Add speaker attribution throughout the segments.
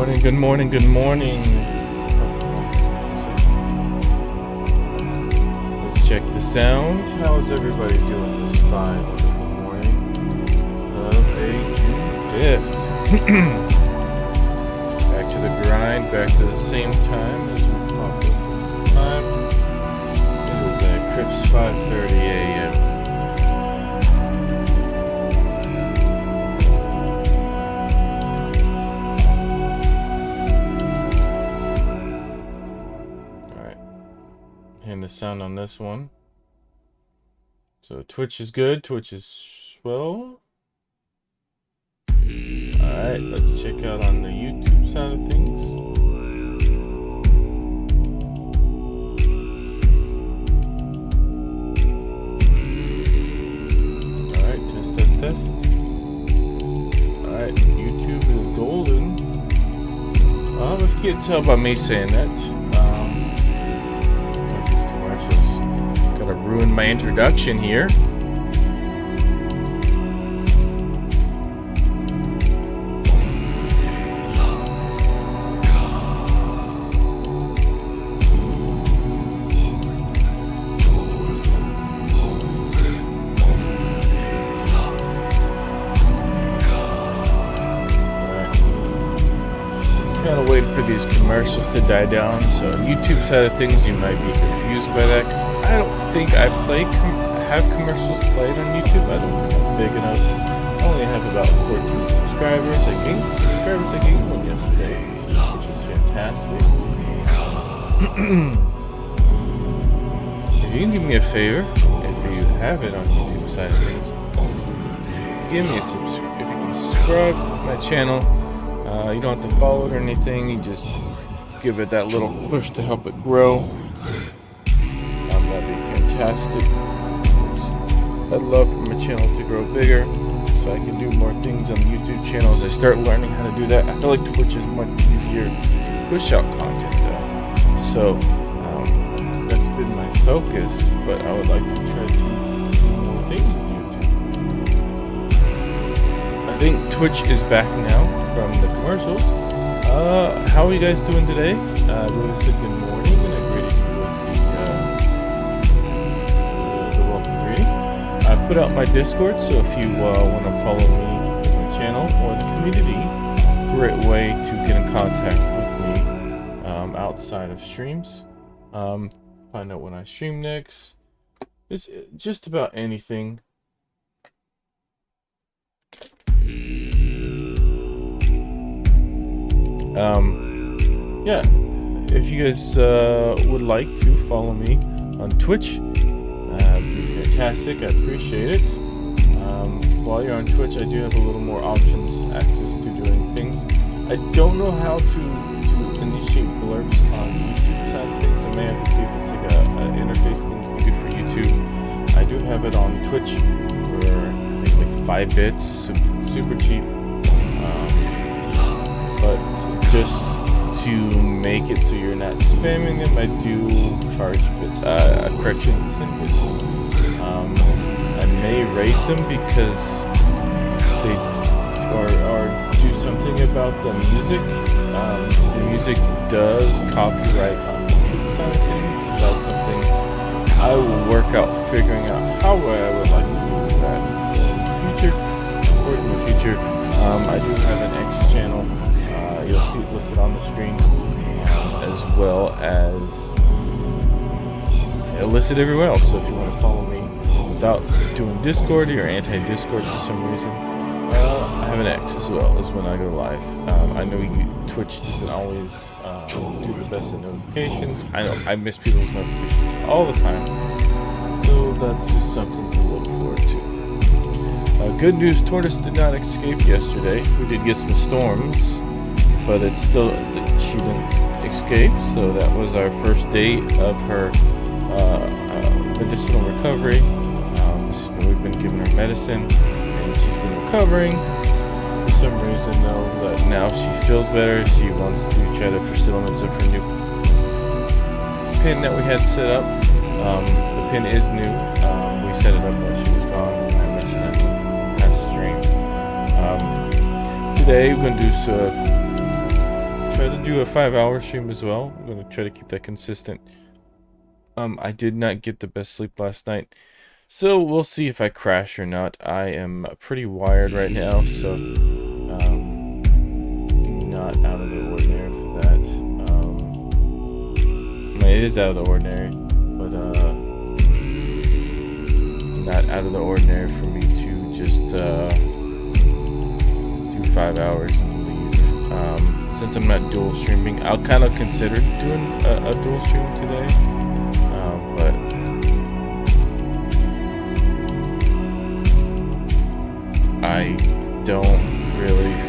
Speaker 1: morning, good morning, good morning. Let's check the sound. How is everybody doing this fine wonderful morning of a June 5th? Back to the grind, back to the same time as we pop up time. It is a crisp 5:30 a.m. And the sound on this one. So Twitch is good. Twitch is well. Alright, let's check out on the YouTube side of things. Alright, test. Alright, YouTube is golden. If you can't tell by me saying that. Ruined my introduction here. Kind of waiting for these commercials to die down. So on YouTube side of things, you might be confused by that, because I don't think I have commercials played on YouTube. I don't think I'm big enough. I only have about 14 subscribers. I gained one yesterday, which is fantastic. If you can do me a favor, if you have it on YouTube side of things, give me a subscribe. If you can subscribe to my channel, you don't have to follow it or anything. You just give it that little push to help it grow. That'd be fantastic. I'd love for my channel to grow bigger so I can do more things on the YouTube channel as I start learning how to do that. I feel like Twitch is much easier to push out content though. So that's been my focus, but I would like to try to do more things with YouTube. I think Twitch is back now from the commercials. How are you guys doing today? Going to say good morning and I greeted you with the welcome greeting. I put out my Discord, so if you want to follow me on my channel or the community, great way to get in contact with me outside of streams. Find out when I stream next. It's just about anything. Yeah, if you guys would like to follow me on Twitch, that'd be fantastic. I appreciate it. While you're on Twitch, I do have a little more options, access to doing things. I don't know how to initiate blurbs on YouTube side of things. I may have to see if it's like an interface thing you can do for YouTube. I do have it on Twitch for I think like 5 bits, super cheap. But just to make it so you're not spamming them, I do charge bits. Correction, 10 bits. I may raise them because they or do something about the music. The music does copyright on the side of things. That's something I will work out, figuring out how I would like to do that in the future. Or in the future, I do have an X channel. You'll see it listed on the screen, as well as listed everywhere else. So if you want to follow me without doing Discord, or anti-Discord for some reason, I have an X as well as when I go live. I know Twitch doesn't always do the best at notifications. I know I miss people's notifications all the time, so that's just something to look forward to. Good news, Tortoise did not escape yesterday. We did get some storms, but it's still, she didn't escape, so that was our first day of her medicinal recovery. We've been giving her medicine, and she's been recovering. For some reason, though, but now she feels better. She wants to try to push the limits of her new pin that we had set up. The pin is new. We set it up while she was gone. I mentioned that in the past stream. Today, we're going to do try to do a 5-hour stream as well. I'm gonna try to keep that consistent. I did not get the best sleep last night, so we'll see if I crash or not. I am pretty wired right now, so not out of the ordinary for that. I mean, it is out of the ordinary, but not out of the ordinary for me to just do 5 hours and leave. Since I'm not dual streaming, I'll kind of consider doing a dual stream today, but I don't really.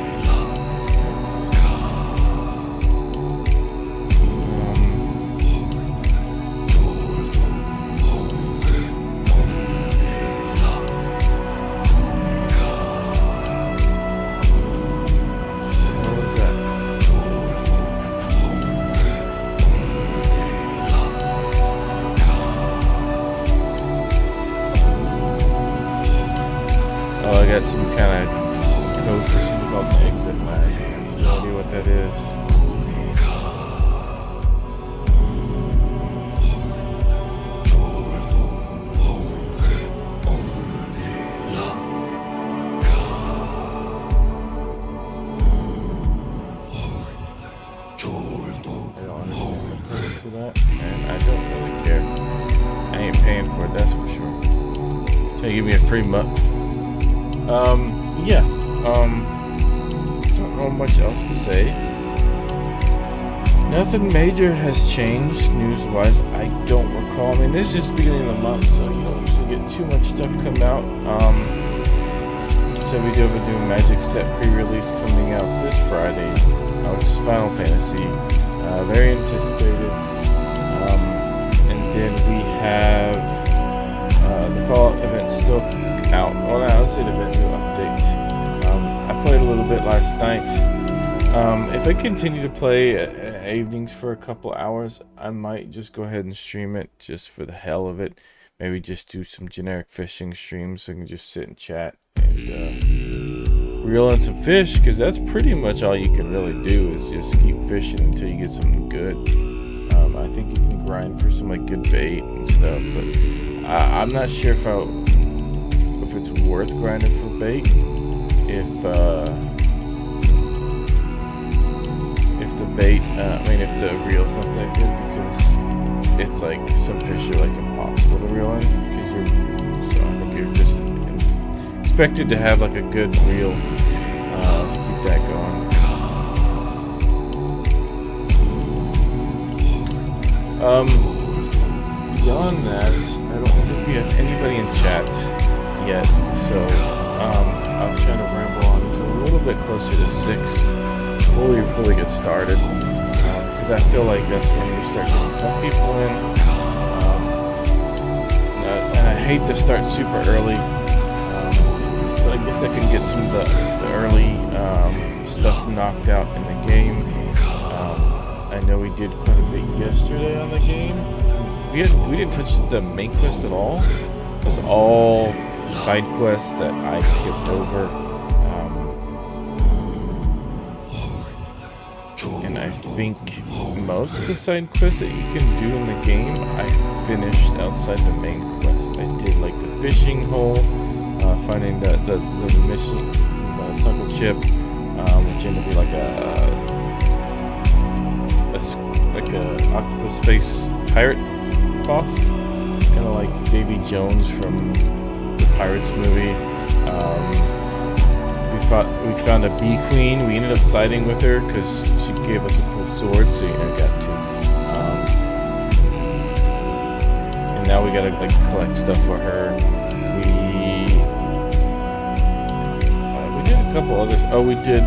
Speaker 1: Some kind of code for something called exit lag. I have no idea what that is. I don't understand the purpose of that, and I don't really care. I ain't paying for it, that's for sure. So you give me a free month. Yeah, don't know much else to say. Nothing major has changed news-wise, I don't recall. I mean, this is just the beginning of the month, so you don't usually get too much stuff come out. So we do have a new Magic set pre-release coming out this Friday, which is Final Fantasy, very anticipated. And then we have the Fallout event still out. Well, now let's say the event new update. I played a little bit last night. If I continue to play evenings for a couple hours, I might just go ahead and stream it just for the hell of it. Maybe just do some generic fishing streams so I can just sit and chat and reel in some fish, because that's pretty much all you can really do is just keep fishing until you get something good. I think you can grind for some like good bait and stuff, but I'm not sure if it's worth grinding for bait if the bait, if the reel's not that good, because it's like some fish are like impossible to reel in, so I think you're just expected to have like a good reel to keep that going. Beyond that, I don't think we have anybody in chat yet, so I was trying to ramble on to a little bit closer to 6 before we fully get started, because I feel like that's when we start getting some people in, and I hate to start super early, but I guess I can get some of the early stuff knocked out in the game. I know we did quite a bit yesterday on the game. We didn't touch the main quest at all. It was all side quests that I skipped over. And I think most of the side quests that you can do in the game, I finished outside the main quest. I did like the fishing hole, finding the mission, the sunken ship, which ended up being like a octopus face pirate boss, kind of like Davy Jones from the Pirates movie. We found a bee queen. We ended up siding with her because she gave us a cool sword, so you know, got to. And now we gotta like collect stuff for her. We did a couple others. Oh, we did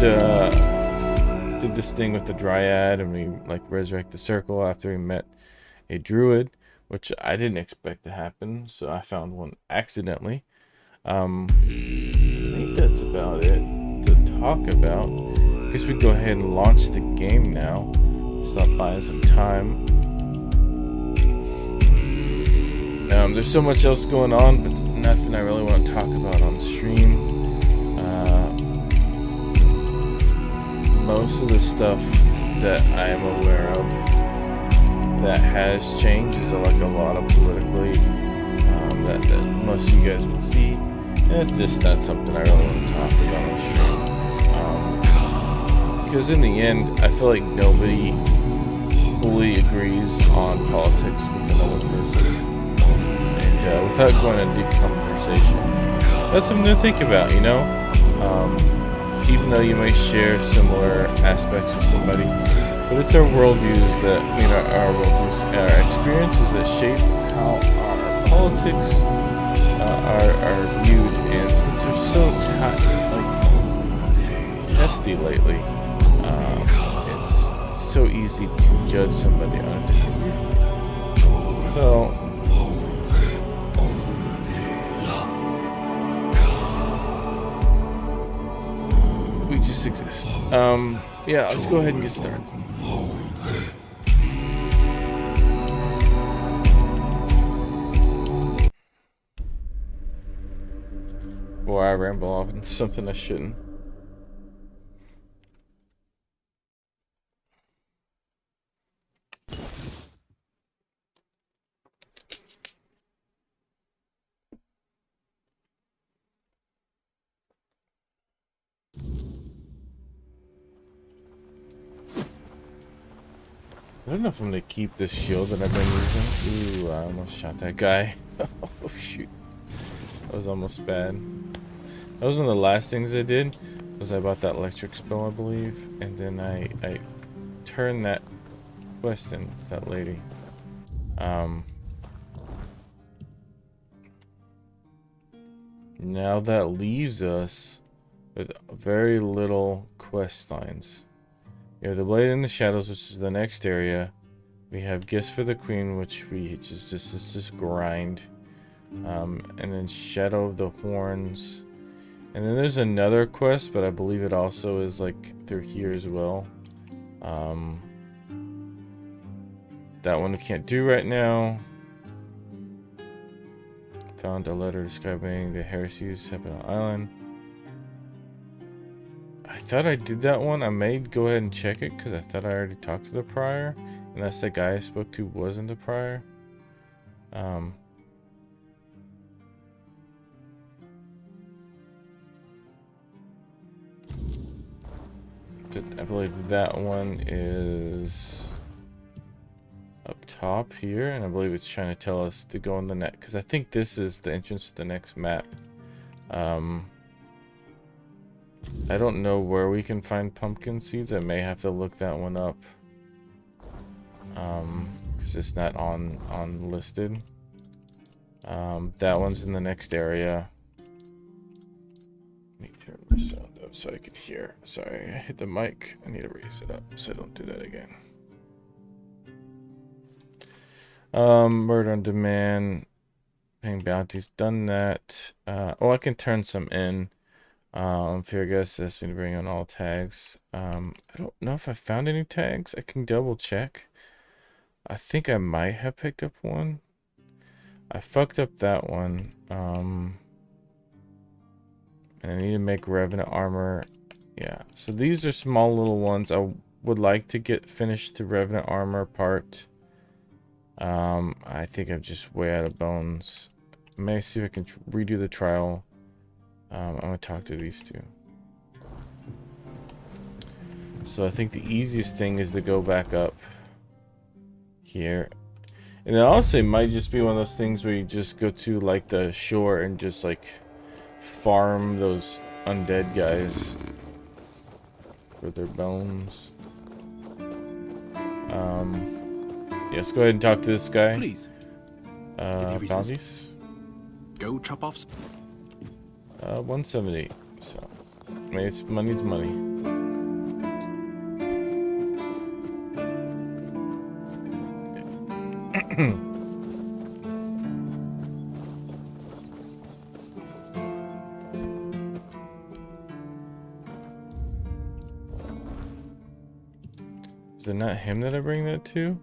Speaker 1: this thing with the Dryad, and we like resurrect the circle after we met a druid, which I didn't expect to happen, so I found one accidentally. I think that's about it to talk about. I guess we go ahead and launch the game now. Stop buying some time. There's so much else going on, but nothing I really want to talk about on stream. Most of the stuff that I am aware of that has changed is like a lot of politically that most of you guys would see. And it's just not something I really want to talk about on the show. Because in the end, I feel like nobody fully agrees on politics with another person. And without going into deep conversation, that's something to think about, you know? Even though you may share similar aspects with somebody, but it's our worldviews that, you know, our experiences that shape how our politics are viewed. And since they're so testy lately, it's so easy to judge somebody on a different view. So we just exist. Yeah, let's go ahead and get started. Or I ramble off into something I shouldn't. I don't know if I'm gonna keep this shield that I've been using. Ooh, I almost shot that guy. Oh shoot. That was almost bad. That was one of the last things I did, was I bought that electric spell, I believe, and then I turned that quest in with that lady. Now that leaves us with very little quest lines. We have the Blade in the Shadows, which is the next area. We have Gifts for the Queen, which we just grind. And then Shadow of the Horns. And then there's another quest, but I believe it also is like through here as well. That one we can't do right now. Found a letter describing the heresies happening on Island. I thought I did that one. I may go ahead and check it because I thought I already talked to the prior, unless the guy I spoke to wasn't the prior. I believe that one is up top here, and I believe it's trying to tell us to go on the net, because I think this is the entrance to the next map. I don't know where we can find pumpkin seeds. I may have to look that one up, because it's not on listed. That one's in the next area. Let me turn my sound up so I could hear. Sorry, I hit the mic. I need to raise it up so I don't do that again. Murder on demand, paying bounties, done that. Oh, I can turn some in. Fear guest asked me to bring on all tags. I don't know if I found any tags. I can double check. I think I might have picked up one. I fucked up that one. And I need to make Revenant armor. Yeah, so these are small little ones. I would like to get finished the Revenant armor part. I think I'm just way out of bones. I may see if I can redo the trial. I'm gonna talk to these two. So I think the easiest thing is to go back up here. And then also it might just be one of those things where you just go to like the shore and just like farm those undead guys for their bones. Yes, go ahead and talk to this guy.
Speaker 2: Please.
Speaker 1: Bounties?
Speaker 2: Go chop off.
Speaker 1: 170. So, I mean, it's money's money. Is it not him that I bring that to?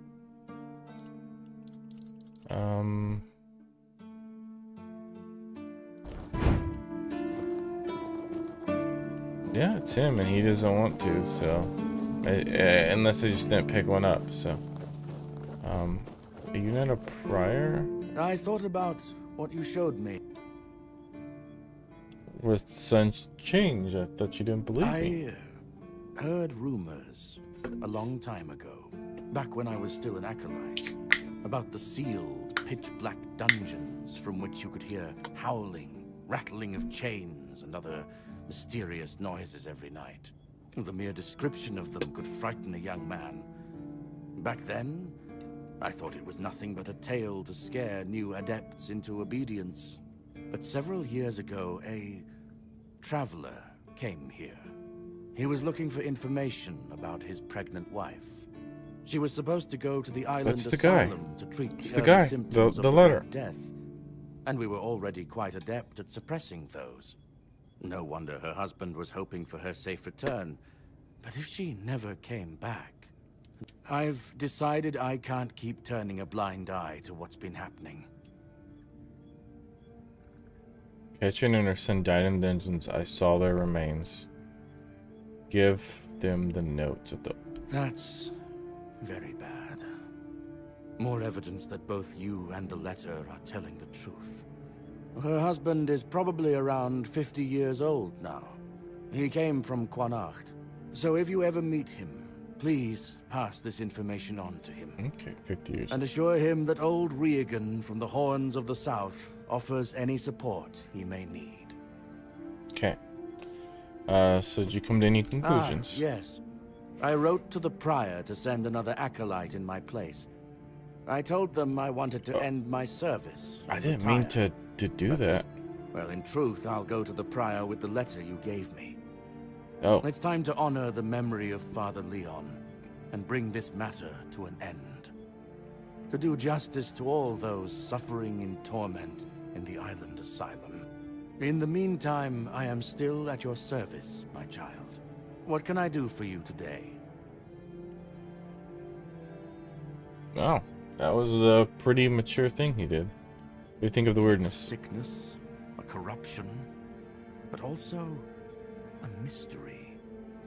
Speaker 1: Yeah, it's him, and he doesn't want to, so unless I just didn't pick one up. So, are you not a prior?
Speaker 2: I thought about what you showed me.
Speaker 1: With such change, I thought you didn't believe me.
Speaker 2: I heard rumors a long time ago, back when I was still an acolyte, about the sealed, pitch-black dungeons from which you could hear howling, rattling of chains, and other mysterious noises every night. The mere description of them could frighten a young man. Back then, I thought it was nothing but a tale to scare new adepts into obedience. But several years ago, a traveler came here. He was looking for information about his pregnant wife. She was supposed to go to the island asylum to treat the early symptoms of the Red Death, and we were already quite adept at suppressing those. No wonder her husband was hoping for her safe return. But if she never came back, I've decided I can't keep turning a blind eye to what's been happening.
Speaker 1: Catching and her son died in dungeons. I saw their remains. Give them the notes of the...
Speaker 2: That's very bad. More evidence that both you and the letter are telling the truth. Her husband is probably around 50 years old now. He came from Quanacht. So if you ever meet him, please pass this information on to him.
Speaker 1: Okay, 50 years.
Speaker 2: And assure him that old Regan from the Horns of the South offers any support he may need.
Speaker 1: Okay. So did you come to any conclusions?
Speaker 2: Yes. I wrote to the prior to send another acolyte in my place. I told them I wanted to end my service.
Speaker 1: I didn't mean to do that.
Speaker 2: Well, in truth, I'll go to the prior with the letter you gave me.
Speaker 1: Oh.
Speaker 2: It's time to honor the memory of Father Leon and bring this matter to an end. To do justice to all those suffering in torment in the island asylum. In the meantime, I am still at your service, my child. What can I do for you today?
Speaker 1: Oh, that was a pretty mature thing he did. What do you think of the weirdness?
Speaker 2: It's a sickness, a corruption, but also a mystery.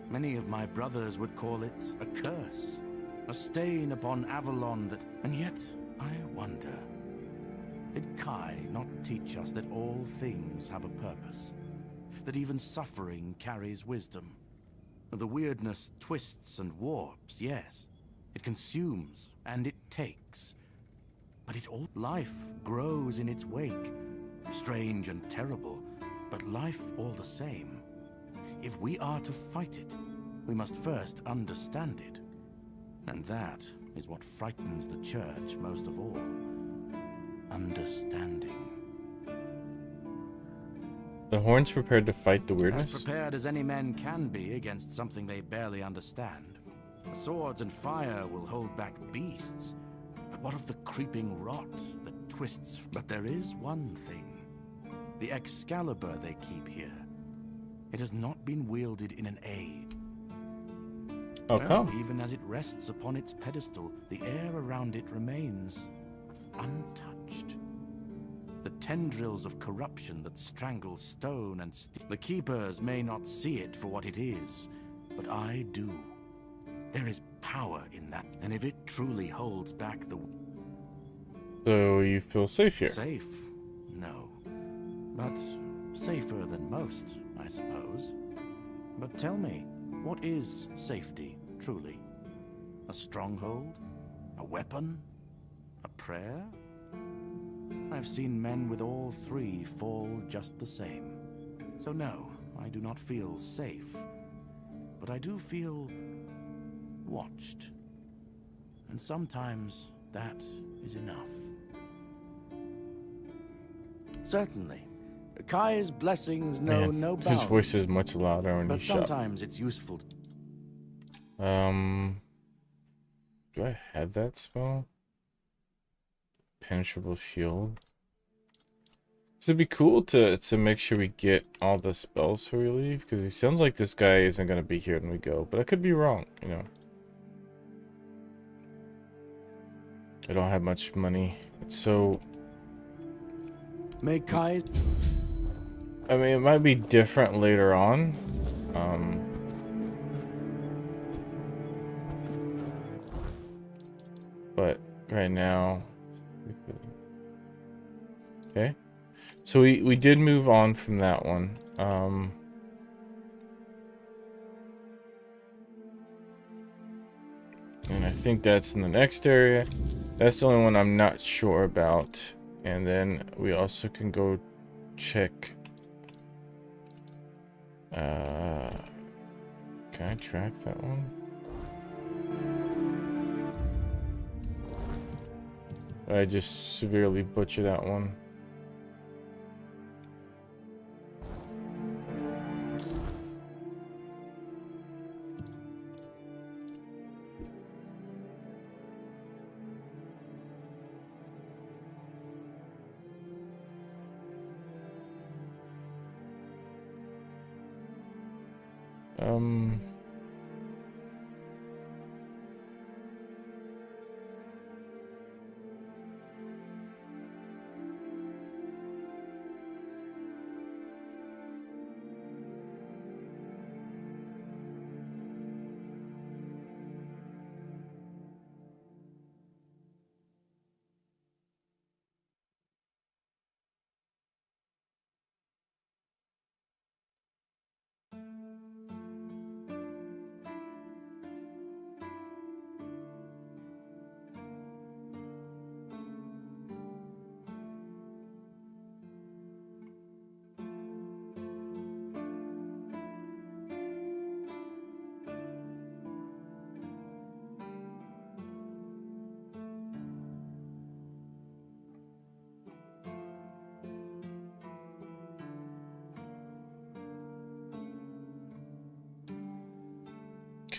Speaker 2: Many of my brothers would call it a curse, a stain upon Avalon that... And yet, I wonder, did Kai not teach us that all things have a purpose? That even suffering carries wisdom? The weirdness twists and warps, yes. It consumes and it takes. But life grows in its wake. Strange and terrible, but life all the same. If we are to fight it, we must first understand it. And that is what frightens the Church most of all. Understanding.
Speaker 1: The Horns prepared to fight the weirdness?
Speaker 2: As prepared as any men can be against something they barely understand. Swords and fire will hold back beasts. But what of the creeping rot that twists? But there is one thing. The Excalibur they keep here. It has not been wielded in an age.
Speaker 1: How come?
Speaker 2: Even as it rests upon its pedestal, the air around it remains untouched. The tendrils of corruption that strangle stone and steel. The keepers may not see it for what it is, but I do. There is power in that, and if it truly holds back the...
Speaker 1: So you feel safe here?
Speaker 2: Safe? No. But safer than most, I suppose. But tell me, what is safety, truly? A stronghold? A weapon? A prayer? I've seen men with all three fall just the same. So no, I do not feel safe. But I do feel watched. And sometimes that is enough. Certainly. Kai's blessings know no bounds.
Speaker 1: His voice is much louder when you shout.
Speaker 2: But sometimes it's useful.
Speaker 1: Do I have that spell? Penetrable shield. So it'd be cool to make sure we get all the spells before we leave, because he sounds like this guy isn't gonna be here when we go, but I could be wrong, you know. I don't have much money, so
Speaker 2: May Kai...
Speaker 1: I mean, it might be different later on. but right now, okay. So we did move on from that one. And I think that's in the next area. That's the only one I'm not sure about. And then we also can go check. Can I track that one? I just severely butcher that one.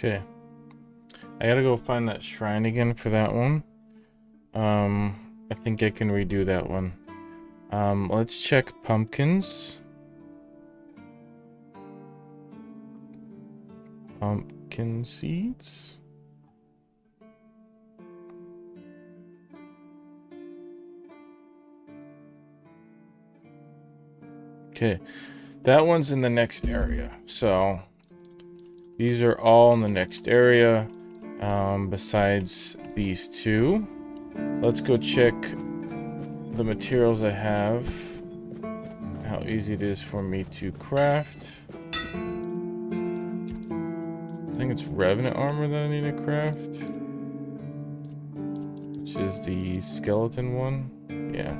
Speaker 1: Okay. I gotta go find that shrine again for that one. I think I can redo that one. Let's check pumpkins. Pumpkin seeds. Okay, that one's in the next area. So these are all in the next area, besides these two. Let's go check the materials I have, how easy it is for me to craft. I think it's Revenant armor that I need to craft, which is the skeleton one. Yeah.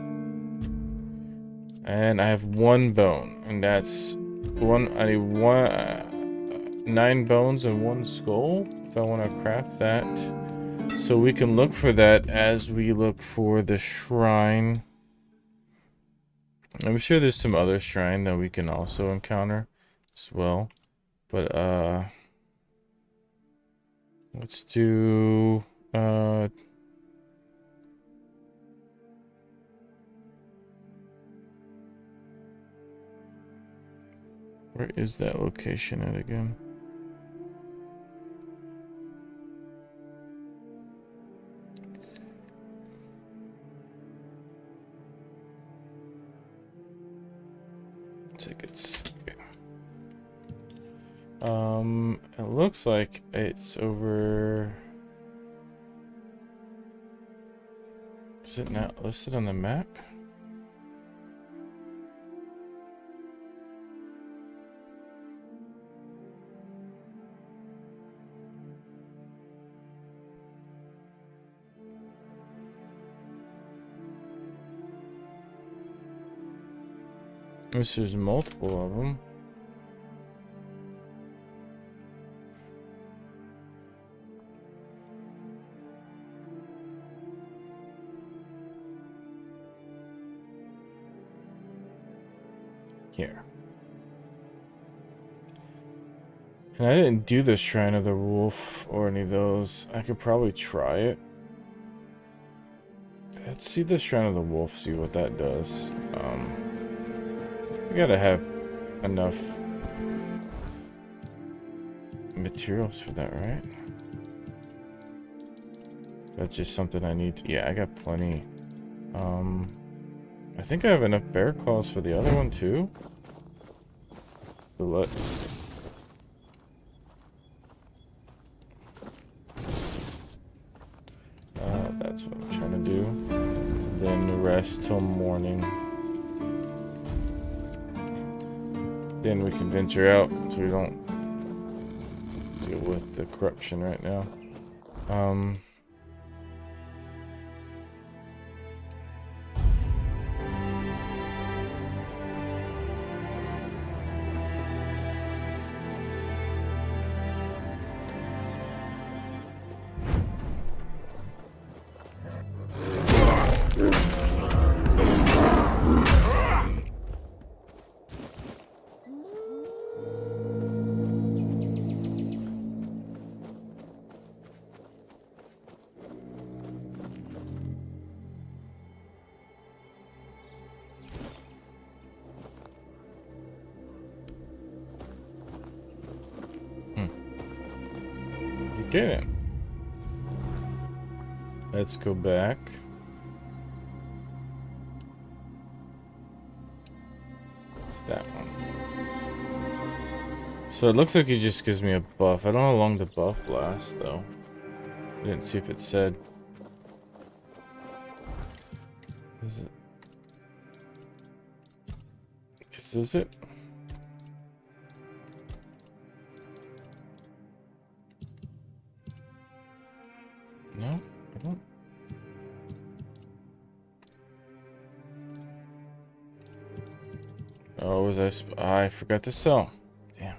Speaker 1: And I have one bone, and that's one. I need 9 bones and 1 skull if I want to craft that. So we can look for that as we look for the shrine. I'm sure there's some other shrine that we can also encounter as well. But let's do where is that location at again? Tickets. Okay. It looks like it's over. Is it not listed on the map? There's multiple of them. Here. And I didn't do the Shrine of the Wolf or any of those. I could probably try it. Let's see the Shrine of the Wolf, see what that does. We gotta have enough materials for that, right? That's just something I need to, yeah, I got plenty. I think I have enough bear claws for the other one too. So that's rest till morning. Then we can venture out so we don't deal with the corruption right now. Okay then. Let's go back. It's that one. So it looks like it just gives me a buff. I don't know how long the buff lasts though. I didn't see if it said. Is it? Is it? No, I don't. Oh, was I forgot to sell. Damn.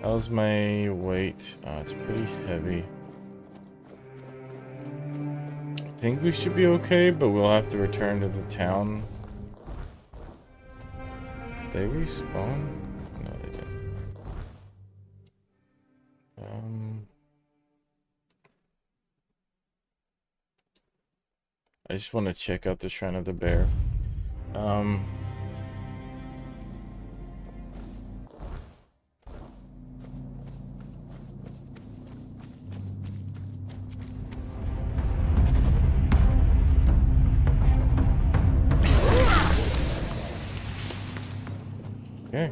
Speaker 1: How's my weight? It's pretty heavy. I think we should be okay, but we'll have to return to the town. Did they respawn? No, they didn't. I just want to check out the Shrine of the Bear. Okay.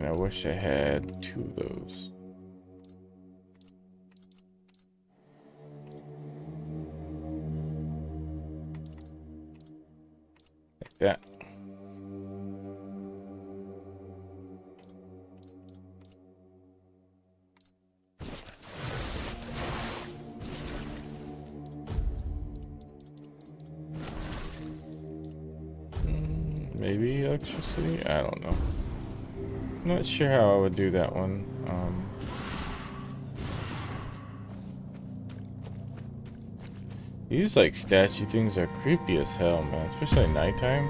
Speaker 1: I wish I had 2 of those. Like that. Maybe electricity? I don't know. Not sure how I would do that one. These like statue things are creepy as hell, man, especially at nighttime.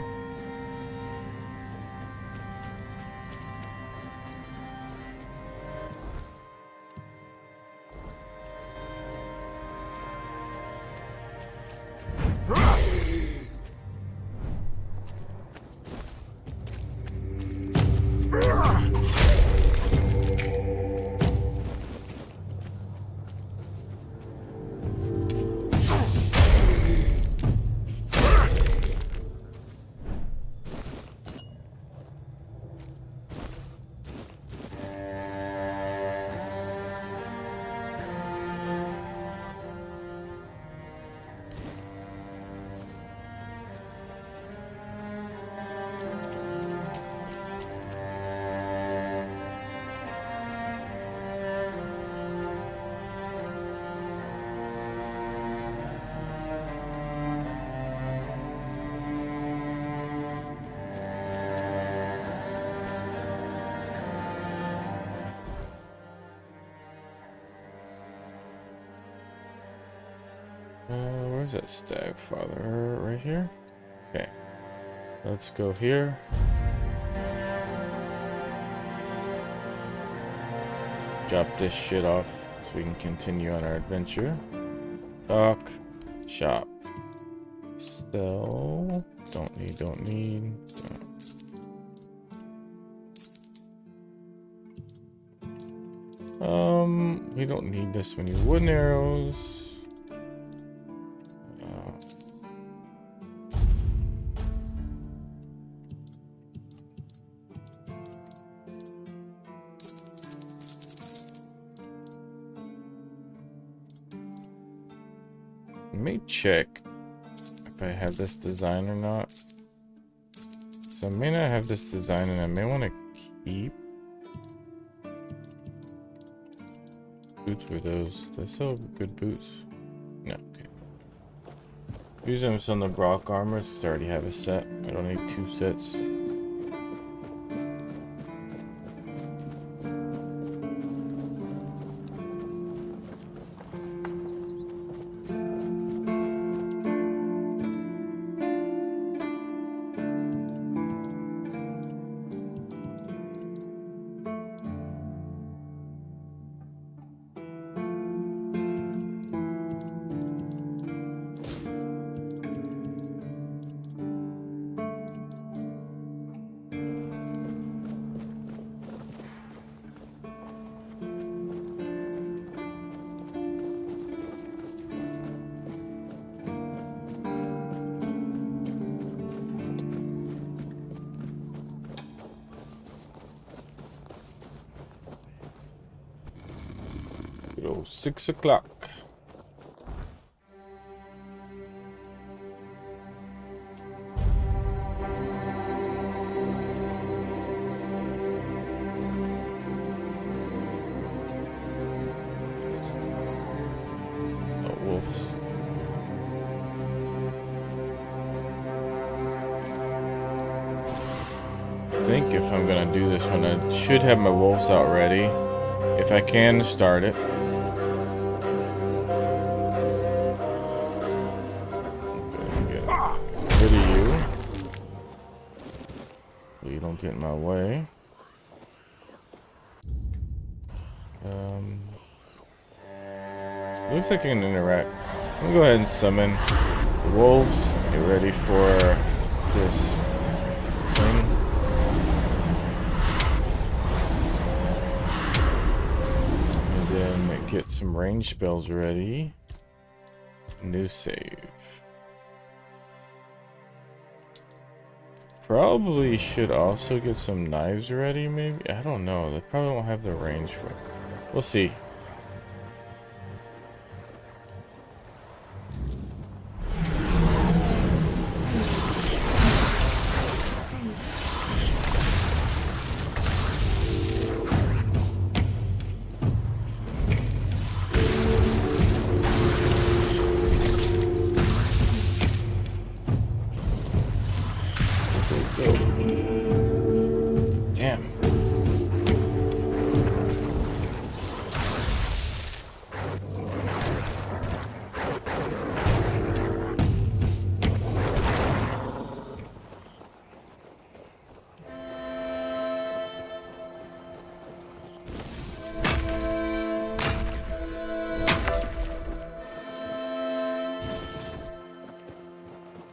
Speaker 1: Where's that stag father? Right here? Okay. Let's go here. Drop this shit off so we can continue on our adventure. Talk. Shop. Sell. Don't need. We don't need this many wooden arrows. Let me check if I have this design or not. So I may not have this design and I may want to keep. Boots were those. They still good boots. No, okay. Use them on the Brock armors because I already have a set. I don't need 2 sets. Good old 6 o'clock. Oh, wolves. I think if I'm gonna do this one, I should have my wolves out ready. If I can start it. Rid of you. So you don't get in my way. So it looks like I can interact. I'm gonna go ahead and summon the wolves. Get ready for this thing. And then get some range spells ready. New save. Probably should also get some knives ready, maybe? I don't know. They probably won't have the range for it. We'll see. Damn.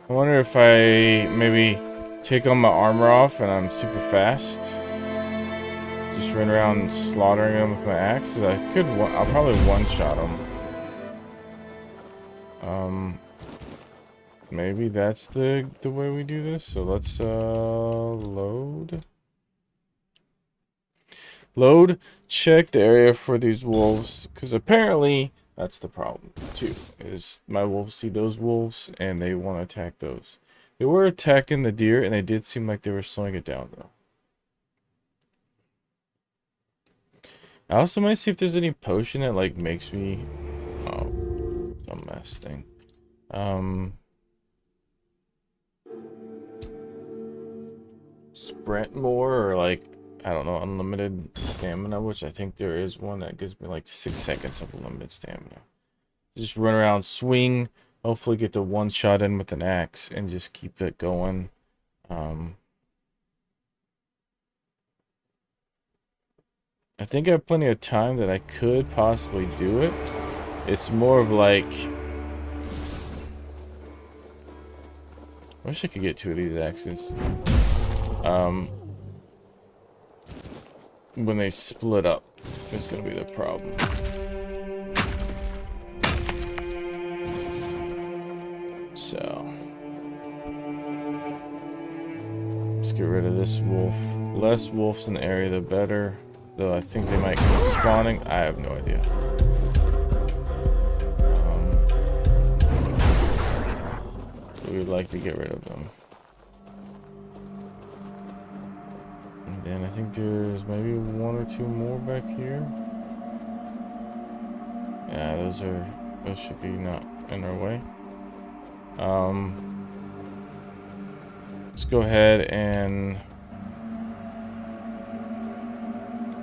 Speaker 1: I wonder if I maybe take all my armor off and I'm super fast. Just run around slaughtering them with my axe. I'll probably one-shot them. Maybe that's the way we do this. So let's load. Check the area for these wolves, because apparently that's the problem too. Is my wolves see those wolves and they want to attack those. They were attacking the deer and they did seem like they were slowing it down though. I also might see if there's any potion that like makes me dumbass thing. Sprint more, or like, I don't know, unlimited stamina, which I think there is one that gives me like 6 seconds of unlimited stamina. Just run around, swing hopefully get the one shot in with an axe and just keep it going. I think I have plenty of time that I could possibly do it. It's more of like, I wish I could get 2 of these axes. When they split up is gonna be the problem. So let's get rid of this wolf. Less wolves in the area, the better. Though I think they might keep spawning. I have no idea. We would like to get rid of them. And then I think there's maybe 1 or 2 more back here. Yeah, those should be not in our way. Let's go ahead and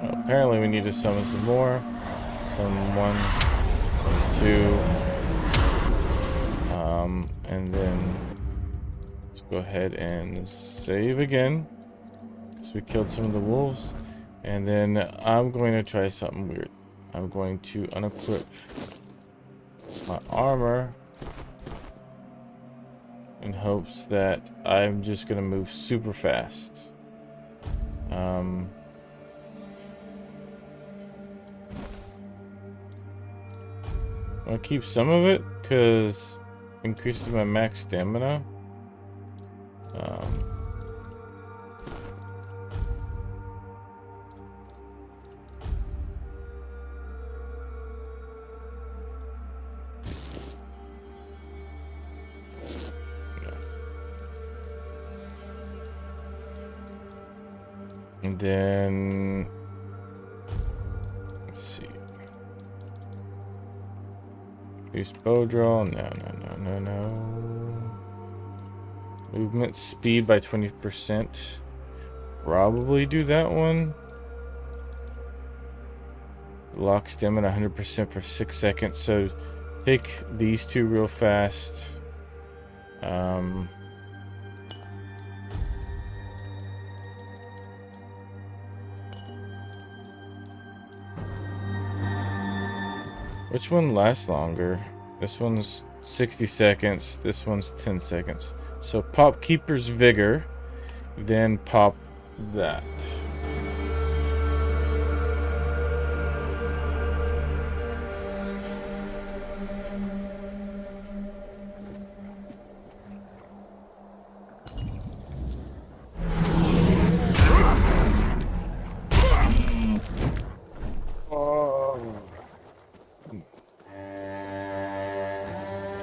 Speaker 1: apparently we need to summon some more. Some 1, some 2. And then let's go ahead and save again. So we killed some of the wolves. And then I'm going to try something weird. I'm going to unequip my armor in hopes that I'm just going to move super fast. I'll keep some of it because increases my max stamina. And then let's see. Use bow draw. No. Movement speed by 20%. Probably do that one. Lock stamina 100% for 6 seconds. So take these 2 real fast. Which one lasts longer? This one's 60 seconds. This one's 10 seconds. So pop Keeper's Vigor, then pop that.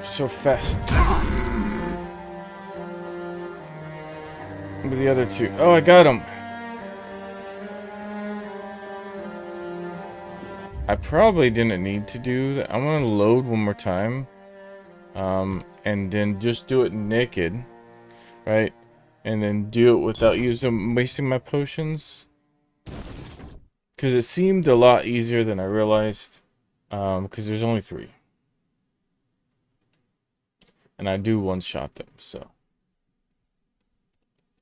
Speaker 1: So fast. With the other 2. Oh, I got him. I probably didn't need to do that. I'm gonna load one more time. And then just do it naked. Right? And then do it without wasting my potions. Because it seemed a lot easier than I realized. Because there's only 3. And I do one-shot them, so.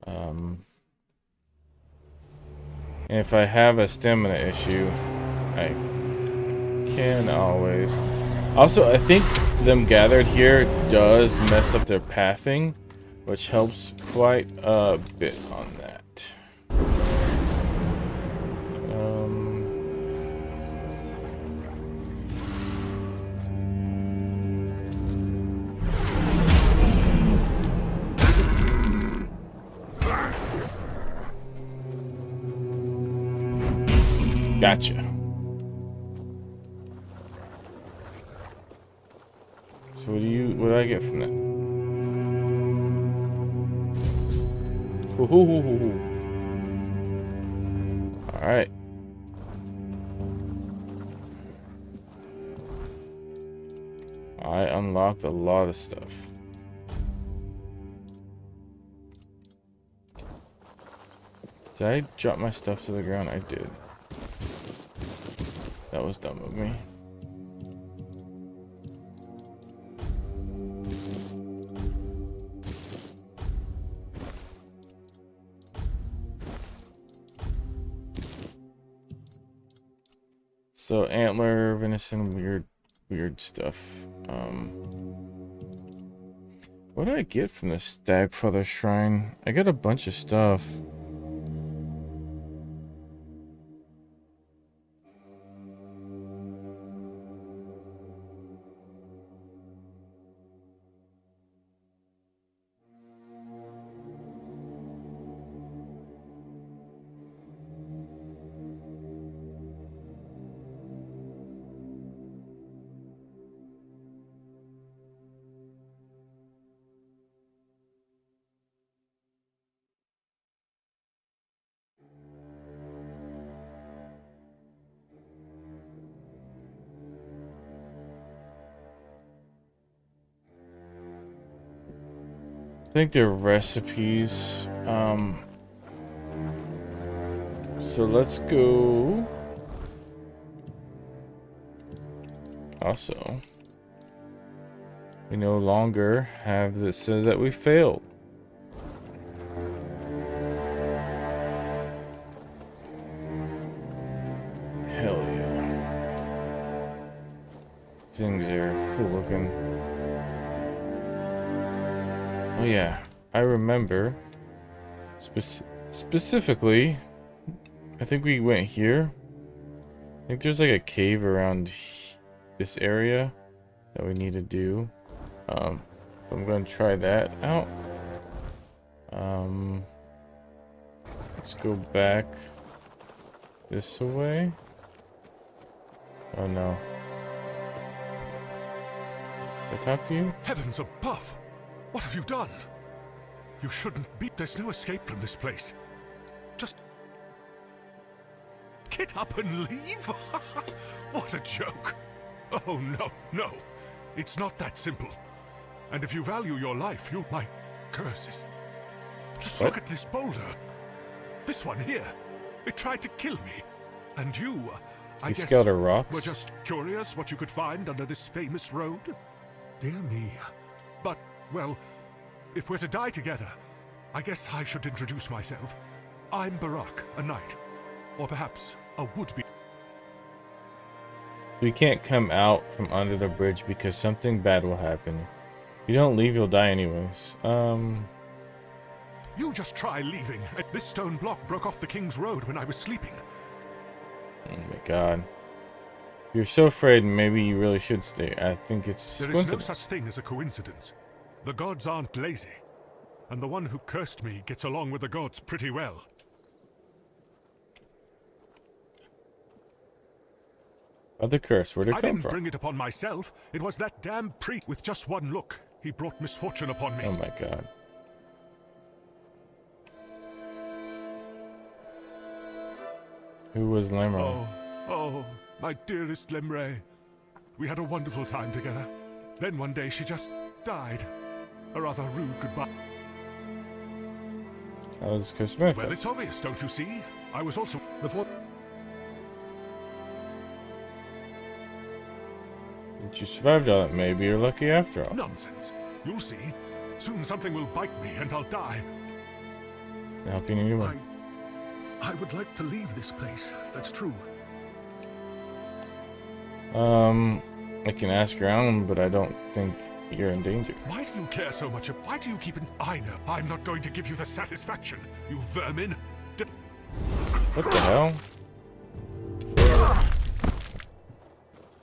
Speaker 1: And if I have a stamina issue, I can always. Also, I think them gathered here does mess up their pathing, which helps quite a bit on that. Gotcha. So what do I get from that? All right. I unlocked a lot of stuff. Did I drop my stuff to the ground? I did. That was dumb of me. So antler, venison, weird stuff. What did I get from the Stagfather Shrine? I got a bunch of stuff. I think they're recipes. So let's go. Also, we no longer have this says that we failed. Hell yeah. Things are cool looking. Oh yeah, I remember specifically, I think we went here. I think there's like a cave around this area that we need to do. So I'm going to try that out. Let's go back this way. Oh no. Did I talk to you?
Speaker 3: Heavens above! What have you done? You shouldn't be. There's no escape from this place. Just get up and leave? What a joke! Oh no, no. It's not that simple. And if you value your life, you my curses. Just
Speaker 1: What?
Speaker 3: look at this boulder. This one here. It tried to kill me. And you, I
Speaker 1: You
Speaker 3: guess,
Speaker 1: scaled a rock.
Speaker 3: were just curious what you could find under this famous road? Dear me. But, well, if we're to die together, I guess I should introduce myself. I'm Barak, a knight. Or perhaps a would-be.
Speaker 1: We can't come out from under the bridge because something bad will happen. If you don't leave, you'll die anyways.
Speaker 3: You just try leaving. This stone block broke off the King's Road when I was sleeping.
Speaker 1: Oh my god. You're so afraid, maybe you really should stay. I think it's
Speaker 3: There is no
Speaker 1: coincidence.
Speaker 3: such thing as a coincidence. The gods aren't lazy. And the one who cursed me gets along with the gods pretty well.
Speaker 1: The curse, where'd it
Speaker 3: I
Speaker 1: come
Speaker 3: didn't
Speaker 1: from?
Speaker 3: bring it upon myself. It was that damn priest. With just one look, he brought misfortune upon me.
Speaker 1: Oh my god. Who was Lamro?
Speaker 3: Oh, my dearest Lemre. We had a wonderful time together. Then one day she just died. A rather rude goodbye.
Speaker 1: That was Chris Smith.
Speaker 3: Well, it's obvious, don't you see? I was also the fourth.
Speaker 1: But you survived all that. Maybe you're lucky after all.
Speaker 3: Nonsense. You'll see. Soon something will bite me and I'll die.
Speaker 1: Can I help you in any way?
Speaker 3: I would like to leave this place. That's true.
Speaker 1: I can ask around, but I don't think you're in danger.
Speaker 3: Why do you care so much? Why do you keep in? I know. I'm not going to give you the satisfaction, you vermin.
Speaker 1: What the hell?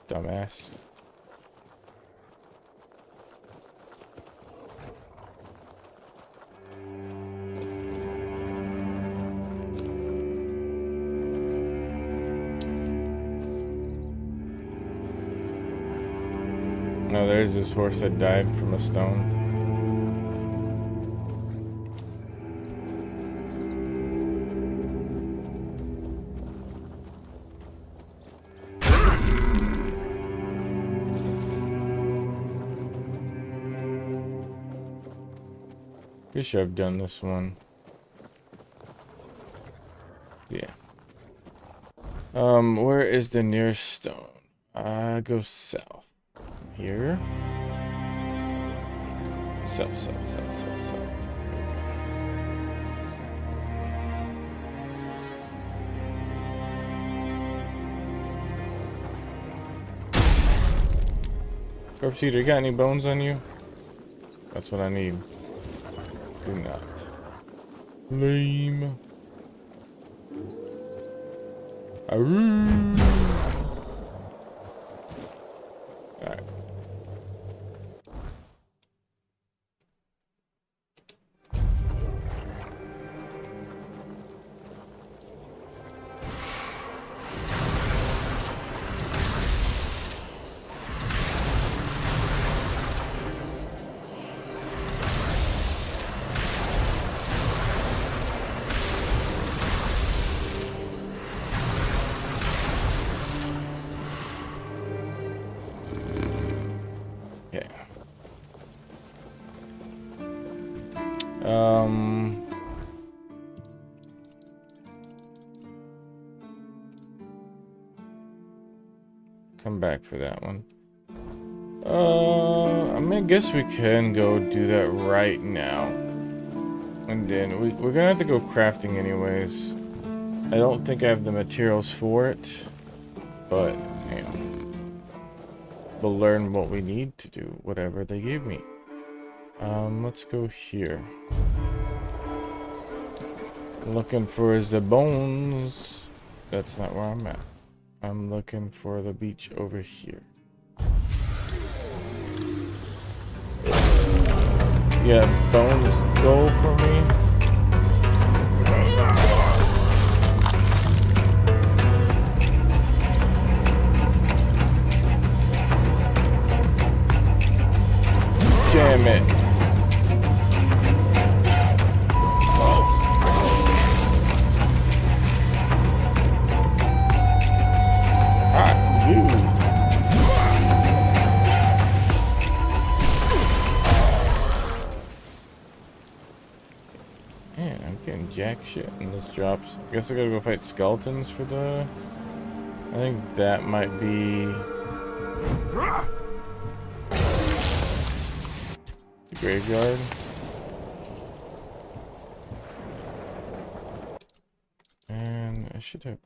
Speaker 1: Dumbass. No, there's this horse that died from a stone. Pretty sure I've done this one. Yeah. Where is the nearest stone? Go south. Here. South, south, south, south, south. Corpse Eater, you got any bones on you? That's what I need. Do not. Lame. Aroo. Alright. Okay. Come back for that one. I mean, I guess we can go do that right now. And then we're gonna have to go crafting anyways. I don't think I have the materials for it, but, you know, we'll learn what we need to do, whatever they gave me. Let's go here. Looking for the bones. That's not where I'm at. I'm looking for the beach over here. Yeah, bones go for me. Damn it. Man, I'm getting jack shit and this drops. I guess I gotta go fight skeletons for the... I think that might be... the graveyard. And I should have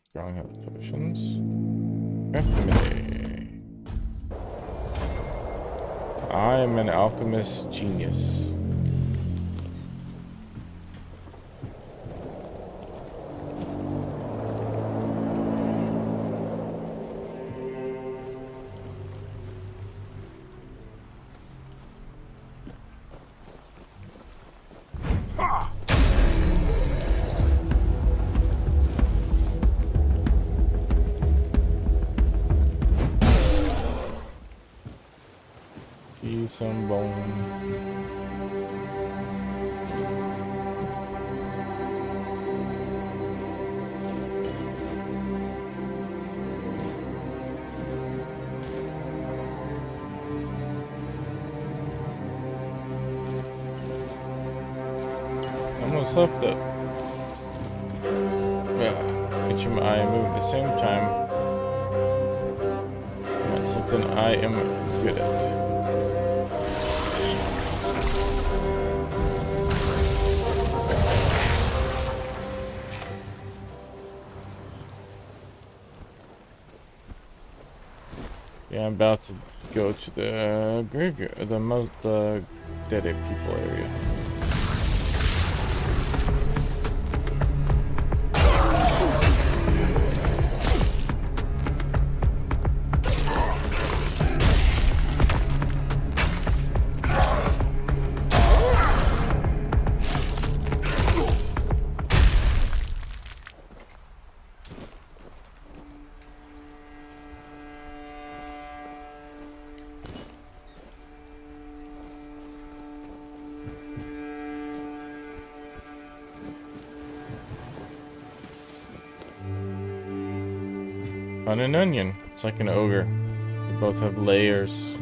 Speaker 1: strong health potions. Definitely. I am an alchemist genius. Some bone. Almost left it. Yeah, get your eye move at the same time. That's something I am good at. Yeah, I'm about to go to the graveyard, the most dead people area. On an onion. It's like an ogre. They both have layers.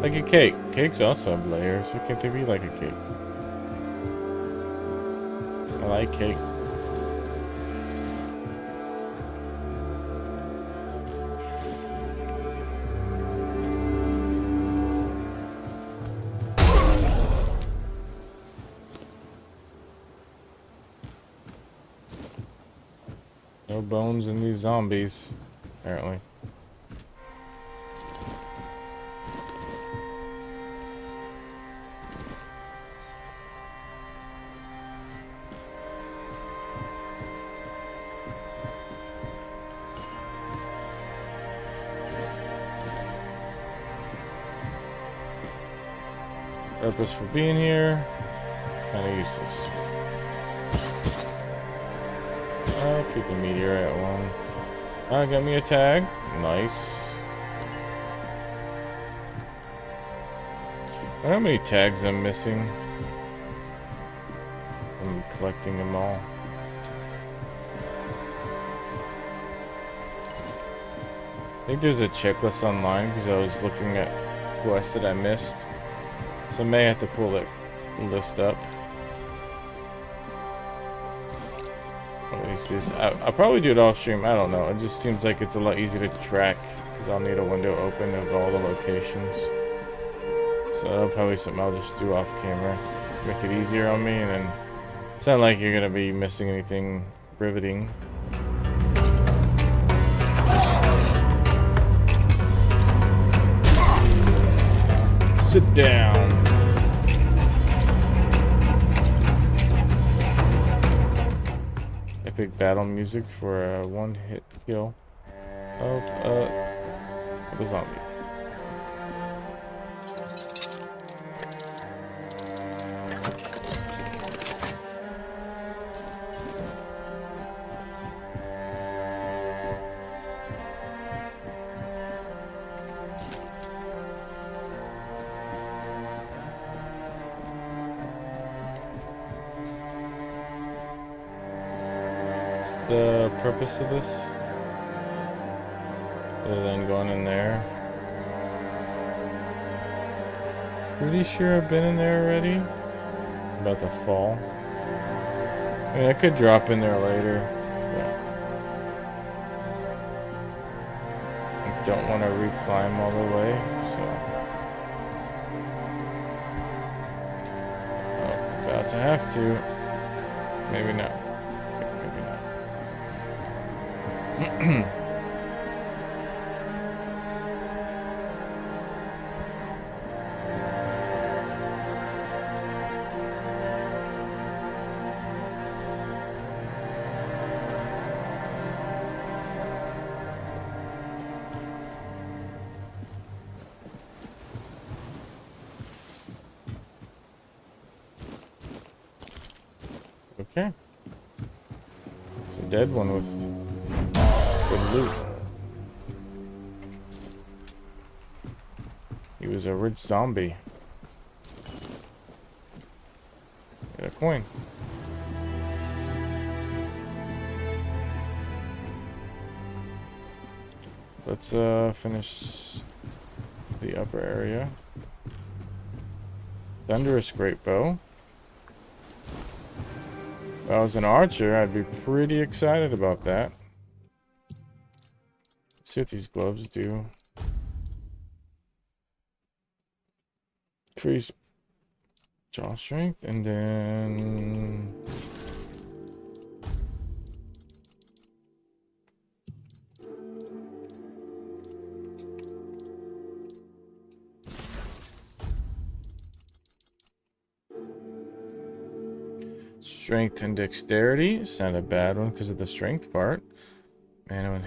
Speaker 1: Like a cake. Cakes also have layers. Why can't they be like a cake? I like cake. No bones in these zombies, apparently. Purpose for being here, kind of useless. I'll keep the meteorite one. Got me a tag. Nice. I wonder how many tags I'm missing. I'm collecting them all. I think there's a checklist online because I was looking at quests that I missed. So I may have to pull that list up. I'll probably do it off stream. I don't know. It just seems like it's a lot easier to track because I'll need a window open of all the locations. So that'll probably something I'll just do off camera. Make it easier on me, and then it's not like you're gonna be missing anything riveting. Sit down. Epic battle music for a one-hit kill of a zombie. The purpose of this, other than going in there? Pretty sure I've been in there already. About to fall. I mean, I could drop in there later, but I don't want to reclimb all the way, so. Oh, about to have to. Maybe not. Okay. It's a dead one with good loot. He was a rich zombie. Get a coin. Let's finish the upper area. Thunderous great bow. If I was an archer, I'd be pretty excited about that. Let's see what these gloves do. Increase jaw strength, and then strength and dexterity. It's not a bad one because of the strength part. Mana when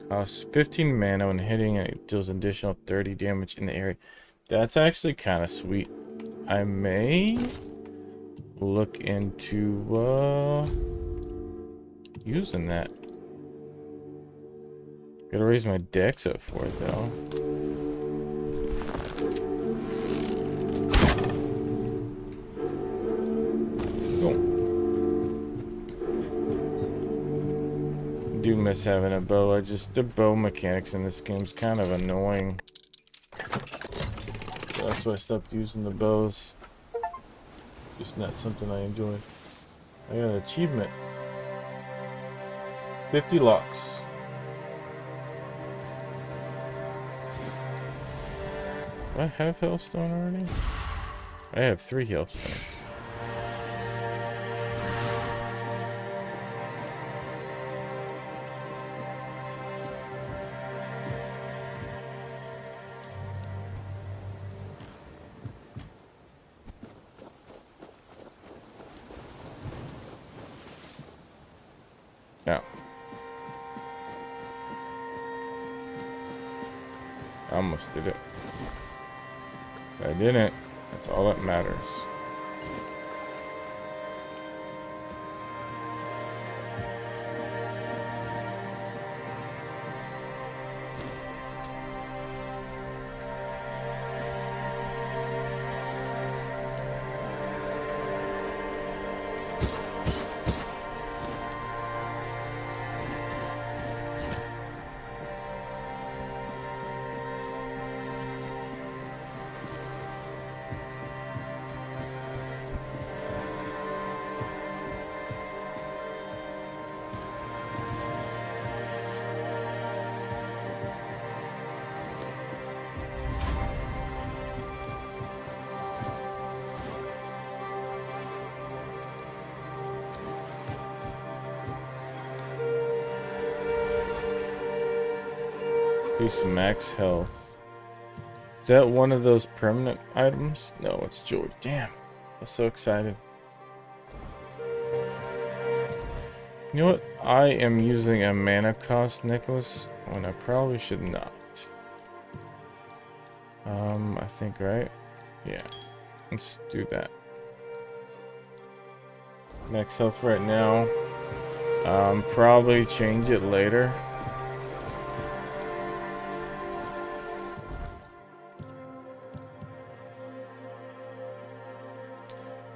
Speaker 1: costs 15 mana when hitting, and it deals additional 30 damage in the area. That's actually kind of sweet. I may look into using that. Gotta raise my dex up for it though. I do miss having a bow. The bow mechanics in this game is kind of annoying. So that's why I stopped using the bows. Just not something I enjoy. I got an achievement. 50 locks. Do I have Hellstone already? I have 3 Hellstones. I almost did it. I didn't. That's all that matters. Increase max health. Is that one of those permanent items? No, it's jewelry. Damn. I'm so excited. You know what? I am using a mana cost necklace when I probably should not. I think, right? Yeah. Let's do that. Max health right now. Probably change it later.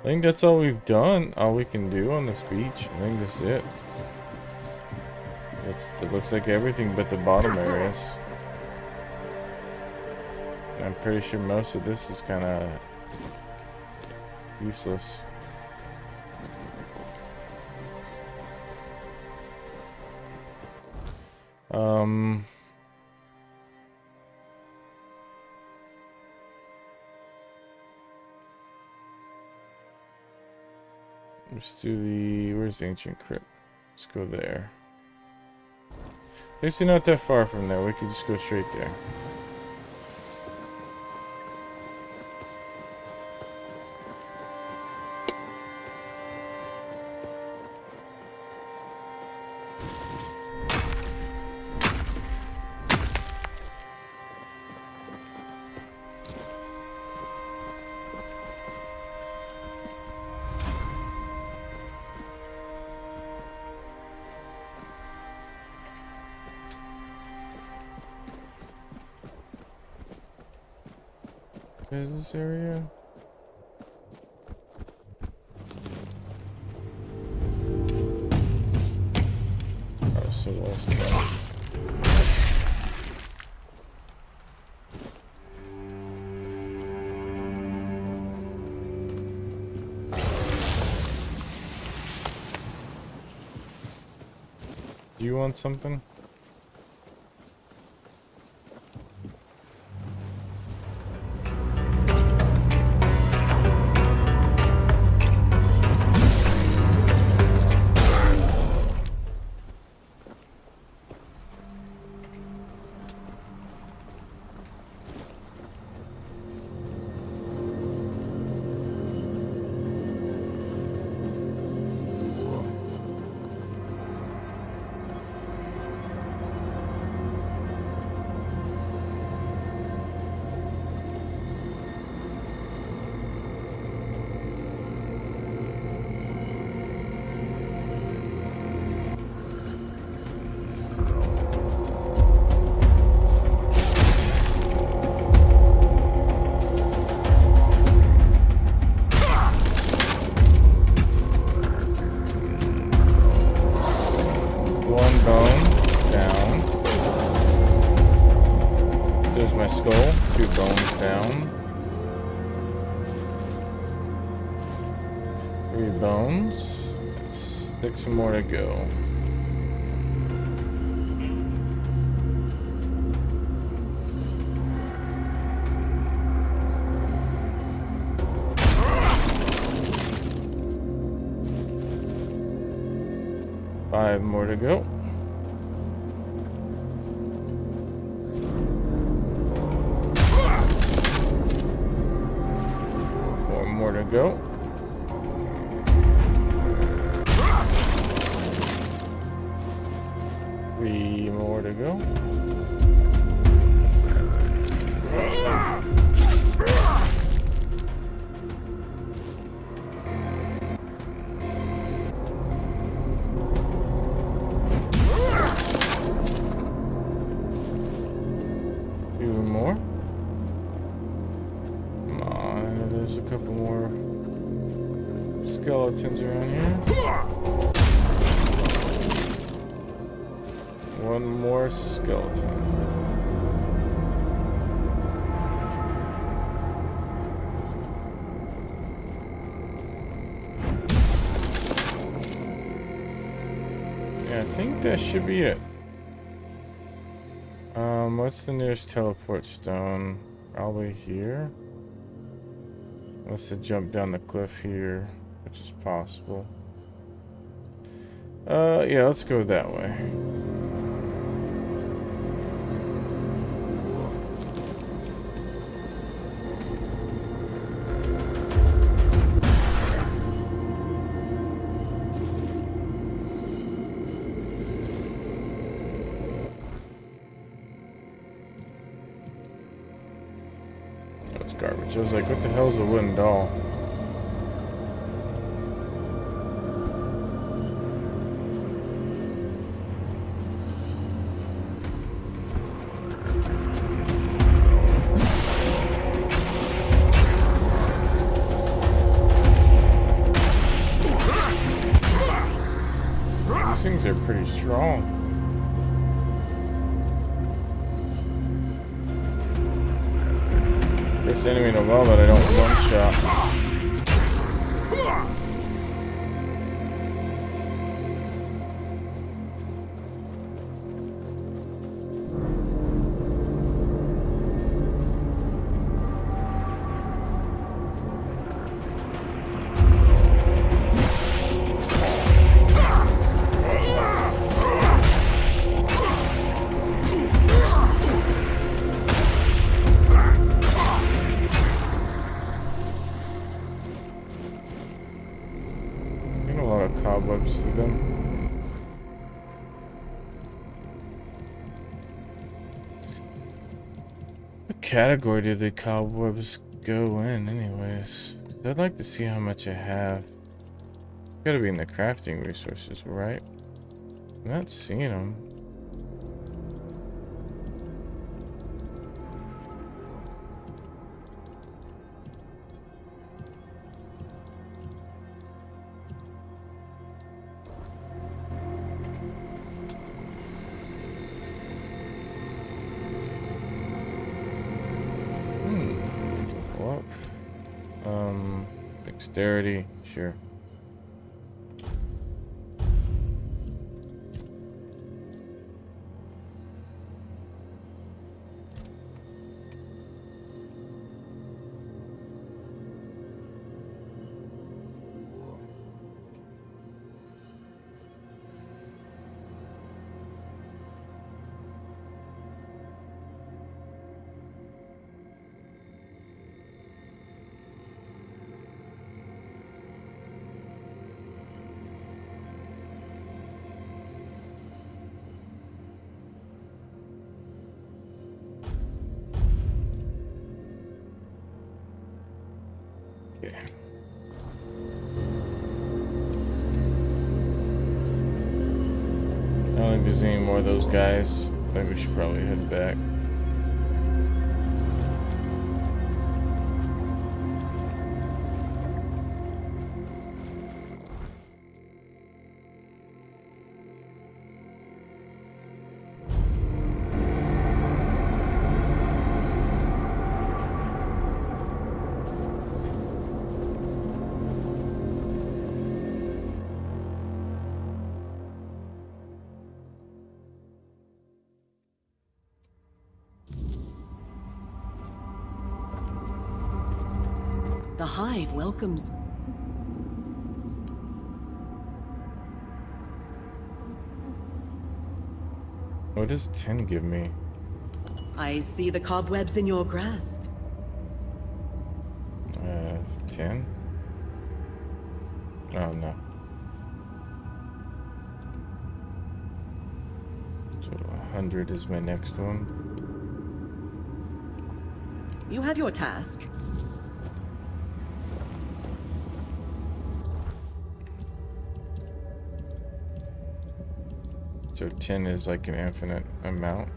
Speaker 1: I think that's all we've done, all we can do on this beach. I think that's it. It looks like everything but the bottom areas. And I'm pretty sure most of this is kind of useless. Let's do the, where's the ancient crypt? Let's go there. Actually not that far from there, we could just go straight there. Business area. Oh, so lost that. Do you want something? Skull, 2 bones down. 3 bones. 6 more to go. Five more to go. More to go. Three more to go. skeletons around here. One more skeleton. Yeah, I think that should be it. What's the nearest teleport stone? Probably here. Unless I jump down the cliff here, which is possible. Yeah, let's go that way. That's garbage. I was like, what the hell's a wooden doll? These things are pretty strong. This enemy in a well that I don't one-shot. Cobwebs to them. What category do the cobwebs go in anyways? I'd like to see how much I have. Gotta be in the crafting resources, right? I'm not seeing them. Dexterity, sure. Okay. I don't think there's any more of those guys. I think we should probably head back.
Speaker 4: The hive welcomes.
Speaker 1: What does 10 give me?
Speaker 4: I see the cobwebs in your grasp.
Speaker 1: 10? Oh, no. So 100 is my next one.
Speaker 4: You have your task.
Speaker 1: So 10 is like an infinite amount.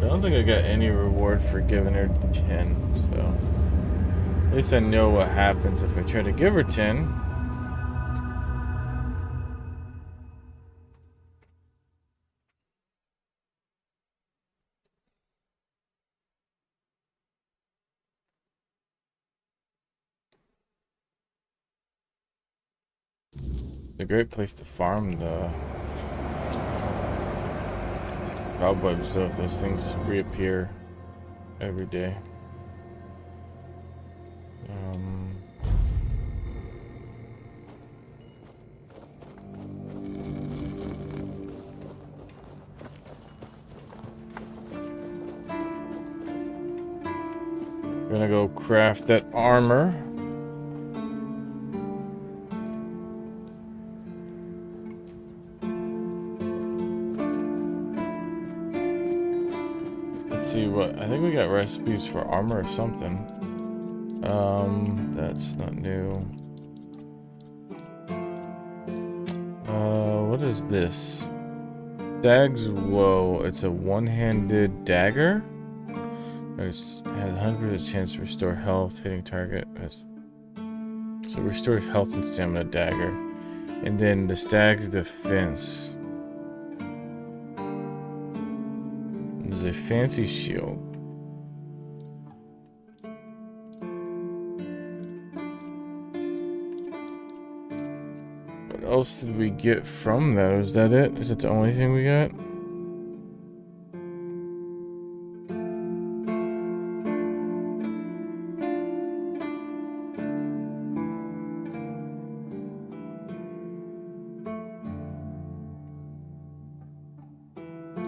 Speaker 1: So I don't think I got any reward for giving her 10, so at least I know what happens if I try to give her 10. It's a great place to farm the cobwebs, though, if those things reappear every day. Gonna go craft that armor. Let's see what I think we got recipes for armor or something. That's not new. What is this? Dag's Woe. It's a one-handed dagger. Has 100% chance to restore health, hitting target. So restores health and stamina dagger. And then the Stag's Defense. There's a fancy shield. What else did we get from that? Is that it? Is that the only thing we got?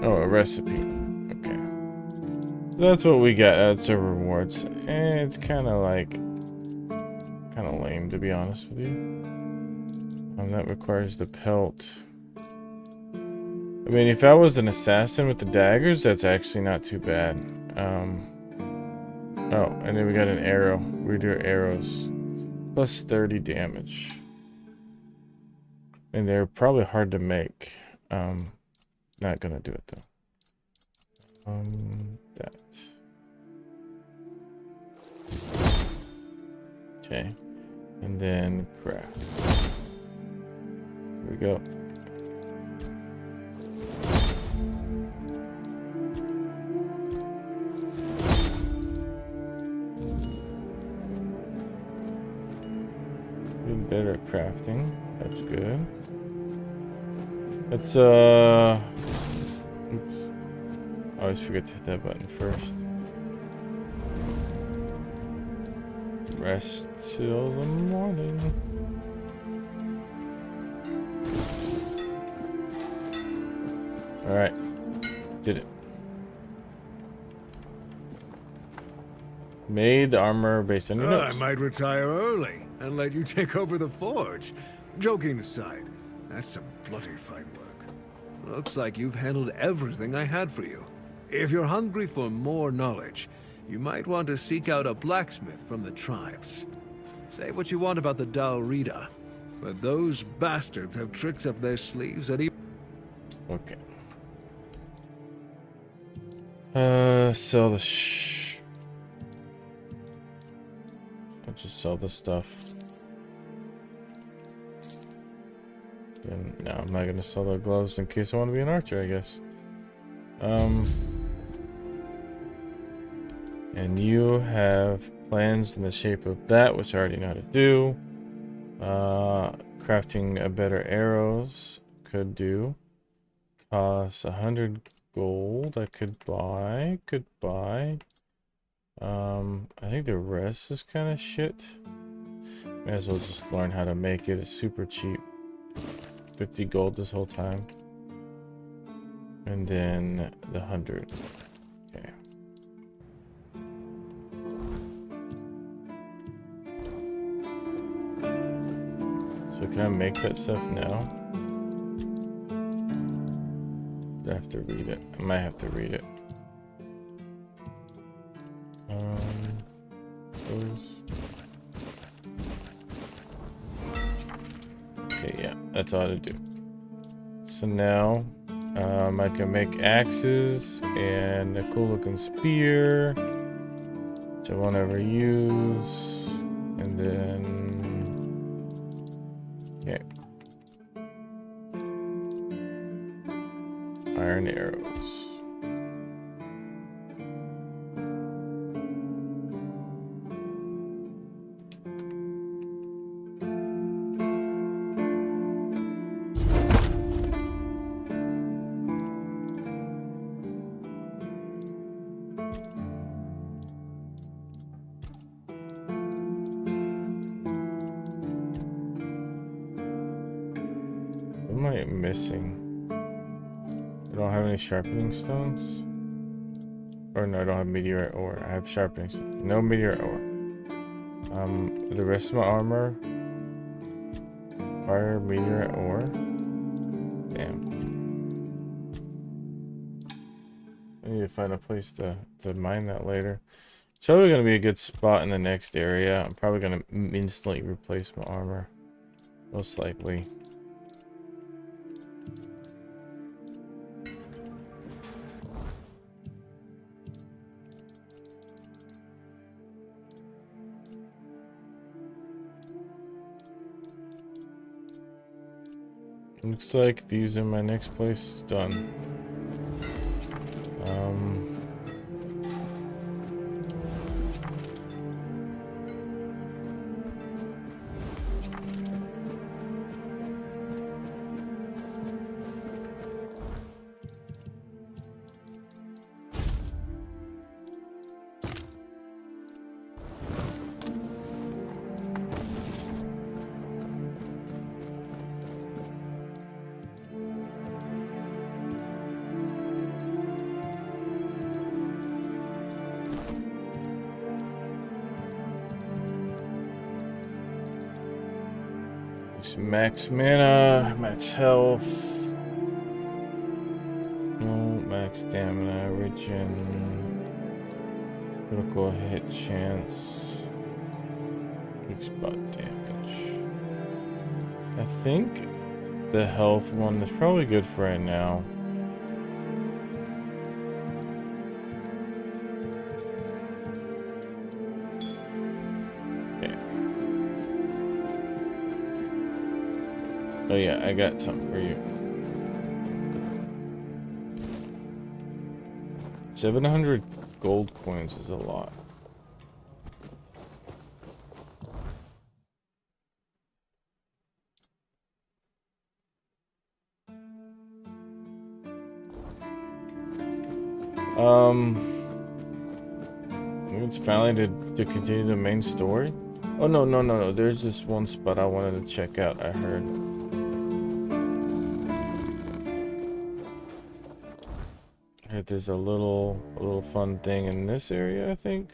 Speaker 1: Oh, a recipe. Okay. So that's what we got. That's our rewards. And it's kind of lame, to be honest with you. That requires the pelt. I mean, if I was an assassin with the daggers, that's actually not too bad. Oh, and then we got an arrow. We do arrows. Plus 30 damage. And they're probably hard to make. Not gonna do it though. That. Okay. And then craft. Here we go. Getting better at crafting. That's good. Let's oops. I always forget to hit that button first. Rest till the morning. Alright. Did it. Made the armor based on your notes.
Speaker 5: I might retire early and let you take over the forge. Joking aside, that's some bloody fine work. Looks like you've handled everything I had for you. If you're hungry for more knowledge, you might want to seek out a blacksmith from the tribes. Say what you want about the Dalrida, but those bastards have tricks up their sleeves that even...
Speaker 1: Okay. Sell the I'll just sell the stuff. And no, I'm not gonna sell the gloves in case I want to be an archer, I guess. And you have plans in the shape of that, which I already know how to do. Crafting a better arrows could do. Costs 100 gold. I could buy. I think the rest is kind of shit. May as well just learn how to make it. It's super cheap. 50 gold this whole time. And then the 100. Okay. So can I make that stuff now? Do I have to read it? I might have to read it. Okay, yeah, that's all to do. So now I can make axes and a cool looking spear, which I won't ever use. And then, okay. Iron arrows. What am I missing? I don't have any sharpening stones. Or no, I don't have meteorite ore. I have sharpening stones. No meteorite ore. The rest of my armor. Fire meteorite ore. Damn. I need to find a place to mine that later. It's probably going to be a good spot in the next area. I'm probably going to instantly replace my armor. Most likely. Looks like these are my next place done. Max mana, max health, no max stamina, regen, critical hit chance, weak spot damage. I think the health one is probably good for right now. Oh yeah, I got something for you. 700 gold coins is a lot. It's finally to continue the main story. Oh no. There's this one spot I wanted to check out, I heard. There's a little fun thing in this area, I think.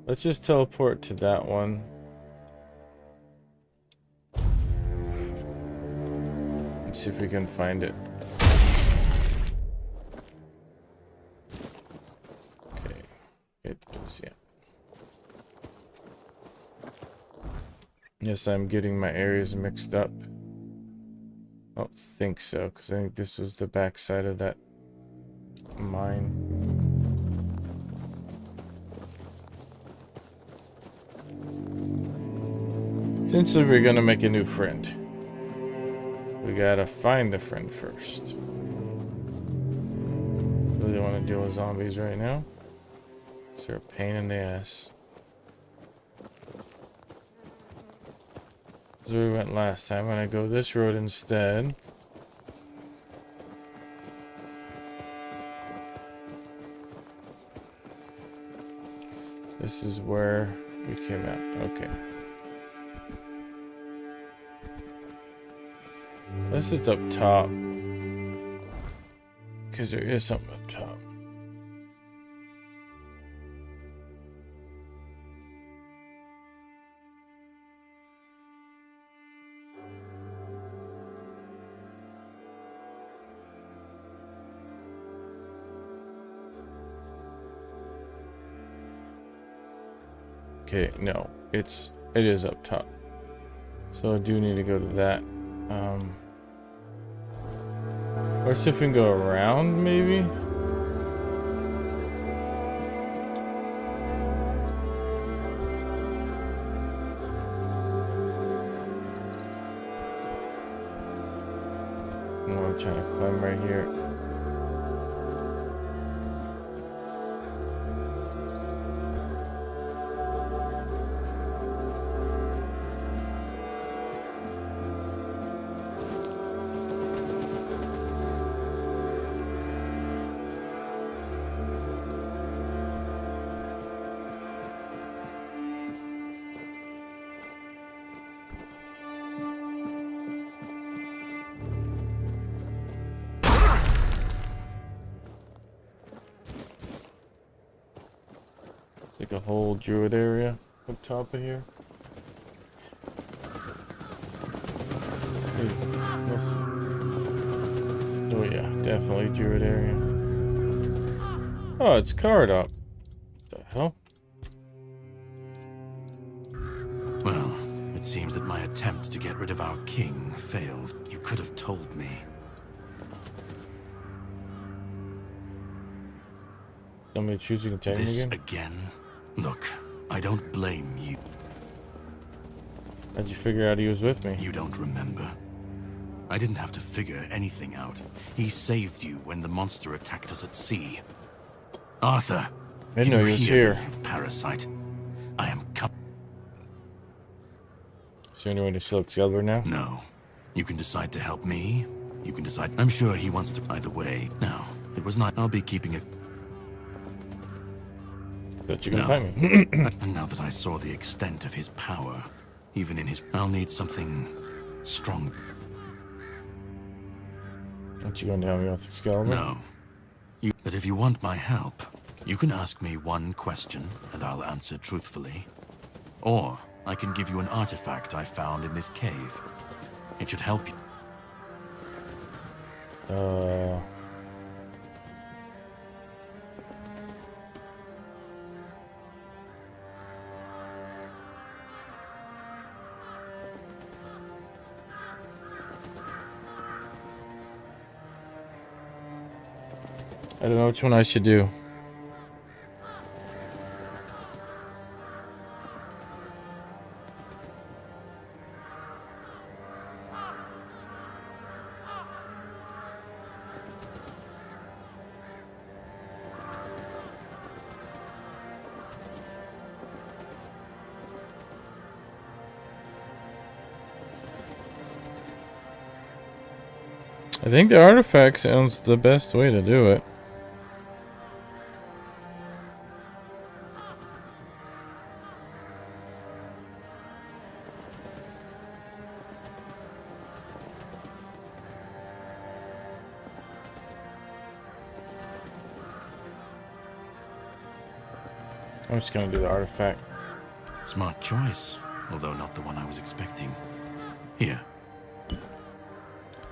Speaker 1: Let's just teleport to that one. And see if we can find it. Okay. It is, yeah. Yes, I'm getting my areas mixed up. I don't think so, because I think this was the backside of that mine. Essentially, we're gonna make a new friend. We gotta find the friend first. Really want to deal with zombies right now. They're a pain in the ass. This is where we went last time. I'm gonna go this road instead. This is where we came out. Okay. Unless it's up top. Because there is something up top. Okay, no, it is up top. So I do need to go to that. Or Or see if we can go around, maybe? I'm trying to climb right here. Like a whole druid area up top of here. Oh yeah, definitely druid area. Oh, it's card up. What the hell?
Speaker 2: Well, it seems that my attempt to get rid of our king failed. You could have told me.
Speaker 1: Somebody choosing to take
Speaker 2: This
Speaker 1: again?
Speaker 2: again? Look, I don't blame you.
Speaker 1: How'd you figure out he was with me?
Speaker 2: You don't remember. I didn't have to figure anything out. He saved you when the monster attacked us at sea. Arthur!
Speaker 1: I didn't know
Speaker 2: can
Speaker 1: he
Speaker 2: you
Speaker 1: was
Speaker 2: hear
Speaker 1: here.
Speaker 2: me, parasite. I am
Speaker 1: Is there any way to select Excalibur now?
Speaker 2: No. You can decide to help me. You can decide. I'm sure he wants to. Either way. No, it was not. I'll be keeping it.
Speaker 1: That you can
Speaker 2: No.
Speaker 1: find me.
Speaker 2: And now that I saw the extent of his power, even in his. I'll need something strong.
Speaker 1: Aren't you going to help me with Excalibur?
Speaker 2: No. But if you want my help, you can ask me one question, and I'll answer truthfully. Or I can give you an artifact I found in this cave. It should help you.
Speaker 1: I don't know which one I should do. I think the artifact sounds the best way to do it. I'm just gonna do the artifact.
Speaker 2: Smart choice, although not the one I was expecting. Here.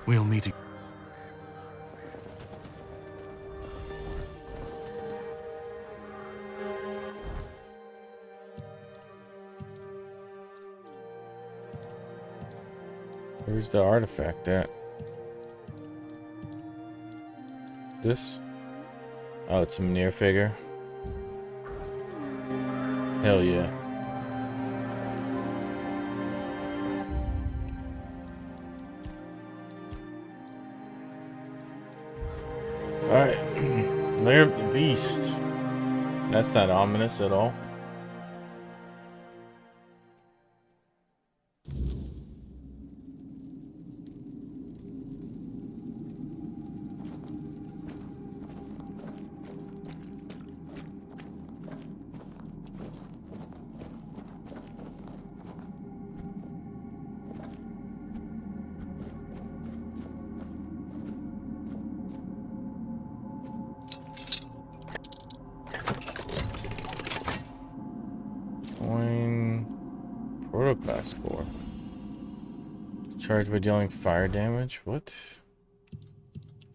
Speaker 2: We'll meet again.
Speaker 1: Where's the artifact at? This? Oh, it's a near figure. Hell yeah. Alright. Lair of the Beast. That's not ominous at all. Protoclass core. Charged by dealing fire damage? What?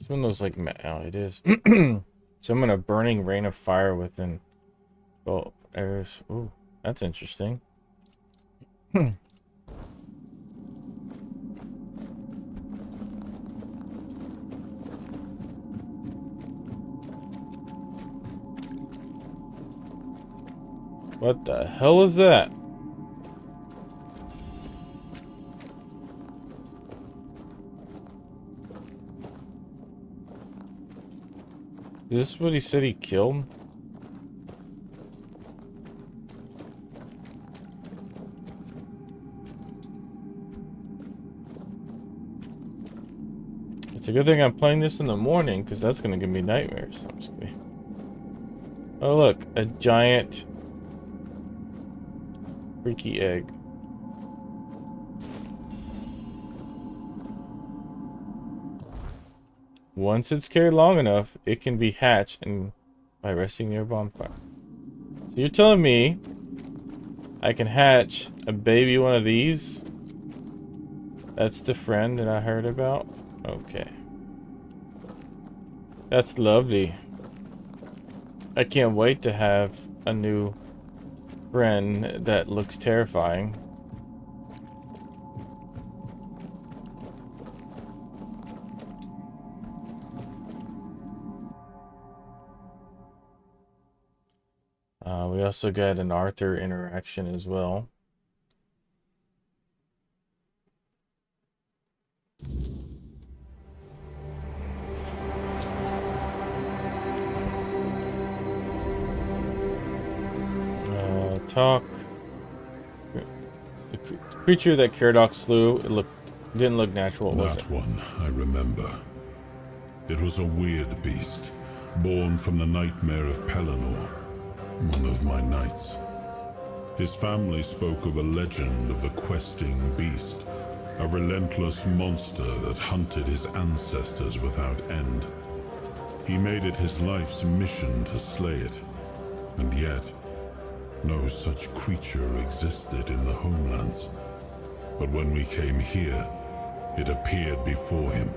Speaker 1: It's one of those like oh, it is. Summon a burning rain of fire within 12 areas. Ooh, that's interesting. What the hell is that? Is this what he said he killed? It's a good thing I'm playing this in the morning, because that's going to give me nightmares. I'm just kidding. Oh look, a giant freaky egg. Once it's carried long enough, it can be hatched and by resting near a bonfire. So you're telling me I can hatch a baby one of these? That's the friend that I heard about? Okay. That's lovely. I can't wait to have a new friend that looks terrifying. We also got an Arthur interaction as well. Talk. The creature that Caradoc slew, didn't look natural, was it?
Speaker 6: That one, I remember. It was a weird beast, born from the nightmare of Pelennor, one of my knights. His family spoke of a legend of the questing beast, a relentless monster that hunted his ancestors without end. He made it his life's mission to slay it, and yet no such creature existed in the homelands. But when we came here, it appeared before him.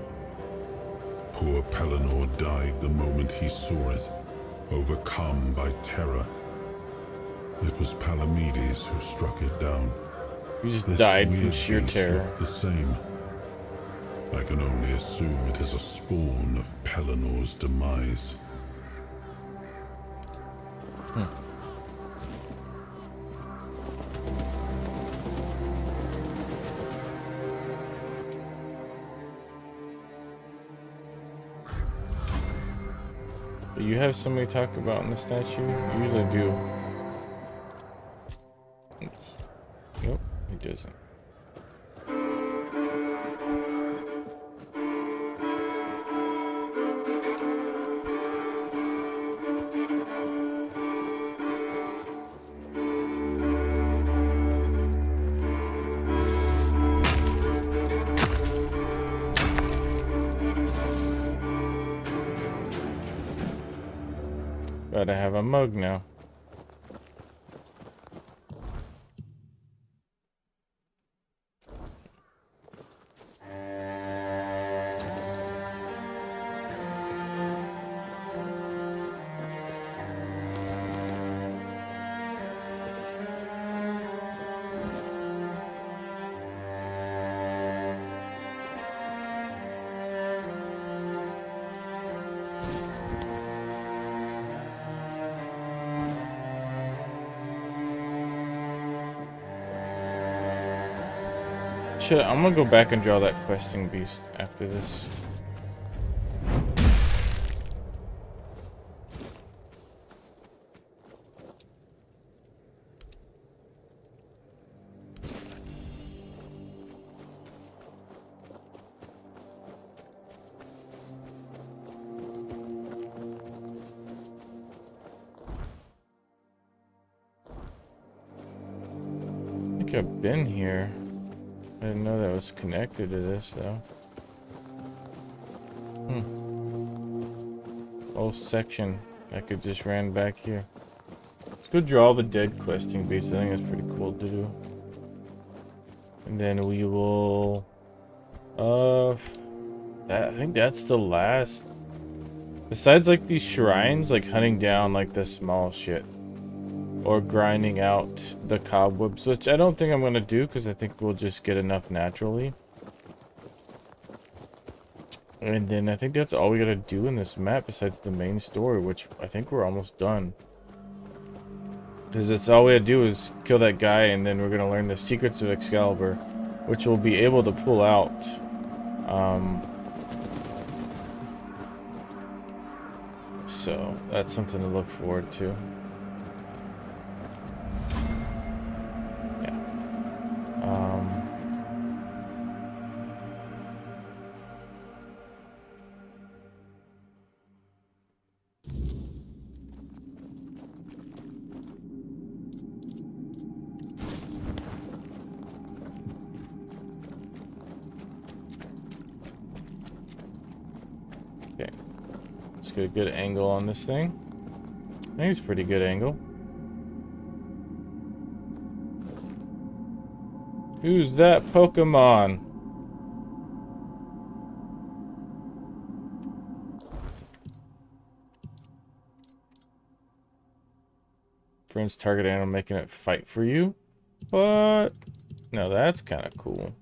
Speaker 6: Poor Pelennor died the moment he saw it, overcome by terror. It was Palamedes who struck it down.
Speaker 1: He just
Speaker 6: This
Speaker 1: died from
Speaker 6: weird
Speaker 1: sheer
Speaker 6: beast
Speaker 1: terror.
Speaker 6: looked the same. I can only assume it is a spawn of Pellennor's demise.
Speaker 1: Do you have somebody to talk about in the statue? You usually do. Oops. Nope, he doesn't. Gotta have a mug now. I'm gonna go back and draw that questing beast after this. I think I've been here. I didn't know that was connected to this, though. Whole section. I could just ran back here. Let's go draw the dead questing beast. I think that's pretty cool to do. And then we will... I think that's the last. Besides, like, these shrines, like, hunting down, like, the small shit. Or grinding out the cobwebs, which I don't think I'm going to do, because I think we'll just get enough naturally. And then I think that's all we got to do in this map, besides the main story, which I think we're almost done. Because it's all we had to do is kill that guy, and then we're going to learn the secrets of Excalibur, which we'll be able to pull out. So that's something to look forward to. Yeah. Okay. Let's get a good angle on this thing. I think it's a pretty good angle. Who's that Pokemon? Friends target animal, making it fight for you. But no, that's kind of cool.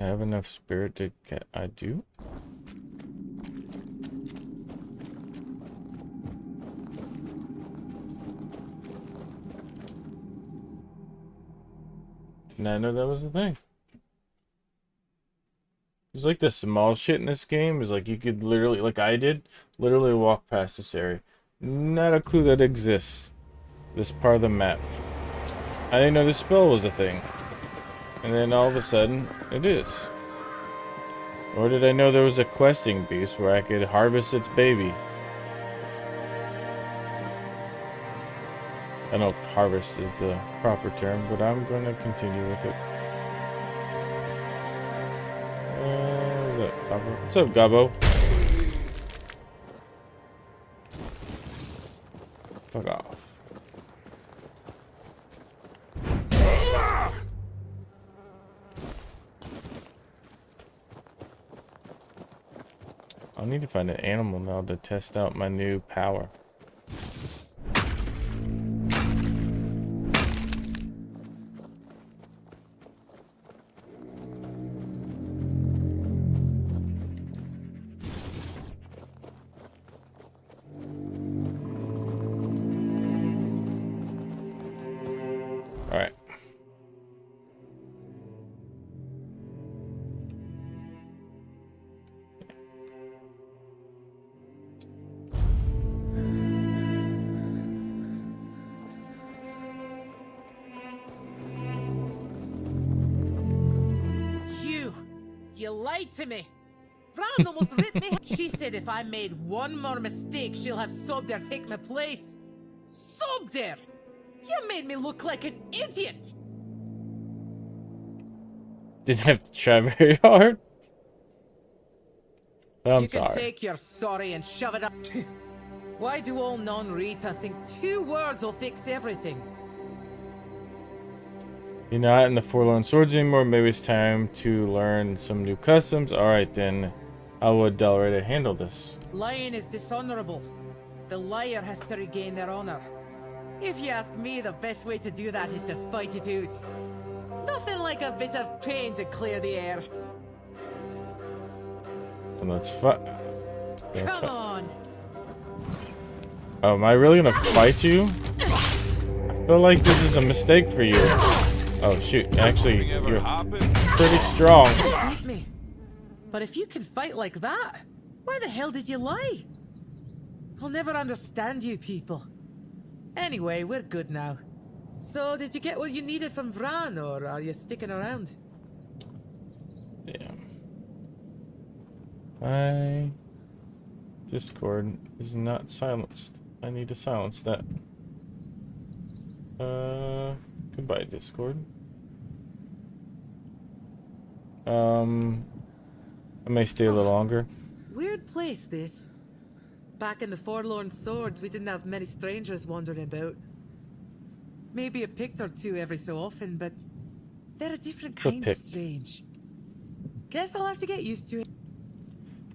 Speaker 1: I have enough spirit to get. I do. Did not know that was a thing. It's like the small shit in this game is like you could literally, like I did, literally walk past this area. Not a clue that exists. This part of the map. I didn't know this spell was a thing. And then all of a sudden, it is. Or did I know there was a questing beast where I could harvest its baby? I don't know if harvest is the proper term, but I'm going to continue with it. What's up, Gobbo? Fuck off. I'll need to find an animal now to test out my new power. All right.
Speaker 7: You lied to me. Fran almost ripped me. She said if I made one more mistake, she'll have Sobder take my place. Sobder! You made me look like an idiot.
Speaker 1: Didn't have to try very hard. I'm
Speaker 7: you can
Speaker 1: sorry.
Speaker 7: take your sorry and shove it up. Why do all non-Rita think 2 words will fix everything?
Speaker 1: You're not in the Forlorn Swords anymore. Maybe it's time to learn some new customs. Alright then. How would Dalreda handle this?
Speaker 7: Lying is dishonorable. The liar has to regain their honor. If you ask me, the best way to do that is to fight it out. Nothing like a bit of pain to clear the air.
Speaker 1: And let's fight.
Speaker 7: Come on!
Speaker 1: Oh, am I really gonna fight you? I feel like this is a mistake for you. Oh shoot, actually, you're pretty strong.
Speaker 7: Beat me. But if you can fight like that, why the hell did you lie? I'll never understand you people. Anyway, we're good now. So, did you get what you needed from Vran, or are you sticking around?
Speaker 1: Damn. My Discord is not silenced. I need to silence that. Goodbye, Discord. I may stay a little longer.
Speaker 7: Weird place, this. Back in the Forlorn Swords, we didn't have many strangers wandering about. Maybe a pict or two every so often, but they're a different
Speaker 1: What's a
Speaker 7: kind of
Speaker 1: pict?
Speaker 7: strange. Guess I'll have to get used to it.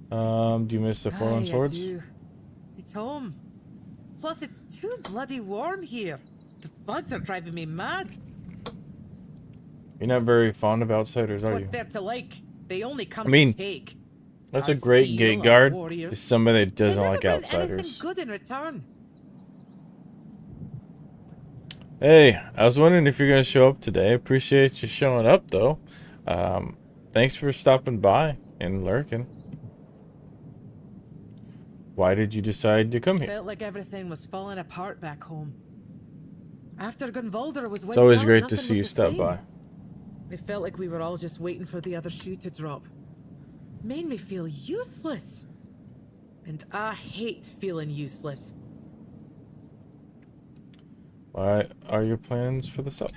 Speaker 1: Do you miss the Forlorn
Speaker 7: Aye, I
Speaker 1: Swords?
Speaker 7: do. It's home. Plus, it's too bloody warm here. The bugs are driving me mad.
Speaker 1: You're not very fond of outsiders, are
Speaker 7: What's
Speaker 1: you?
Speaker 7: there to like? They only come
Speaker 1: I mean,
Speaker 7: to take.
Speaker 1: That's
Speaker 7: Our
Speaker 1: a great
Speaker 7: steel,
Speaker 1: gate
Speaker 7: our
Speaker 1: guard.
Speaker 7: warriors.
Speaker 1: Is somebody that
Speaker 7: They
Speaker 1: doesn't
Speaker 7: never
Speaker 1: like
Speaker 7: bring anything
Speaker 1: outsiders.
Speaker 7: good in return.
Speaker 1: Hey, I was wondering if you're gonna show up today. Appreciate you showing up, though. Thanks for stopping by and lurking. Why did you decide to come here?
Speaker 7: Felt like everything was falling apart back home. After Gunvalder was wiped
Speaker 1: It's always
Speaker 7: out,
Speaker 1: great to
Speaker 7: nothing
Speaker 1: see you
Speaker 7: was the
Speaker 1: stop
Speaker 7: same.
Speaker 1: by.
Speaker 7: It felt like we were all just waiting for the other shoe to drop. Made me feel useless. And I hate feeling useless.
Speaker 1: What are your plans for the sub?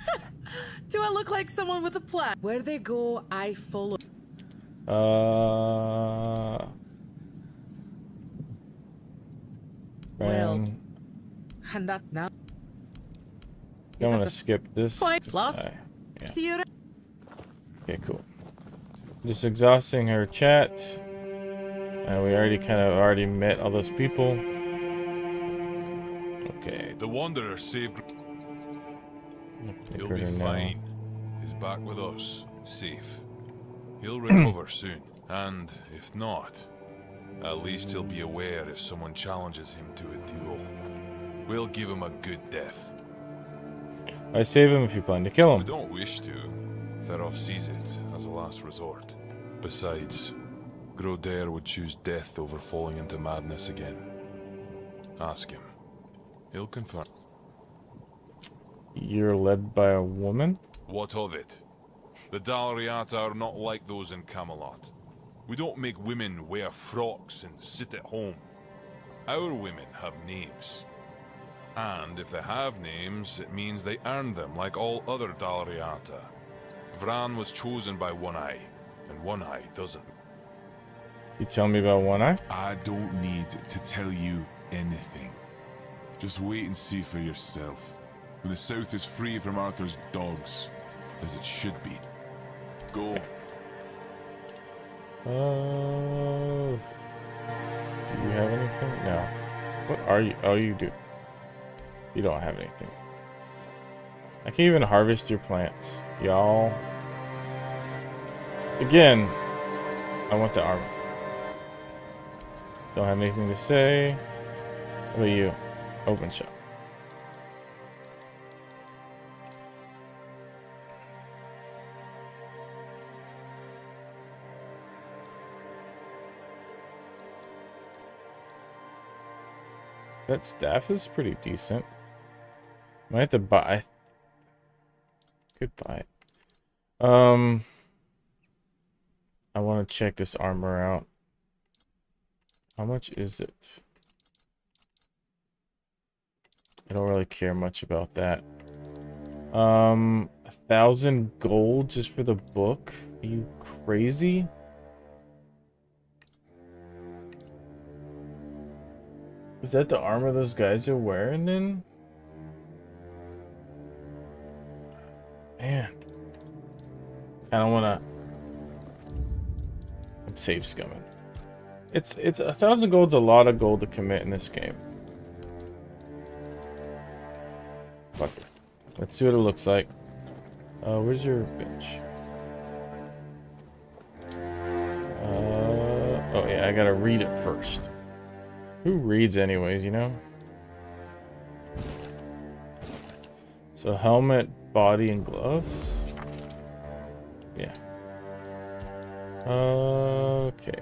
Speaker 7: Do I look like someone with a plan? Where they go, I follow. Well,
Speaker 1: Man,
Speaker 7: and that now.
Speaker 1: I'm gonna skip this.
Speaker 7: Point
Speaker 1: 'cause
Speaker 7: lost.
Speaker 1: yeah.
Speaker 7: See you.
Speaker 1: Okay, cool. Just exhausting her chat. And we already met all those people. Okay.
Speaker 8: The Wanderer saved.
Speaker 1: Take
Speaker 8: He'll
Speaker 1: her
Speaker 8: be
Speaker 1: to now.
Speaker 8: fine. He's back with us, safe. He'll recover soon, and if not, at least he'll be aware if someone challenges him to a duel. We'll give him a good death.
Speaker 1: I save him if you plan to kill
Speaker 8: We
Speaker 1: him.
Speaker 8: don't wish to. Ferov sees it as a last resort. Besides, Groder would choose death over falling into madness again. Ask him. He'll confirm.
Speaker 1: You're led by a woman?
Speaker 8: What of it? The Dalriata are not like those in Camelot. We don't make women wear frocks and sit at home. Our women have names. And if they have names, it means they earned them like all other Dalriata. Vran was chosen by One Eye, and One Eye doesn't.
Speaker 1: You tell me about One Eye?
Speaker 9: I don't need to tell you anything. Just wait and see for yourself. When the South is free from Arthur's dogs, as it should be. Go.
Speaker 1: Do you have anything? No. What are you? Oh, you do. You don't have anything. I can't even harvest your plants. Y'all. Again, I want the armor. Don't have anything to say. What about you? Open shop. That staff is pretty decent. Might have to buy. Could buy it. I want to check this armor out. How much is it? I don't really care much about that. 1,000 gold just for the book? Are you crazy? Is that the armor those guys are wearing then? Man. I don't wanna. I'm safe scumming. It's 1,000 gold's a lot of gold to commit in this game. Fuck it. Let's see what it looks like. Where's your bench? Oh yeah, I gotta read it first. Who reads anyways, you know? So helmet, body, and gloves? Yeah. Okay.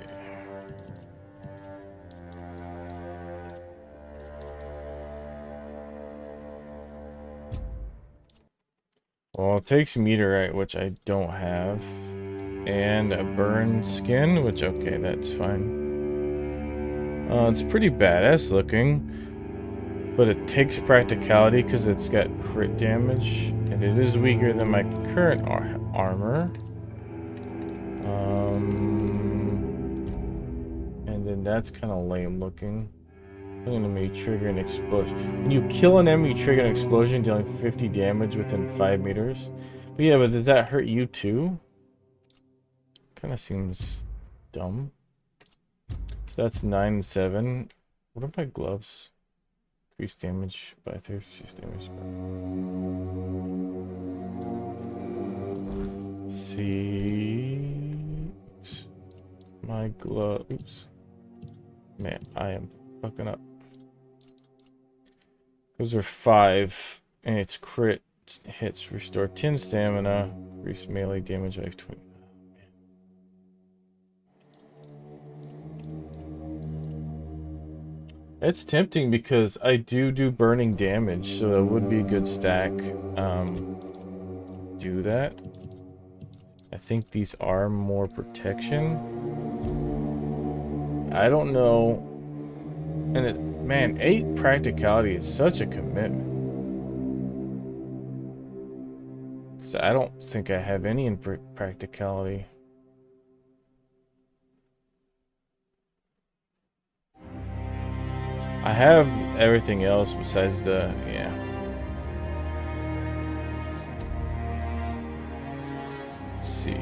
Speaker 1: Well, it takes meteorite, which I don't have. And a burned skin, which, okay, that's fine. It's pretty badass looking, but it takes practicality because it's got crit damage, and it is weaker than my current armor. And then that's kind of lame looking. Killing an enemy, trigger an explosion. When you kill an enemy, you trigger an explosion, dealing 50 damage within 5 meters. But yeah, but does that hurt you too? Kind of seems dumb. So that's 9 and 7. What are my gloves? Increase damage by 36 damage. See my gloves. Man, I am fucking up. Those are 5, and it's crit hits restore 10 stamina, increase melee damage by 20. It's tempting because I do burning damage, so that would be a good stack. Do that. I think these are more protection. I don't know. And it, man, 8 practicality is such a commitment. So I don't think I have any in practicality. I have everything else besides the, yeah. Let's see.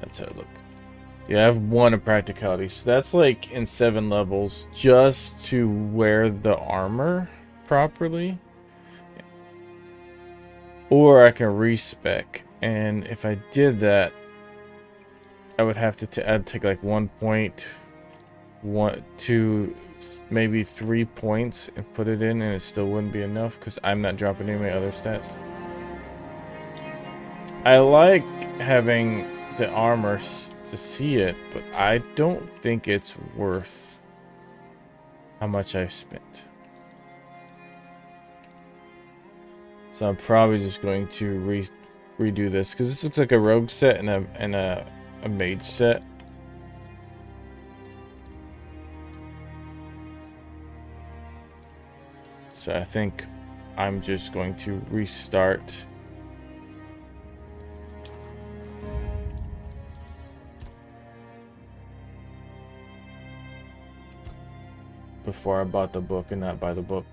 Speaker 1: That's how it looks. Yeah, I have 1 in practicality, so that's like in 7 levels just to wear the armor properly. Or I can respec, and if I did that, I would have to I'd take like 1 point, 1, 2, maybe 3 points and put it in, and it still wouldn't be enough because I'm not dropping any of my other stats. I like having the armor to see it, but I don't think it's worth how much I've spent. So I'm probably just going to redo this because this looks like a rogue set and a mage set. So I think I'm just going to restart. Before I bought the book and not buy the book.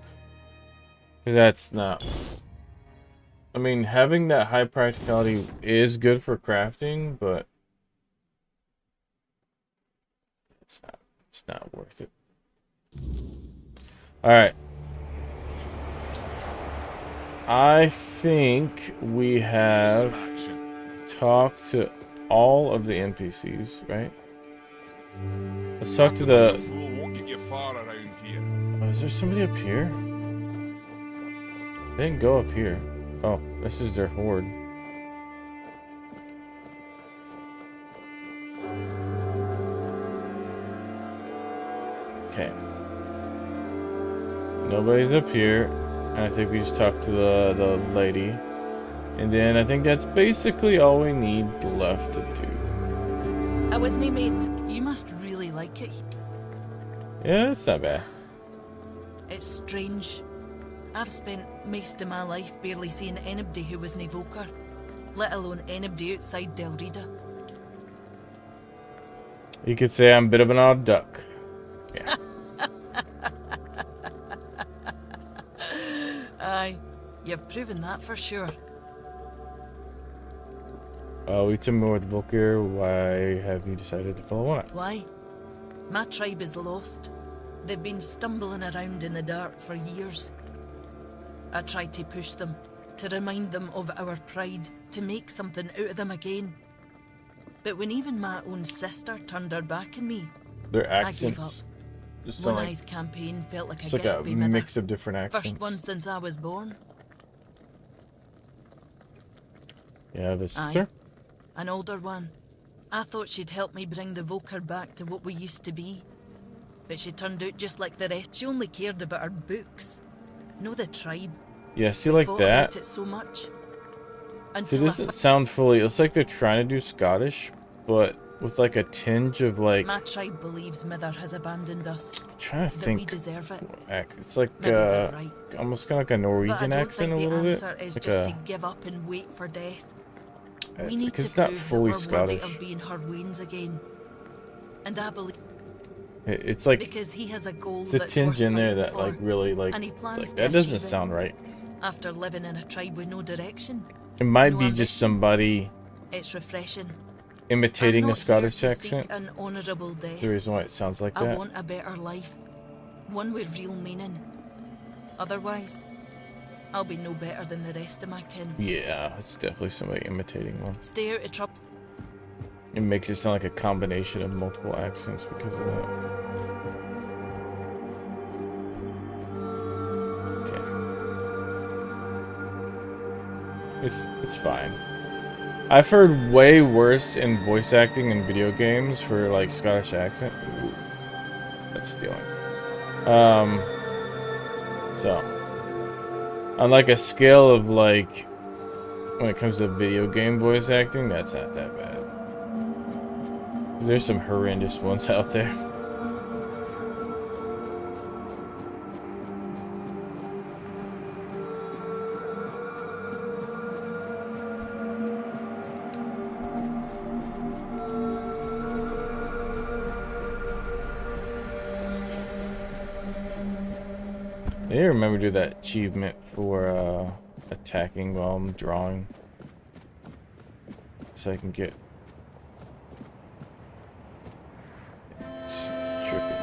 Speaker 1: Because that's not... I mean, having that high practicality is good for crafting, but... it's not worth it. Alright. I think we have talked to all of the NPCs, right? Let's talk to the... Oh, is there somebody up here? They didn't go up here. Oh, this is their horde. Okay. Nobody's up here. And I think we just talked to the lady. And then I think that's basically all we need left to do.
Speaker 10: I wasn't mate. You must really like it.
Speaker 1: Yeah, it's not bad.
Speaker 10: It's strange. I've spent most of my life barely seeing anybody who was an evoker, let alone anybody outside Del Rida.
Speaker 1: You could say I'm a bit of an odd duck. Yeah.
Speaker 10: Aye, you've proven that for sure.
Speaker 1: We took more with Volker. Why have you decided to follow on?
Speaker 10: Why? My tribe is lost. They've been stumbling around in the dark for years. I tried to push them, to remind them of our pride, to make something out of them again. But when even my own sister turned her back on me,
Speaker 1: Their
Speaker 10: I gave up.
Speaker 1: accents. Just
Speaker 10: One
Speaker 1: sound
Speaker 10: Eye's campaign felt like
Speaker 1: it's
Speaker 10: a
Speaker 1: like
Speaker 10: gift
Speaker 1: a
Speaker 10: by mother.
Speaker 1: mix of different accents.
Speaker 10: First one since I was born.
Speaker 1: You have a sister?
Speaker 10: An older one. I thought she'd help me bring the Volker back to what we used to be. But she turned out just like the rest. She only cared about her books. No, the tribe.
Speaker 1: Yeah, see,
Speaker 10: We
Speaker 1: like
Speaker 10: fought
Speaker 1: that.
Speaker 10: about it so much.
Speaker 1: See, it
Speaker 10: Until I
Speaker 1: doesn't sound fully. It's like they're trying to do Scottish, but with like a tinge of like.
Speaker 10: My tribe believes Mither has abandoned us.
Speaker 1: I'm trying to
Speaker 10: That
Speaker 1: think.
Speaker 10: we deserve it.
Speaker 1: It's like
Speaker 10: Maybe they're right.
Speaker 1: almost kind of like a
Speaker 10: But I
Speaker 1: Norwegian
Speaker 10: don't
Speaker 1: accent
Speaker 10: think
Speaker 1: a
Speaker 10: the
Speaker 1: little
Speaker 10: answer
Speaker 1: bit.
Speaker 10: is
Speaker 1: Like
Speaker 10: just to give up and wait for death. We need to
Speaker 1: it's not
Speaker 10: prove
Speaker 1: fully
Speaker 10: that we're worthy
Speaker 1: Scottish.
Speaker 10: of being her wains again. And I believe
Speaker 1: It's like
Speaker 10: because he has a goal
Speaker 1: it's a
Speaker 10: that's
Speaker 1: tinge
Speaker 10: worth
Speaker 1: in there
Speaker 10: fighting
Speaker 1: that
Speaker 10: for,
Speaker 1: like really like,
Speaker 10: and he
Speaker 1: it's
Speaker 10: plans
Speaker 1: like
Speaker 10: to
Speaker 1: that doesn't
Speaker 10: achieve it.
Speaker 1: sound right.
Speaker 10: After living in a tribe with no direction,
Speaker 1: It might
Speaker 10: no
Speaker 1: be
Speaker 10: ambition,
Speaker 1: just somebody
Speaker 10: it's refreshing.
Speaker 1: imitating
Speaker 10: I'm
Speaker 1: a
Speaker 10: not
Speaker 1: Scottish
Speaker 10: here to seek
Speaker 1: accent.
Speaker 10: an honourable death.
Speaker 1: The reason why it sounds like
Speaker 10: I
Speaker 1: that.
Speaker 10: want a better life, one with real meaning. Otherwise, I'll be no better than the rest of my kin.
Speaker 1: Yeah, it's definitely somebody imitating one.
Speaker 10: Stay out of trouble.
Speaker 1: It makes it sound like a combination of multiple accents because of that. Okay. It's fine. I've heard way worse in voice acting in video games for like Scottish accent. Ooh, that's stealing. So on like a scale of like when it comes to video game voice acting, that's not that bad. 'Cause there's some horrendous ones out there. I didn't remember to do that achievement for attacking while I'm drawing. So I can get it's trippy.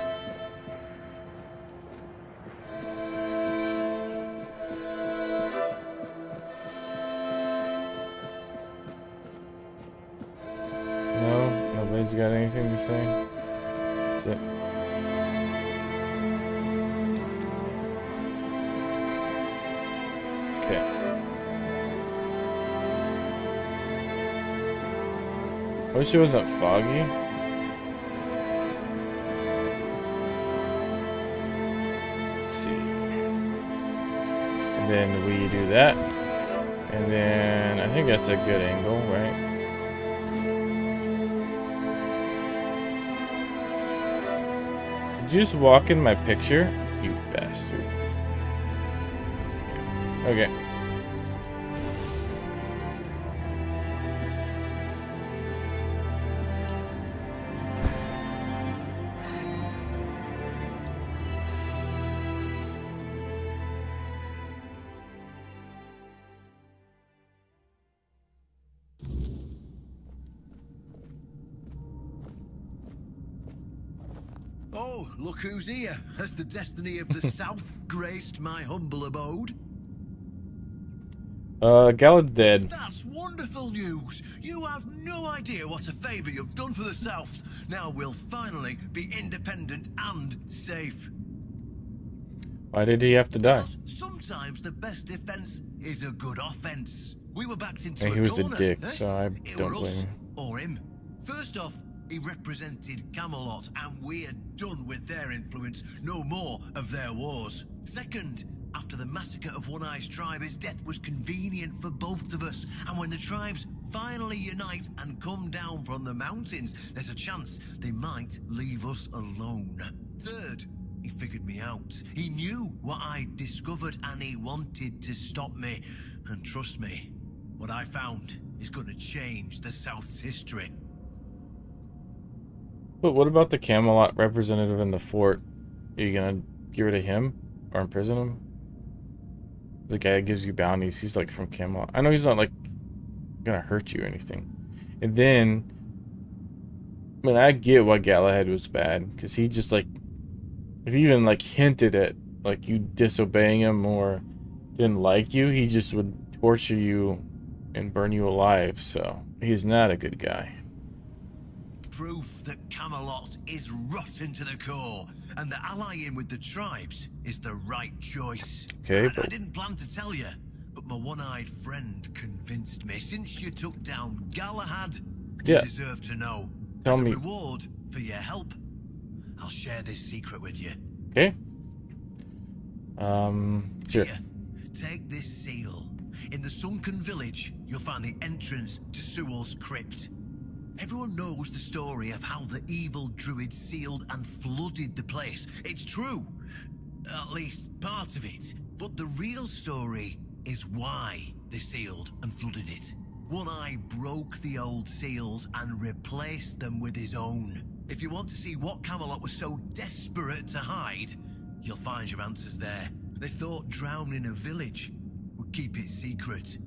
Speaker 1: No, nobody's got anything to say. That's it. Okay. I wish it wasn't foggy. Let's see. And then we do that. And then I think that's a good angle, right? Did you just walk in my picture? You bastard. Okay.
Speaker 11: Oh, look who's here. Has the destiny of the South graced my humble abode?
Speaker 1: Galad's dead.
Speaker 11: That's wonderful news. You have no idea what a favor you've done for the South. Now we'll finally be independent and safe.
Speaker 1: Why did he have to die?
Speaker 11: Because sometimes the best defense is a good offense. We were backed into
Speaker 1: And
Speaker 11: a
Speaker 1: he was
Speaker 11: corner,
Speaker 1: a dick,
Speaker 11: eh?
Speaker 1: so I
Speaker 11: It
Speaker 1: don't
Speaker 11: were
Speaker 1: blame
Speaker 11: us
Speaker 1: him.
Speaker 11: or him. First off, he represented Camelot, and we're done with their influence. No more of their wars. Second, after the massacre of One Eye's tribe, his death was convenient for both of us. And when the tribes finally unite and come down from the mountains, there's a chance they might leave us alone. Third, he figured me out. He knew what I'd discovered, and he wanted to stop me. And trust me, what I found is going to change the South's history.
Speaker 1: But what about the Camelot representative in the fort? Are you gonna get rid of him or imprison him? The guy that gives you bounties, he's like from Camelot. I know he's not like gonna hurt you or anything. And then, I mean, I get why Galahad was bad, because he just like, if he even like hinted at like you disobeying him or didn't like you, he just would torture you and burn you alive. So he's not a good guy.
Speaker 11: Proof that Camelot is rotten to the core, and that allying with the tribes is the right choice.
Speaker 1: Okay,
Speaker 11: I didn't plan to tell you, but my one-eyed friend convinced me. Since you took down Galahad, you
Speaker 1: Yeah.
Speaker 11: deserve to know.
Speaker 1: Tell
Speaker 11: As a
Speaker 1: me.
Speaker 11: reward for your help, I'll share this secret with you.
Speaker 1: Okay. Sure.
Speaker 11: Here, take this seal. In the sunken village, you'll find the entrance to Sewell's crypt. Everyone knows the story of how the evil druid sealed and flooded the place. It's true. At least part of it. But the real story is why they sealed and flooded it. One Eye broke the old seals and replaced them with his own. If you want to see what Camelot was so desperate to hide, you'll find your answers there. They thought drowning a village would keep it secret.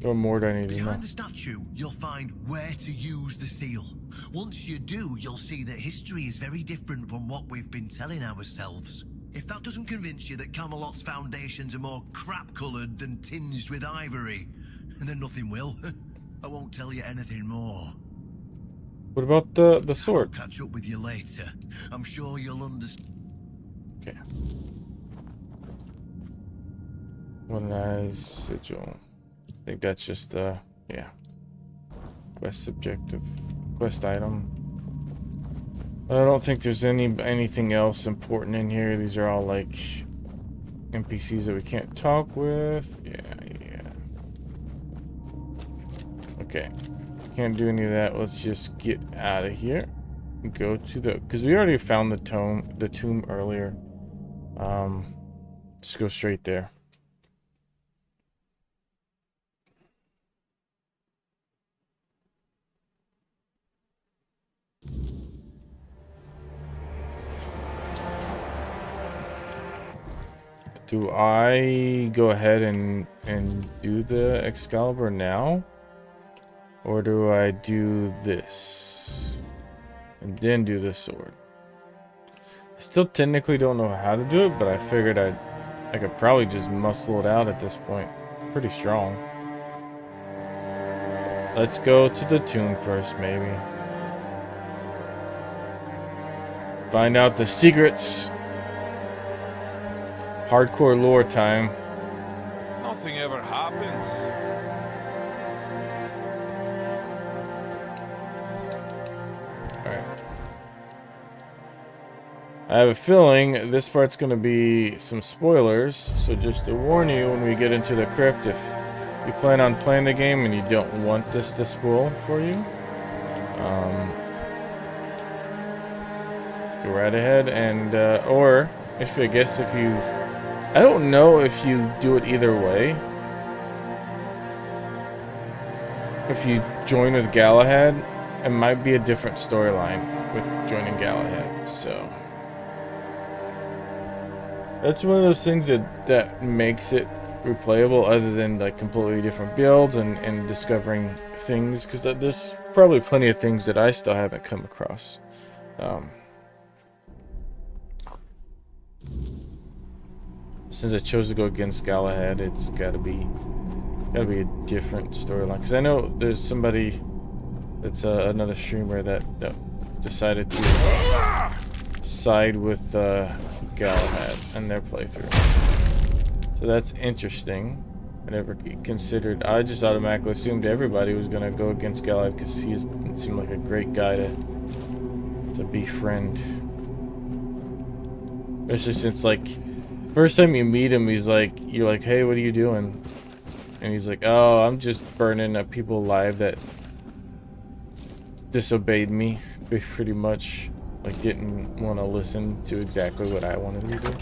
Speaker 1: What more do I need to know?
Speaker 11: Behind the statue, you'll find where to use the seal. Once you do, you'll see that history is very different from what we've been telling ourselves. If that doesn't convince you that Camelot's foundations are more crap-coloured than tinged with ivory, then nothing will. I won't tell you anything more.
Speaker 1: What about the sword?
Speaker 11: I'll catch up with you later. I'm sure you'll understand.
Speaker 1: Okay. One Eye's sigil. I think that's just yeah. Quest objective, quest item. I don't think there's anything else important in here. These are all like NPCs that we can't talk with. Yeah. Okay. Can't do any of that. Let's just get out of here. Go to the, because we already found the tomb earlier. Just go straight there. Do I go ahead and do the Excalibur now? Or do I do this and then do the sword? I still technically don't know how to do it, but I figured I could probably just muscle it out at this point. Pretty strong. Let's go to the tomb first, maybe. Find out the secrets. Hardcore lore time.
Speaker 8: Nothing ever happens.
Speaker 1: Alright. I have a feeling this part's going to be some spoilers, so just to warn you when we get into the crypt, if you plan on playing the game and you don't want this to spoil for you, go right ahead and, or if I guess if you, I don't know if you do it either way. If you join with Galahad, it might be a different storyline with joining Galahad, so that's one of those things that makes it replayable, other than like completely different builds and discovering things, because there's probably plenty of things that I still haven't come across. Since I chose to go against Galahad, it's gotta be a different storyline. Because I know there's somebody that's another streamer that decided to side with Galahad in their playthrough. So that's interesting. I never considered. I just automatically assumed everybody was gonna go against Galahad because he seemed like a great guy to befriend. Especially since like first time you meet him, you're like, hey, what are you doing? And he's like, oh, I'm just burning up people alive that disobeyed me, pretty much. Like, didn't want to listen to exactly what I wanted to do.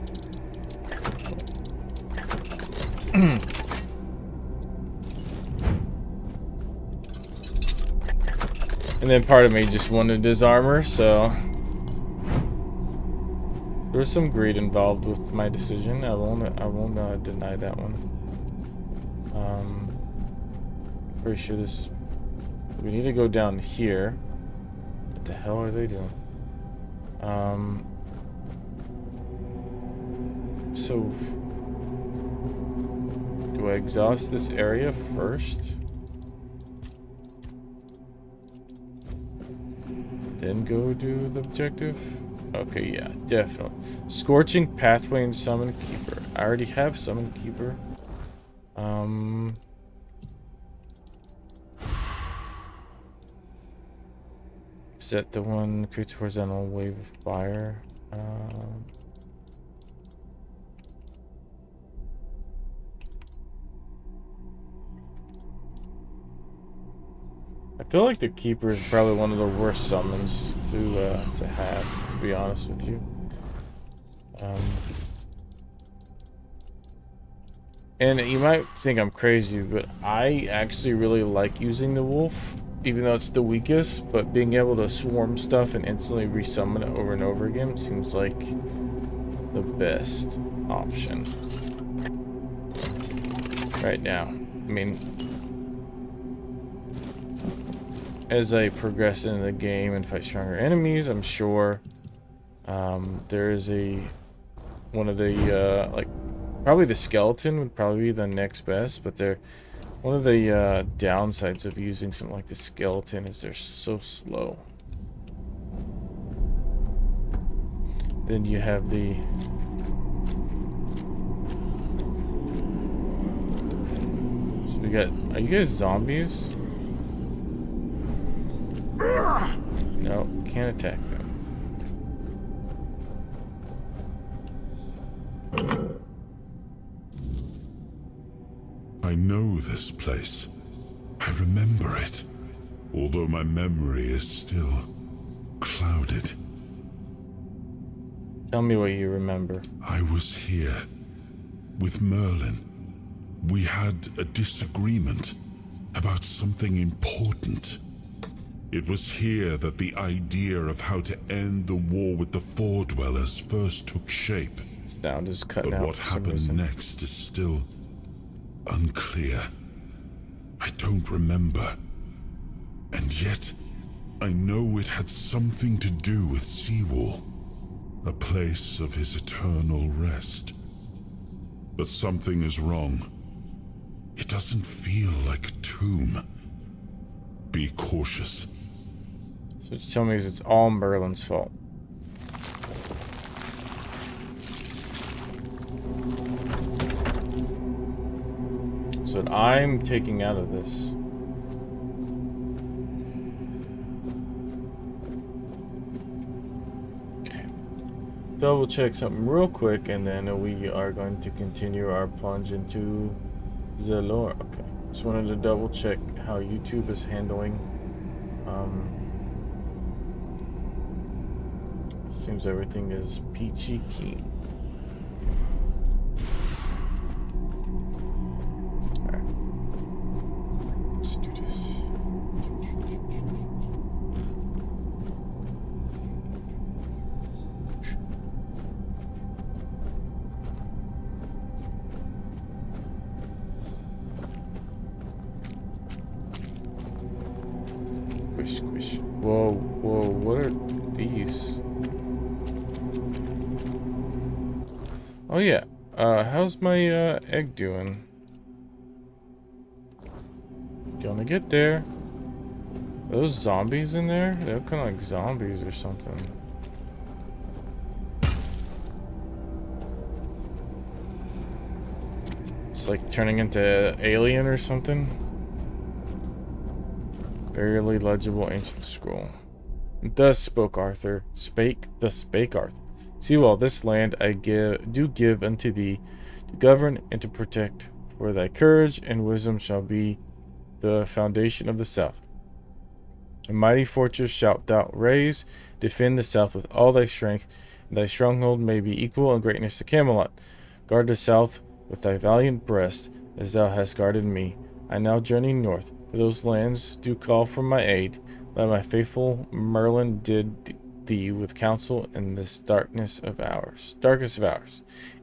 Speaker 1: And then part of me just wanted his armor, so there was some greed involved with my decision. I won't deny that one. Pretty sure this is, we need to go down here. What the hell are they doing? So do I exhaust this area first? Then go do the objective? Okay, yeah, definitely. Scorching Pathway and Summon Keeper. I already have Summon Keeper. Is that the one that creates horizontal wave of fire? I feel like the Keeper is probably one of the worst summons to have, to be honest with you. And you might think I'm crazy, but I actually really like using the wolf, even though it's the weakest, but being able to swarm stuff and instantly resummon it over and over again seems like the best option right now. I mean, as I progress into the game and fight stronger enemies, I'm sure there is one of the like, probably the skeleton would probably be the next best, but one of the downsides of using something like the skeleton is they're so slow. Then you have the so we got, are you guys zombies? No, can't attack them.
Speaker 6: I know this place. I remember it, although my memory is still clouded.
Speaker 1: Tell me what you remember.
Speaker 6: I was here with Merlin. We had a disagreement about something important. It was here that the idea of how to end the war with the Four Dwellers first took shape.
Speaker 1: Sound is cutting
Speaker 6: But
Speaker 1: out
Speaker 6: what
Speaker 1: for some
Speaker 6: happened
Speaker 1: reason.
Speaker 6: next is still unclear. I don't remember. And yet, I know it had something to do with Seawall, a place of his eternal rest. But something is wrong. It doesn't feel like a tomb. Be cautious.
Speaker 1: So just tell me it's all Merlin's fault. So what I'm taking out of this. Okay. Double check something real quick, and then we are going to continue our plunge into the lore. Okay. Just wanted to double check how YouTube is handling. Seems everything is peachy keen. Alright. Let's do this. Squish, squish. Whoa, whoa, what are these? Oh yeah, how's my egg doing? Gonna get there. Are those zombies in there? They look kind of like zombies or something. It's like turning into Alien or something. Barely legible ancient scroll. Thus spake Arthur. See, well, this land I do give unto thee, to govern and to protect. For thy courage and wisdom shall be the foundation of the south. A mighty fortress shalt thou raise, defend the south with all thy strength, and thy stronghold may be equal in greatness to Camelot. Guard the south with thy valiant breast, as thou hast guarded me. I now journey north, for those lands do call for my aid. Let my faithful Merlin did thee with counsel in this darkest of hours.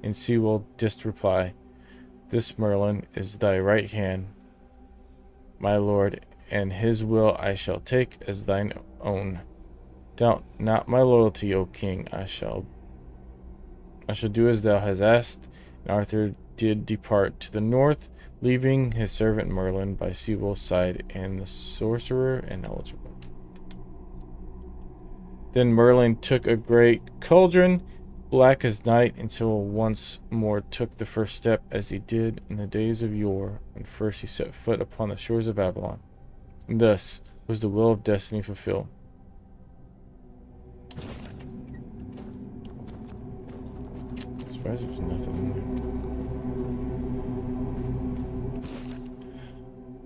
Speaker 1: And Sewell didst reply, this Merlin is thy right hand, my lord, and his will I shall take as thine own. Doubt not my loyalty, O king. I shall do as thou hast asked. And Arthur did depart to the north, leaving his servant Merlin by Sewell's side, and the sorcerer ineligible. Then Merlin took a great cauldron, black as night, until once more took the first step, as he did in the days of yore, when first he set foot upon the shores of Avalon. And thus was the will of destiny fulfilled. I'm surprised there's nothing in there.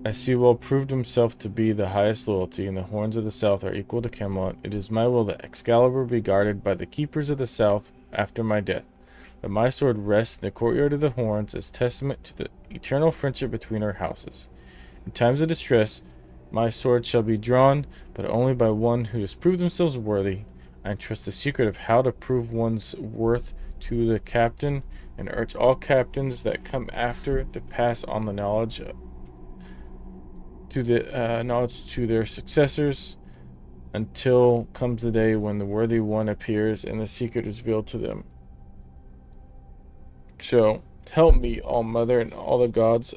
Speaker 1: As Sewell proved himself to be the highest loyalty, and the horns of the South are equal to Camelot, it is my will that Excalibur be guarded by the keepers of the South after my death. That my sword rests in the courtyard of the horns as testament to the eternal friendship between our houses. In times of distress, my sword shall be drawn, but only by one who has proved themselves worthy. I entrust the secret of how to prove one's worth to the captain, and urge all captains that come after to pass on the knowledge to their successors, until comes the day when the worthy one appears and the secret is revealed to them. So help me, All Mother, and all the gods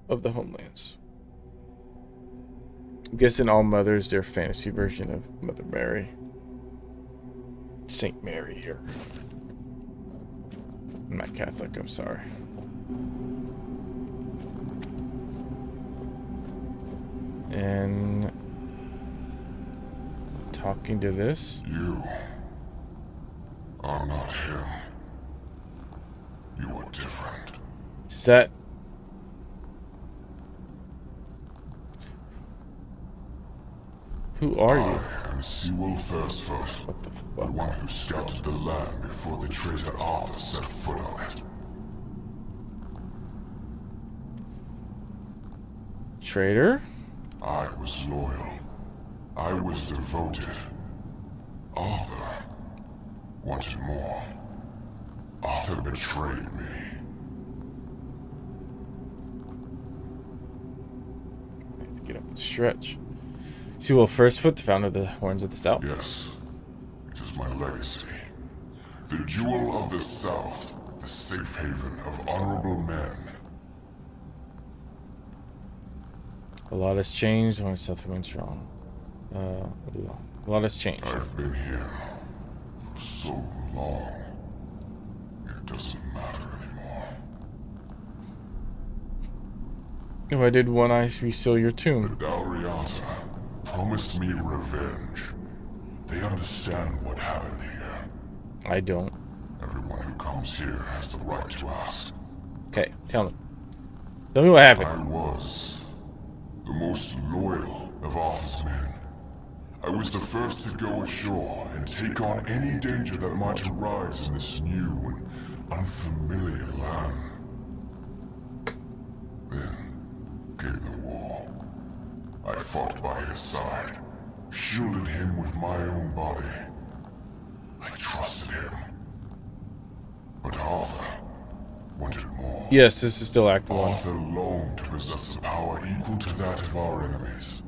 Speaker 1: of the homelands. I'm guessing All Mother is their fantasy version of Mother Mary. Saint Mary here. I'm not Catholic, I'm sorry. And talking to this.
Speaker 6: You are not him. You are different.
Speaker 1: Set. Who are you?
Speaker 6: I am Sewell Firstfoot,
Speaker 1: What the
Speaker 6: the
Speaker 1: fuck?
Speaker 6: one who scouted the land before the traitor Arthur set foot on it.
Speaker 1: Traitor?
Speaker 6: I was loyal. I was devoted. Arthur wanted more. Arthur betrayed me.
Speaker 1: I have to get up and stretch. Sewell Firstfoot, the founder of the Horns of the South.
Speaker 6: Yes, it is my legacy. The jewel of the South, the safe haven of honorable men.
Speaker 1: A lot has changed. The Horns of the South remain strong. A lot has changed.
Speaker 6: I've been here for so long. It doesn't matter anymore.
Speaker 1: If I did one eye reseal your
Speaker 6: The
Speaker 1: tomb.
Speaker 6: Dalriata promised me revenge. They understand what happened here.
Speaker 1: I don't.
Speaker 6: Everyone who comes here has the right to ask.
Speaker 1: Okay, tell me. Tell me what happened.
Speaker 6: I was the most loyal of Arthur's men. I was the first to go ashore and take on any danger that might arise in this new and unfamiliar land. Then came the war. I fought by his side, shielded him with my own body. I trusted him. But Arthur wanted more.
Speaker 1: Yes, this is still Act 1.
Speaker 6: Arthur longed to possess a power equal to that of our enemies.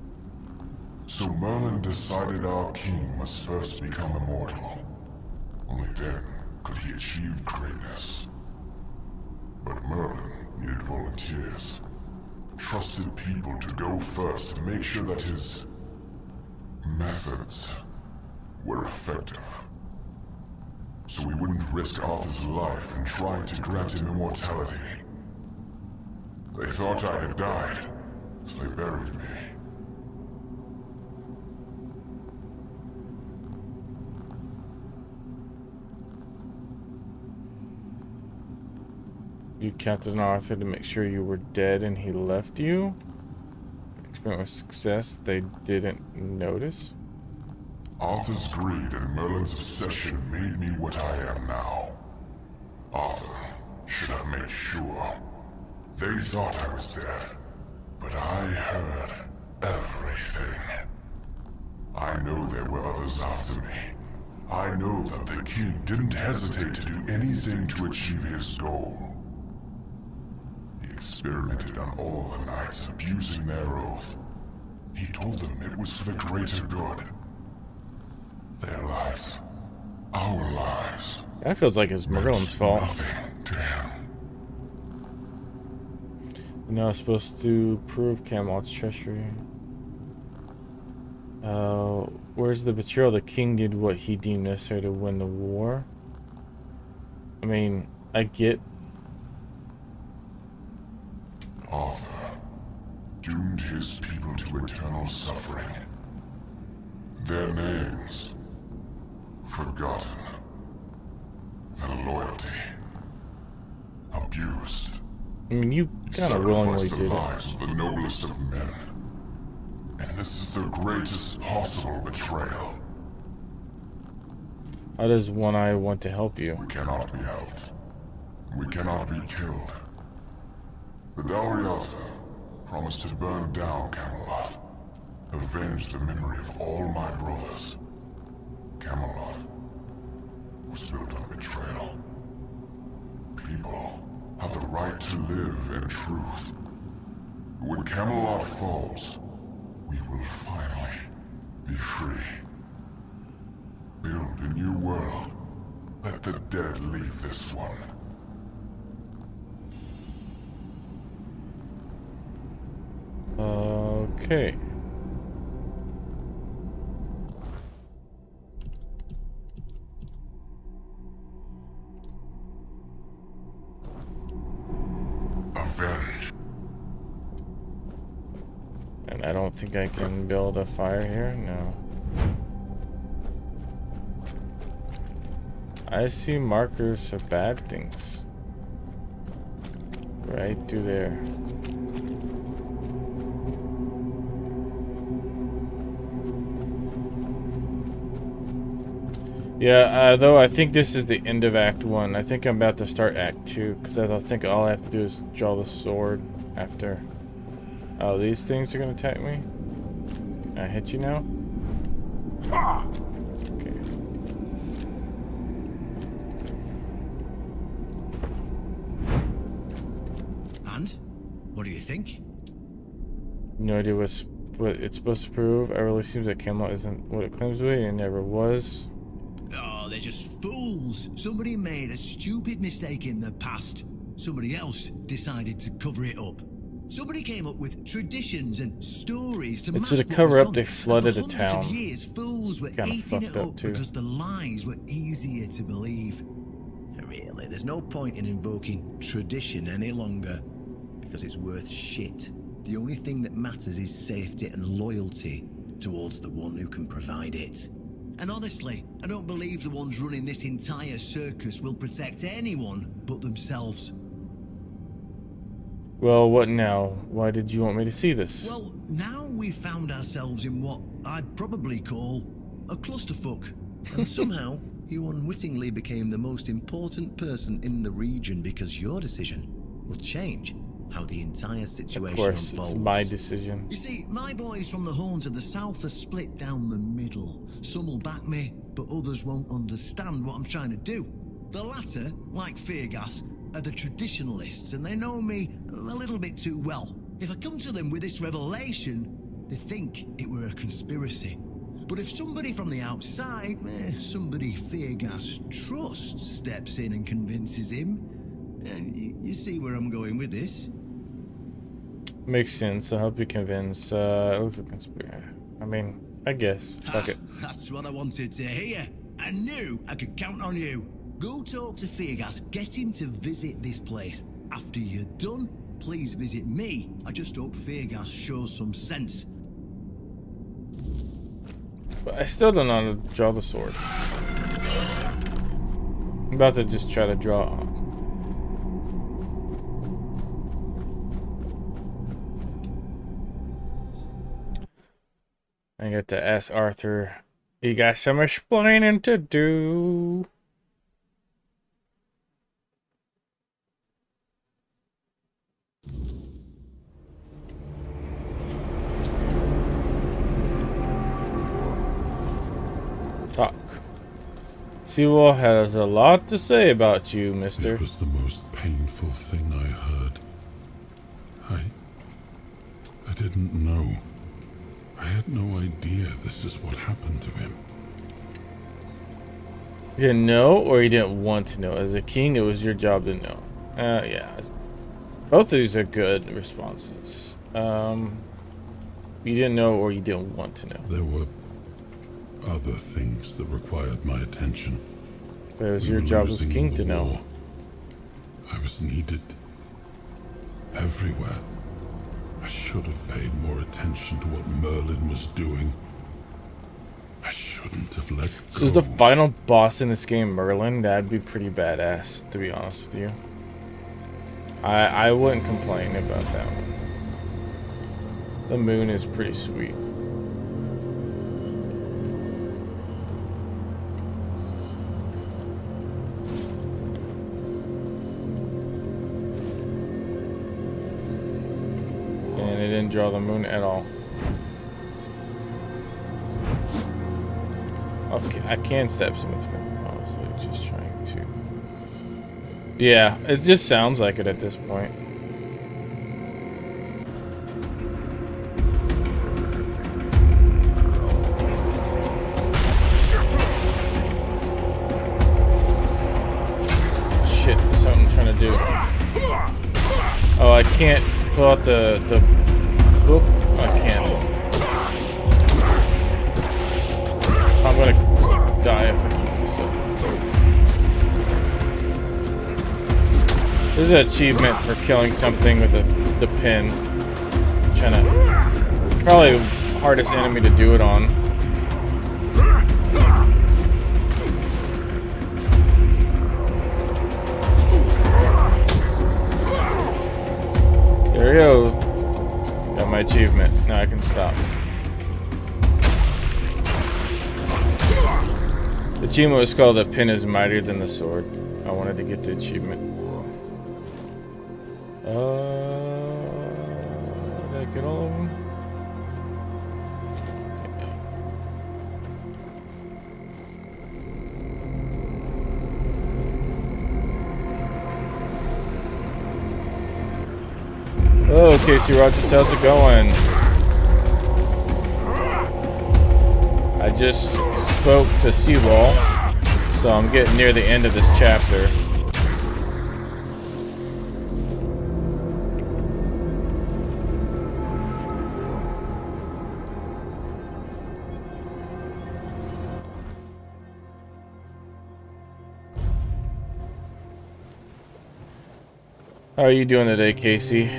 Speaker 6: So Merlin decided our king must first become immortal. Only then could he achieve greatness. But Merlin needed volunteers. Trusted people to go first to make sure that his methods were effective. So we wouldn't risk Arthur's life in trying to grant him immortality. They thought I had died, so they buried me.
Speaker 1: You counted on Arthur to make sure you were dead and he left you? Experiment with success, they didn't notice?
Speaker 6: Arthur's greed and Merlin's obsession made me what I am now. Arthur should have made sure. They thought I was dead, but I heard everything. I know there were others after me. I know that the king didn't hesitate to do anything to achieve his goal. He experimented on all the knights, abusing their oath. He told them it was for the greater good. Their lives, our lives.
Speaker 1: That feels like it's Merlin's fault.
Speaker 6: Nothing to him.
Speaker 1: You're now supposed to prove Camelot's treachery. Where's the betrayal? The king did what he deemed necessary to win the war. I mean, I get...
Speaker 6: Arthur doomed his people to eternal suffering. Their names forgotten. Their loyalty abused.
Speaker 1: I mean, you kind of willingly
Speaker 6: Sacrifice the
Speaker 1: did it.
Speaker 6: lives of the noblest of men. And this is the greatest possible betrayal.
Speaker 1: How does One Eye want to help you?
Speaker 6: We cannot be helped. We cannot be killed. The Dalriata promised to burn down Camelot. Avenge the memory of all my brothers. Camelot was built on betrayal. People have the right to live in truth. But when Camelot falls, we will finally be free. Build a new world. Let the dead leave this one.
Speaker 1: Okay.
Speaker 6: Avenge.
Speaker 1: And I don't think I can build a fire here. No. I see markers of bad things. Right through there. Yeah, though I think this is the end of Act 1. I think I'm about to start Act 2, because I think all I have to do is draw the sword after. Oh, these things are going to attack me? Can I hit you now? Okay.
Speaker 11: And? What do you think?
Speaker 1: No idea what it's supposed to prove. It really seems like Camelot isn't what it claims to be, and never was.
Speaker 11: Oh, they're just fools. Somebody made a stupid mistake in the past. Somebody else decided to cover it up. Somebody came up with traditions and stories to
Speaker 1: It's
Speaker 11: match
Speaker 1: to
Speaker 11: what
Speaker 1: cover
Speaker 11: was
Speaker 1: up they
Speaker 11: done.
Speaker 1: flooded
Speaker 11: And
Speaker 1: a
Speaker 11: for
Speaker 1: town.
Speaker 11: hundreds of years, fools were
Speaker 1: Kinda
Speaker 11: eating it
Speaker 1: fucked up,
Speaker 11: up
Speaker 1: too.
Speaker 11: because the lies were easier to believe. And really, there's no point in invoking tradition any longer, because it's worth shit. The only thing that matters is safety and loyalty towards the one who can provide it. And honestly, I don't believe the ones running this entire circus will protect anyone but themselves.
Speaker 1: Well, what now? Why did you want me to see this?
Speaker 11: Well, now we've found ourselves in what I'd probably call a clusterfuck. And somehow, you unwittingly became the most important person in the region because your decision will change how the entire situation
Speaker 1: Of course,
Speaker 11: unfolds.
Speaker 1: it's my decision.
Speaker 11: You see, my boys from the Horns of the South are split down the middle. Some will back me, but others won't understand what I'm trying to do. The latter, like Feargas, are the traditionalists, and they know me a little bit too well. If I come to them with this revelation, they think it were a conspiracy. But if somebody from the outside, somebody Feargas trusts, steps in and convinces him, you see where I'm going with this?
Speaker 1: Makes sense. I hope you convince. It looks like conspiracy. I mean, I guess. Fuck it.
Speaker 11: That's what I wanted to hear. I knew I could count on you. Go talk to Feargas. Get him to visit this place. After you're done, please visit me. I just hope Feargas shows some sense.
Speaker 1: But I still don't know how to draw the sword. I'm about to just try to draw. I get to ask Arthur. You got some explaining to do. Talk. Sewell has a lot to say about you, mister.
Speaker 6: It was the most painful thing I heard. I didn't know. I had no idea this is what happened to him.
Speaker 1: You didn't know, or you didn't want to know? As a king, it was your job to know. Yeah. Both of these are good responses. You didn't know, or you didn't want to know.
Speaker 6: There were other things that required my attention.
Speaker 1: But it was
Speaker 6: We
Speaker 1: your
Speaker 6: were
Speaker 1: job as
Speaker 6: losing
Speaker 1: king
Speaker 6: the
Speaker 1: to know.
Speaker 6: war. I was needed everywhere. I should have paid more attention to what Merlin was doing. I shouldn't have let
Speaker 1: So
Speaker 6: go.
Speaker 1: is the final boss in this game Merlin? That'd be pretty badass, to be honest with you. I wouldn't complain about that one. The moon is pretty sweet. And it didn't draw the moon at all. Okay, I can stab some of the moon. I was like just trying to. Yeah, it just sounds like it at this point. Shit, that's what I'm trying to do. Oh, I can't pull out the book. I can't. I'm gonna die if I keep this up. There's an achievement for killing something with the pin. I'm trying to. Probably the hardest enemy to do it on. There we go. Got my achievement. Now I can stop. The achievement was called "The Pin is Mightier Than the Sword." I wanted to get the achievement. Did I get all of them? Oh, Casey Rogers, how's it going? I just spoke to Seawall, so I'm getting near the end of this chapter. How are you doing today, Casey?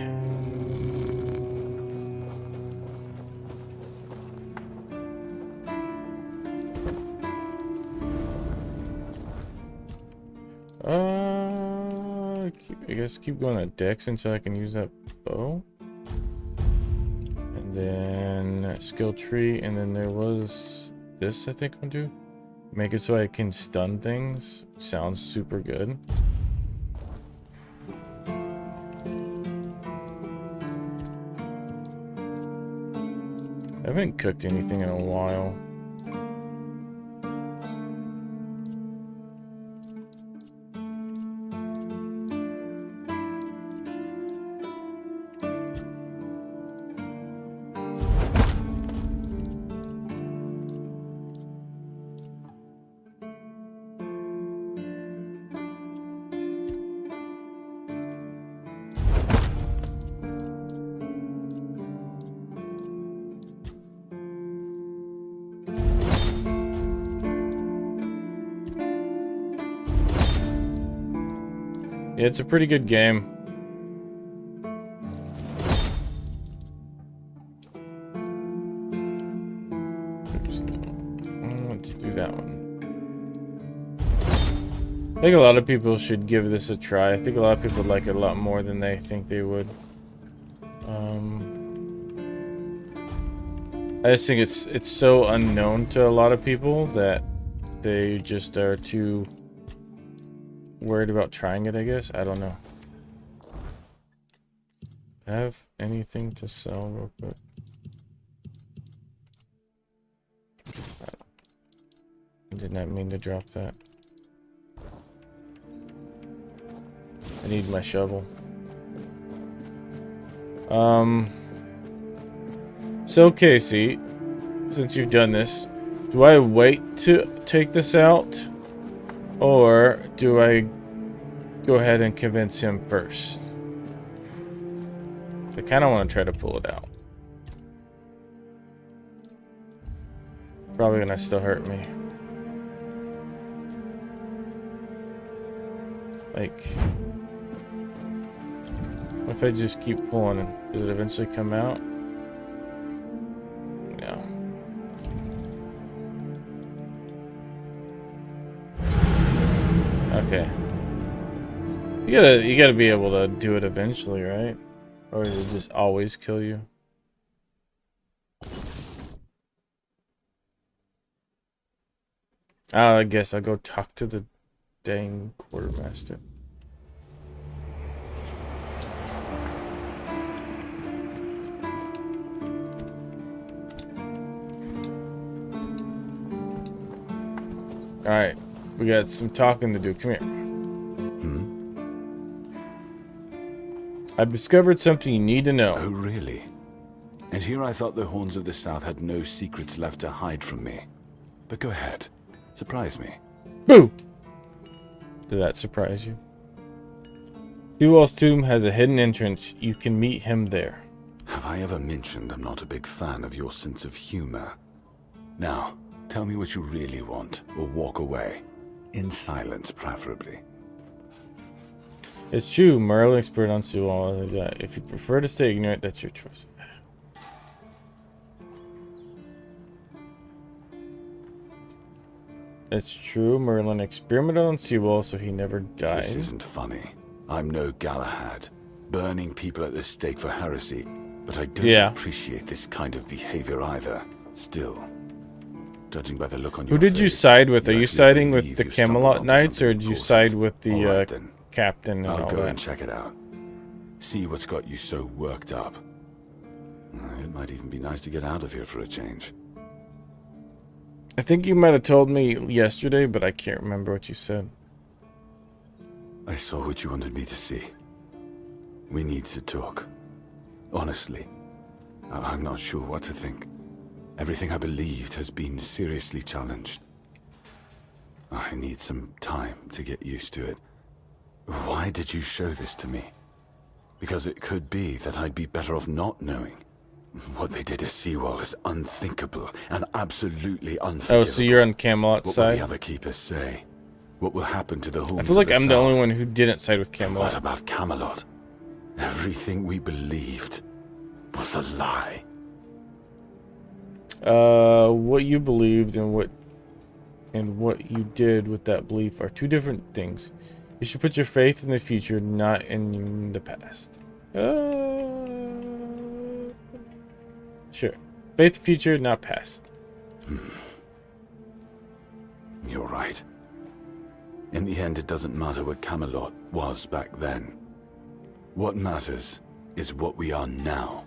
Speaker 1: I guess keep going at Dex until I can use that bow. And then skill tree, and then there was this I think I'll do. Make it so I can stun things. Sounds super good. I haven't cooked anything in a while. Yeah, it's a pretty good game. Oops, no. I want to do that one. I think a lot of people should give this a try. I think a lot of people like it a lot more than they think they would. I just think it's so unknown to a lot of people that they just are too worried about trying it, I guess. I don't know. Have anything to sell real quick? I did not mean to drop that. I need my shovel. So Casey, since you've done this, do I wait to take this out? Or do I go ahead and convince him first? I kind of want to try to pull it out. Probably gonna still hurt me. Like, what if I just keep pulling? Does it eventually come out? No. Okay. You gotta be able to do it eventually, right? Or does it just always kill you? I guess I'll go talk to the dang quartermaster. Alright, we got some talking to do. Come here. I've discovered something you need to know.
Speaker 12: Oh, really? And here I thought the Horns of the South had no secrets left to hide from me. But go ahead. Surprise me.
Speaker 1: Boo! Did that surprise you? Seawall's tomb has a hidden entrance. You can meet him there.
Speaker 12: Have I ever mentioned I'm not a big fan of your sense of humor? Now, tell me what you really want, or walk away. In silence, preferably.
Speaker 1: It's true, Merlin expert on Seawall. If you prefer to stay ignorant, that's your choice. It's true, Merlin experimented on Seawall so he never died.
Speaker 12: This isn't funny. I'm no Galahad, burning people at the stake for heresy, but I don't appreciate this kind of behavior either. Still, judging by the look on your face...
Speaker 1: Who did you side with? Are you siding with the Camelot Knights, or did you side with the captain and all that?
Speaker 12: I'll go and check it out. See what's got you so worked up. It might even be nice to get out of here for a change.
Speaker 1: I think you might have told me yesterday, but I can't remember what you said.
Speaker 12: I saw what you wanted me to see. We need to talk. Honestly, I'm not sure what to think. Everything I believed has been seriously challenged. I need some time to get used to it. Why did you show this to me? Because it could be that I'd be better off not knowing. What they did to Seawall is unthinkable and absolutely unforgivable.
Speaker 1: Oh, so you're on Camelot's side?
Speaker 12: What will the other keepers say? What will happen to the Horns?
Speaker 1: I feel like
Speaker 12: of the
Speaker 1: I'm the only
Speaker 12: South?
Speaker 1: one who didn't side with Camelot.
Speaker 12: What about Camelot? Everything we believed was a lie.
Speaker 1: What you believed and what you did with that belief are two different things. You should put your faith in the future, not in the past. Sure. Faith future, not past.
Speaker 12: You're right. In the end, it doesn't matter what Camelot was back then. What matters is what we are now.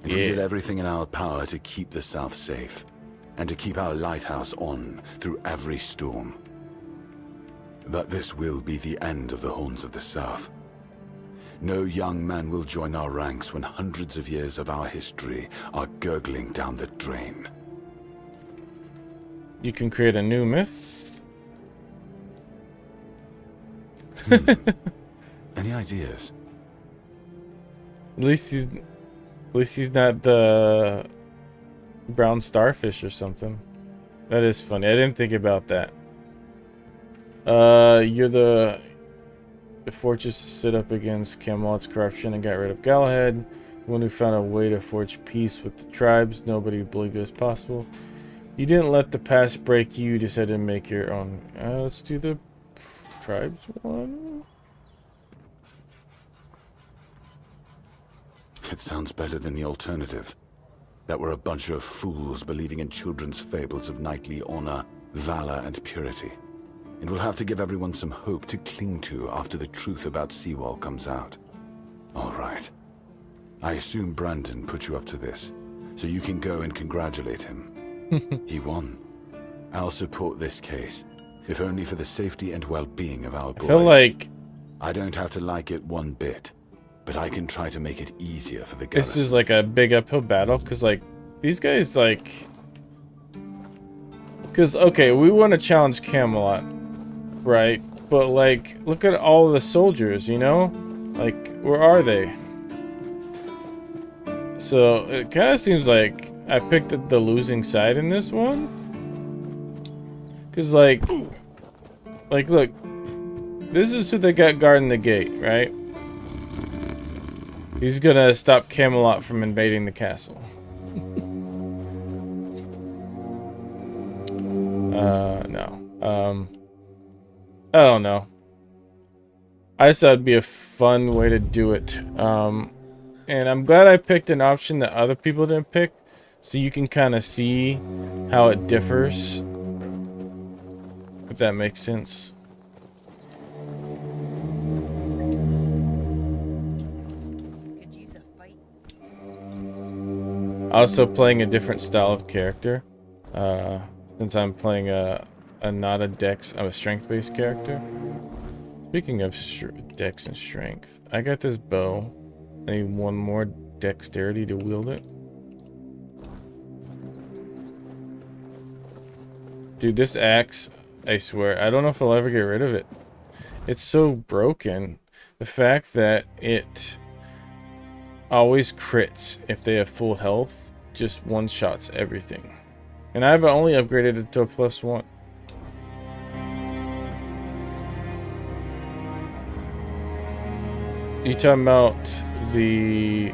Speaker 12: And we did everything in our power to keep the South safe, and to keep our lighthouse on through every storm. But this will be the end of the Horns of the South. No young man will join our ranks when hundreds of years of our history are gurgling down the drain.
Speaker 1: You can create a new myth.
Speaker 12: Any ideas?
Speaker 1: At least he's not the brown starfish or something. That is funny. I didn't think about that. You're the fortress stood up against Camelot's corruption and got rid of Galahad. The one who found a way to forge peace with the tribes. Nobody believed it was possible. You didn't let the past break you. You decided to make your own. Let's do the tribes one.
Speaker 12: It sounds better than the alternative. That we're a bunch of fools believing in children's fables of knightly honor, valor, and purity. And we'll have to give everyone some hope to cling to after the truth about Seawall comes out. All right. I assume Brandon put you up to this, so you can go and congratulate him. He won. I'll support this case, if only for the safety and well-being of our boys.
Speaker 1: I feel like
Speaker 12: I don't have to like it one bit, but I can try to make it easier for the garrison.
Speaker 1: this is like a big uphill battle, because like these guys like, because okay, we want to challenge Camelot, right? But like, look at all the soldiers, you know, like where are they? So it kind of seems like I picked the losing side in this one, because like look, this is who they got guarding the gate, right? He's gonna stop Camelot from invading the castle. No. I don't know. I just thought it'd be a fun way to do it. And I'm glad I picked an option that other people didn't pick, so you can kind of see how it differs, if that makes sense. Also playing a different style of character, since I'm playing a not a dex, I'm a strength-based character. Speaking of dex and strength, I got this bow. I need one more dexterity to wield it. Dude, this axe, I swear, I don't know if I'll ever get rid of it. It's so broken. The fact that it always crits if they have full health, just one-shots everything. And I've only upgraded it to a +1. You talking about the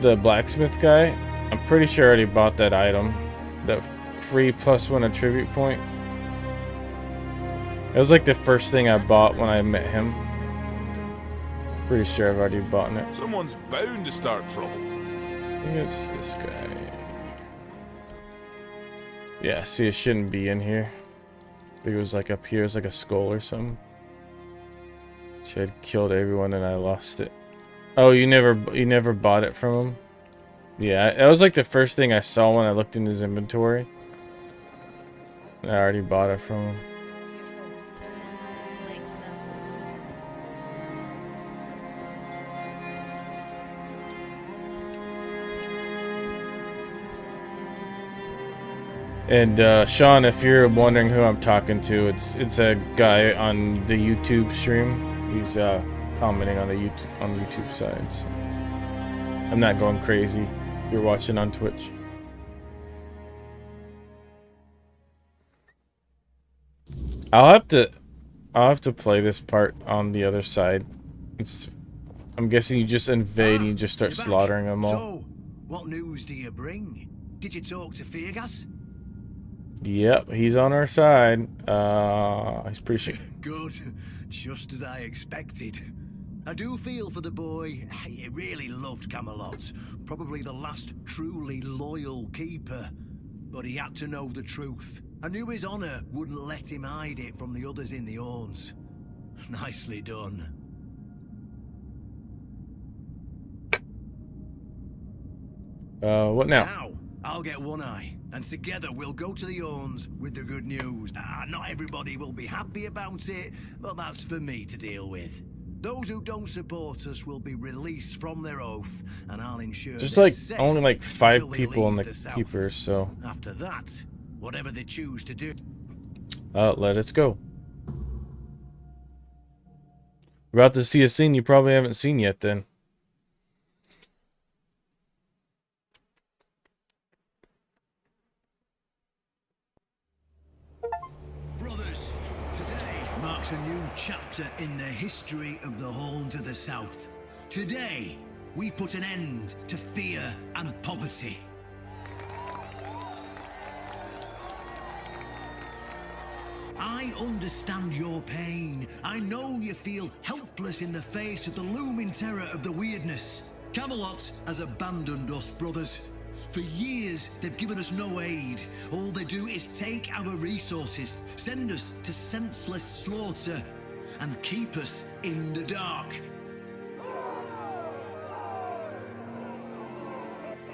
Speaker 1: blacksmith guy? I'm pretty sure I already bought that item. That free +1 attribute point. It was like the first thing I bought when I met him. Pretty sure I've already bought it.
Speaker 8: Someone's bound to start trouble.
Speaker 1: I think it's this guy. Yeah, see, it shouldn't be in here. I think it was like up here, it's like a skull or something. She had killed everyone and I lost it. Oh, you never bought it from him? Yeah, that was like the first thing I saw when I looked in his inventory. And I already bought it from him. And Sean, if you're wondering who I'm talking to, it's a guy on the YouTube stream. He's commenting on the YouTube side. So I'm not going crazy. You're watching on Twitch. I'll have to play this part on the other side. I'm guessing you just invade and you just start slaughtering them all.
Speaker 11: So, what news do you bring? Did you talk to Fergus?
Speaker 1: Yep, he's on our side. He's pretty sure.
Speaker 11: Good, just as I expected. I do feel for the boy. He really loved Camelot. Probably the last truly loyal keeper. But he had to know the truth. I knew his honor wouldn't let him hide it from the others in the Orns. Nicely done.
Speaker 1: What now?
Speaker 11: Now, I'll get One Eye, and together we'll go to the Orns with the good news. Not everybody will be happy about it, but that's for me to deal with. Those who don't support us will be released from their oath, and I'll ensure
Speaker 1: Just
Speaker 11: they're
Speaker 1: like
Speaker 11: safe
Speaker 1: only like 5
Speaker 11: until they
Speaker 1: people in
Speaker 11: leave
Speaker 1: the
Speaker 11: south.
Speaker 1: keepers, so
Speaker 11: After that, whatever they choose to do.
Speaker 1: let us go. We're about to see a scene you probably haven't seen yet then.
Speaker 11: Brothers, today marks a new chapter in the history of the Horn to the south. Today, we put an end to fear and poverty. I understand your pain. I know you feel helpless in the face of the looming terror of the weirdness. Camelot has abandoned us, brothers. For years, they've given us no aid. All they do is take our resources, send us to senseless slaughter, and keep us in the dark.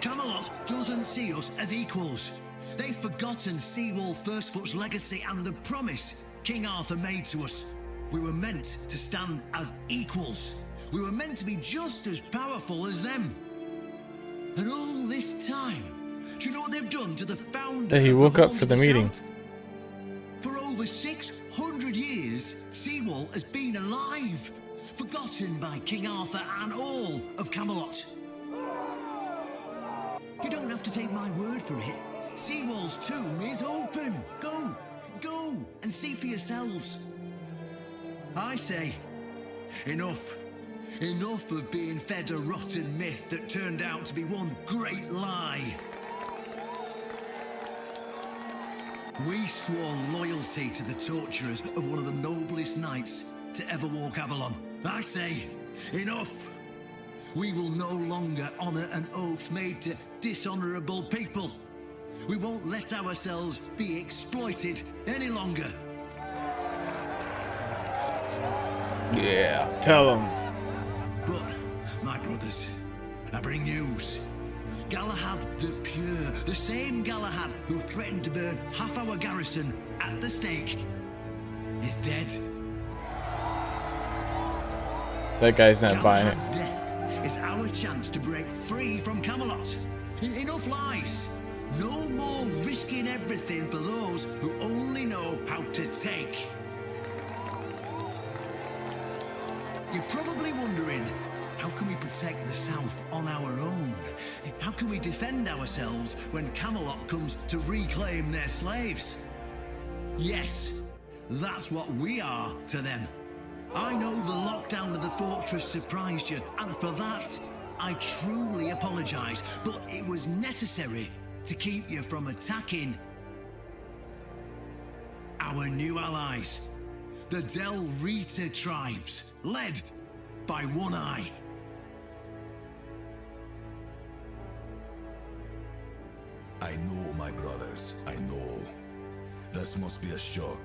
Speaker 11: Camelot doesn't see us as equals. They've forgotten Seawolf Firstfoot's legacy and the promise King Arthur made to us. We were meant to stand as equals. We were meant to be just as powerful as them. And all this time, do you know what they've done to the founder?
Speaker 1: Hey, he
Speaker 11: of the
Speaker 1: woke up
Speaker 11: Horn
Speaker 1: for
Speaker 11: to
Speaker 1: the meeting.
Speaker 11: South? For over 600 years, Seawolf has been alive, forgotten by King Arthur and all of Camelot. You don't have to take my word for it. Seawolf's tomb is open. Go and see for yourselves. I say, enough. Enough of being fed a rotten myth that turned out to be one great lie. We swore loyalty to the torturers of one of the noblest knights to ever walk Avalon. I say, enough! We will no longer honor an oath made to dishonorable people. We won't let ourselves be exploited any longer.
Speaker 1: Yeah, tell him.
Speaker 11: But, my brothers, I bring news. Galahad the Pure, the same Galahad who threatened to burn half our garrison at the stake, is dead.
Speaker 1: That guy's not buying
Speaker 11: Galahad's
Speaker 1: it.
Speaker 11: death is our chance to break free from Camelot. Enough lies. No more risking everything for those who only know how to take. You're probably wondering, how can we protect the South on our own? How can we defend ourselves when Camelot comes to reclaim their slaves? Yes, that's what we are to them. I know the lockdown of the fortress surprised you, and for that, I truly apologize, but it was necessary to keep you from attacking our new allies, the Del Rita tribes, led by One Eye.
Speaker 13: I know, my brothers, I know. This must be a shock,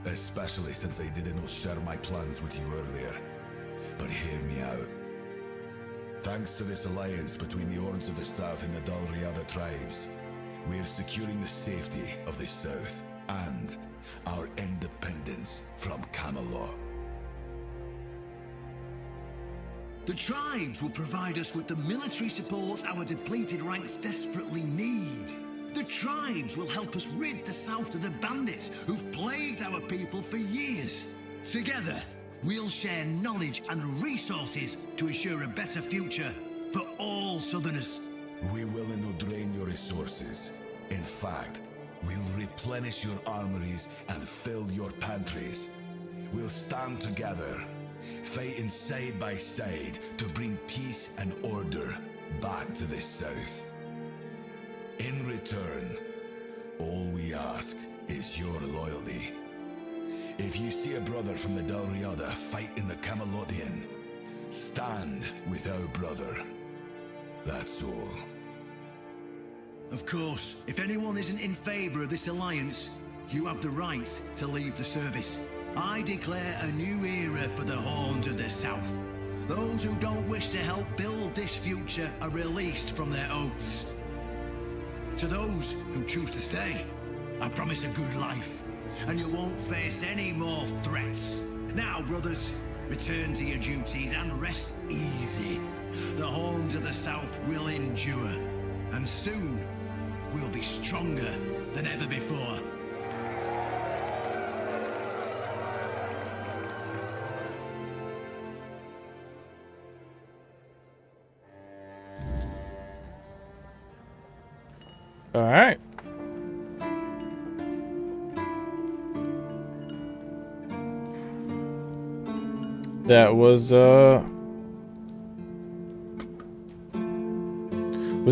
Speaker 13: especially since I didn't share my plans with you earlier. But hear me out. Thanks to this alliance between the Orcs of the South and the Dalriada tribes, we are securing the safety of the South and our independence from Camelot.
Speaker 11: The tribes will provide us with the military support our depleted ranks desperately need. The tribes will help us rid the South of the bandits who've plagued our people for years. Together, we'll share knowledge and resources to ensure a better future for all Southerners.
Speaker 13: We will not drain your resources. In fact, we'll replenish your armories and fill your pantries. We'll stand together, fighting side by side to bring peace and order back to the South. In return, all we ask is your loyalty. If you see a brother from the Dalriada fight in the Camelotian, stand with our brother. That's all.
Speaker 11: Of course, if anyone isn't in favor of this alliance, you have the right to leave the service. I declare a new era for the Horns of the South. Those who don't wish to help build this future are released from their oaths. To those who choose to stay, I promise a good life, and you won't face any more threats. Now, brothers, return to your duties and rest easy. The Horns of the South will endure, and soon we'll be stronger than ever before.
Speaker 1: All right. That was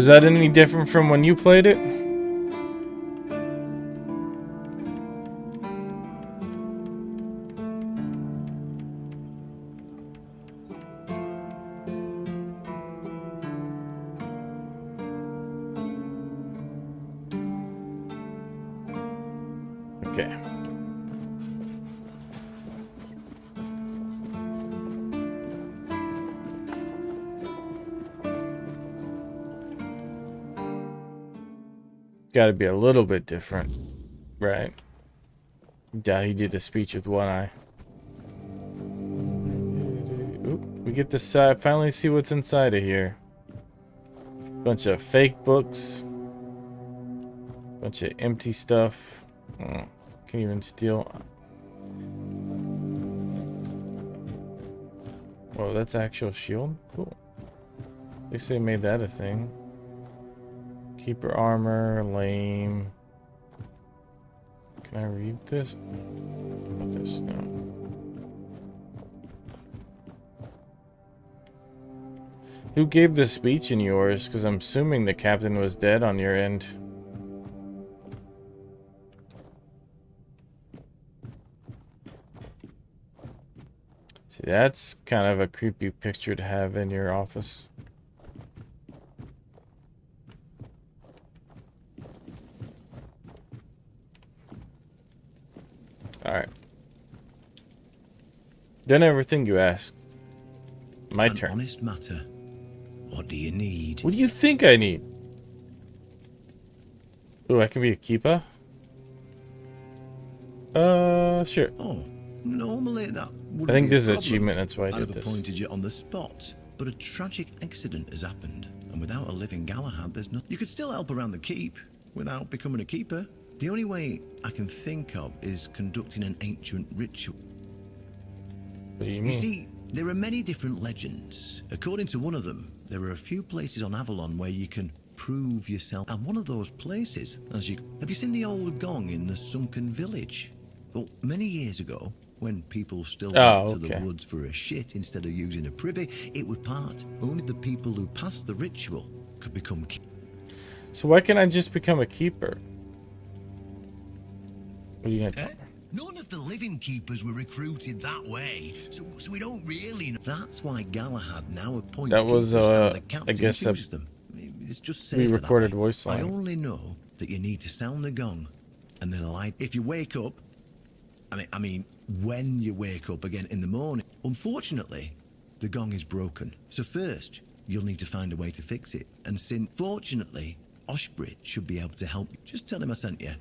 Speaker 1: that any different from when you played it? Okay. Got to be a little bit different, right? Yeah, he did a speech with One Eye. Oop, we get to finally see what's inside of here. Bunch of fake books. Bunch of empty stuff. Can't even steal. Oh, that's actual shield? Cool. At least they made that a thing. Keeper armor, lame. Can I read this? What this? No. Who gave the speech in yours? Because I'm assuming the captain was dead on your end. See, that's kind of a creepy picture to have in your office. Alright. Done everything you asked. My
Speaker 11: An
Speaker 1: turn.
Speaker 11: honest matter. What do you need?
Speaker 1: What do you think I need? Ooh, I can be a keeper? Sure.
Speaker 11: Oh, normally that would
Speaker 1: I think
Speaker 11: be a
Speaker 1: this is an
Speaker 11: problem.
Speaker 1: achievement, that's why I
Speaker 11: I'd
Speaker 1: did
Speaker 11: have
Speaker 1: this.
Speaker 11: appointed you on the spot, but a tragic accident has happened, and without a living Galahad, there's no. You could still help around the keep without becoming a keeper. The only way I can think of is conducting an ancient ritual.
Speaker 1: What do you
Speaker 11: You
Speaker 1: mean?
Speaker 11: see, there are many different legends. According to one of them, there are a few places on Avalon where you can prove yourself. And one of those places, have you seen the old gong in the sunken village? Well, many years ago, when people still went to the woods for a shit instead of using a privy, it would part. Only the people who passed the ritual could become
Speaker 1: So why can't I just become a keeper? What are you gonna tell me?
Speaker 11: None of the living keepers were recruited that way, so we don't really know. That's why Galahad now appoints
Speaker 1: That was,
Speaker 11: keepers and the
Speaker 1: I
Speaker 11: captain
Speaker 1: guess, a
Speaker 11: chooses them. It's just safer that
Speaker 1: pre-recorded
Speaker 11: way.
Speaker 1: voice
Speaker 11: I
Speaker 1: line.
Speaker 11: only know that you need to sound the gong, and then light. If you wake up, I mean, when you wake up again in the morning, unfortunately, the gong is broken. So first, you'll need to find a way to fix it. And fortunately, Oshbrit should be able to help you. Just tell him I sent you.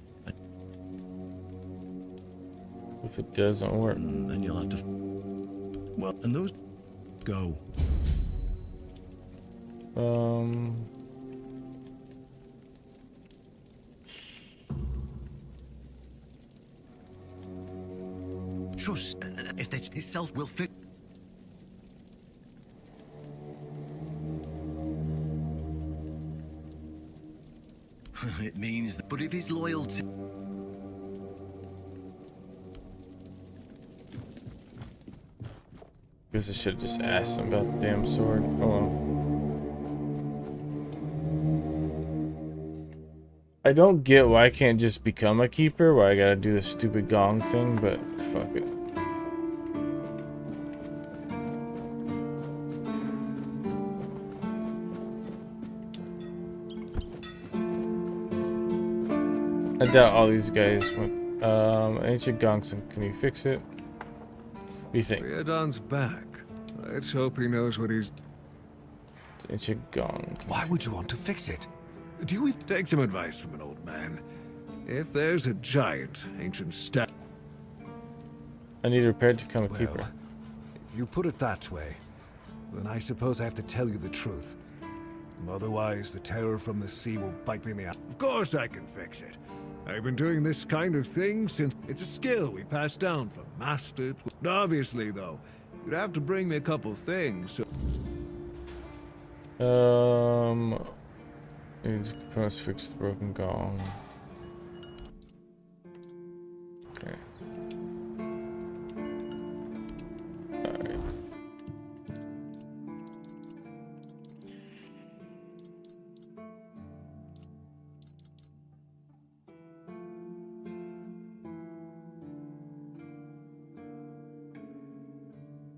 Speaker 1: If it doesn't work,
Speaker 11: then you'll have to. Well, and those go. Trust if that itself will fit. It means that, but if his loyalty.
Speaker 1: guess I should have just asked him about the damn sword. Oh well. I don't get why I can't just become a keeper, why I gotta do this stupid gong thing, but fuck it. I doubt all these guys went. Ancient Gongson, can you fix it? What do you think?
Speaker 5: Riordan's back. Let's hope he knows what he's...
Speaker 1: Ancient Gong.
Speaker 5: Why would you want to fix it? Do you take some advice from an old man? If there's a giant ancient statue...
Speaker 1: I need repaired to become a keeper.
Speaker 5: If you put it that way, then I suppose I have to tell you the truth. Otherwise, the terror from the sea will bite me in the eye. Of course I can fix it. I've been doing this kind of thing since... It's a skill we passed down from master to... Obviously, though, you'd have to bring me a couple things, so...
Speaker 1: Needs components fix the broken gong. Okay. Alright.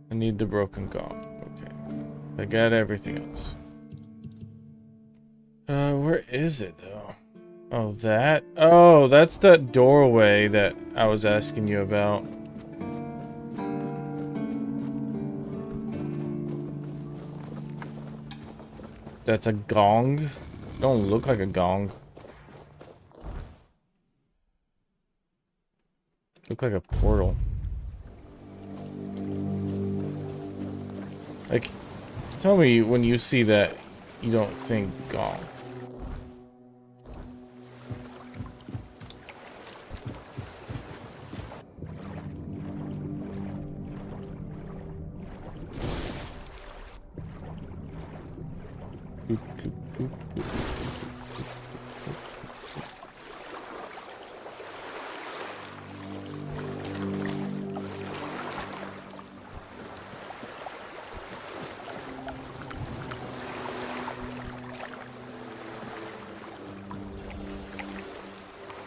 Speaker 1: I need the broken gong. Okay. I got everything else. Where is it though? Oh, that? Oh, that's that doorway that I was asking you about. That's a gong? Don't look like a gong. Look like a portal. Like, tell me when you see that you don't think gong.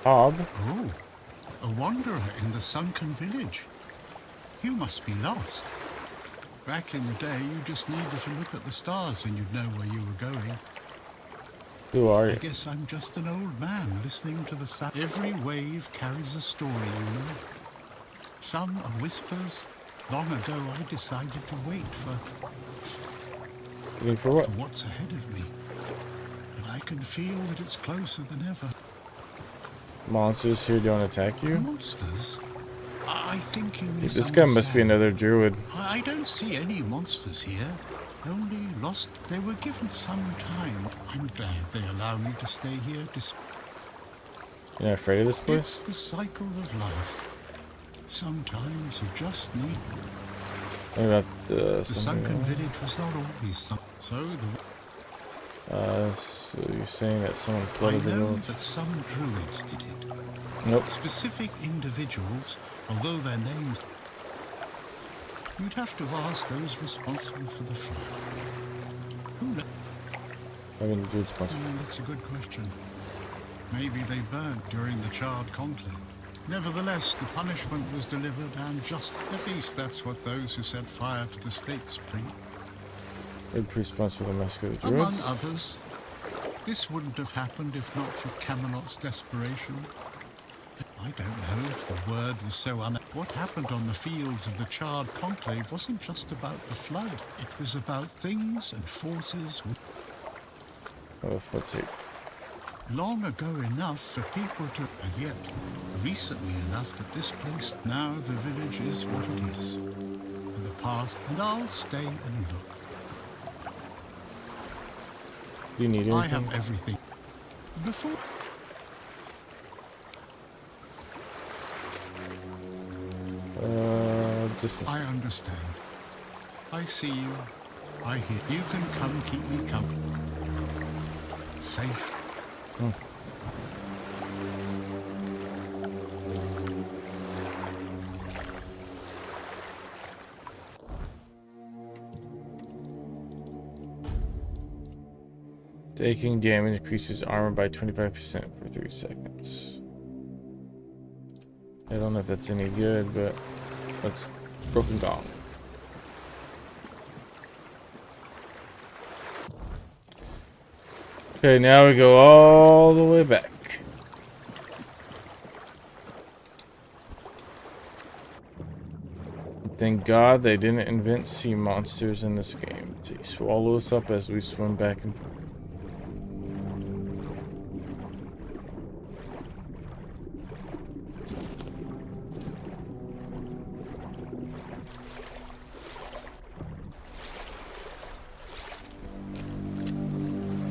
Speaker 1: Bob?
Speaker 14: Oh, a wanderer in the sunken village. You must be lost. Back in the day, you just needed to look at the stars and you'd know where you were going.
Speaker 1: Who are
Speaker 14: I
Speaker 1: you?
Speaker 14: guess I'm just an old man listening to the sound. Every wave carries a story, you know. Some are whispers. Long ago, I decided to wait for
Speaker 1: what?
Speaker 14: for what's ahead of me. But I can feel that it's closer than ever.
Speaker 1: Monsters here don't attack you?
Speaker 14: Monsters? I think you
Speaker 1: This guy must be another druid.
Speaker 14: I don't see any monsters here. Only lost. They were given some time. I'm glad they allow me to stay here.
Speaker 1: You're not afraid of this place?
Speaker 14: It's the cycle of life. Sometimes you just need.
Speaker 1: What about
Speaker 14: the sunken village was not always sunk. So
Speaker 1: you're saying that someone flooded the
Speaker 14: I know
Speaker 1: village?
Speaker 14: that some druids did it.
Speaker 1: Nope.
Speaker 14: Specific individuals, although their names. You'd have to ask those responsible for the flood. Who knows?
Speaker 1: I mean, the dude's responsible.
Speaker 14: That's a good question. Maybe they burnt during the charred conclave. Nevertheless, the punishment was delivered, and just at least that's what those who set fire to the stakes preach.
Speaker 1: They're responsible for the massacre of the druids?
Speaker 14: Among others. This wouldn't have happened if not for Camelot's desperation. I don't know if the word was so What happened on the fields of the charred conclave wasn't just about the flood. It was about things and forces. Long ago enough for people to... And yet, recently enough that this place... Now the village is what it is. In the past, and I'll stay and look.
Speaker 1: You need anything?
Speaker 14: I have everything. Before... I understand. I see you. I hear. You can come keep me company. Safe.
Speaker 1: Taking damage increases armor by 25% for 3 seconds. I don't know if that's any good, but let's broken gong. Okay, now we go all the way back. Thank God they didn't invent sea monsters in this game to swallow us up as we swim back and forth.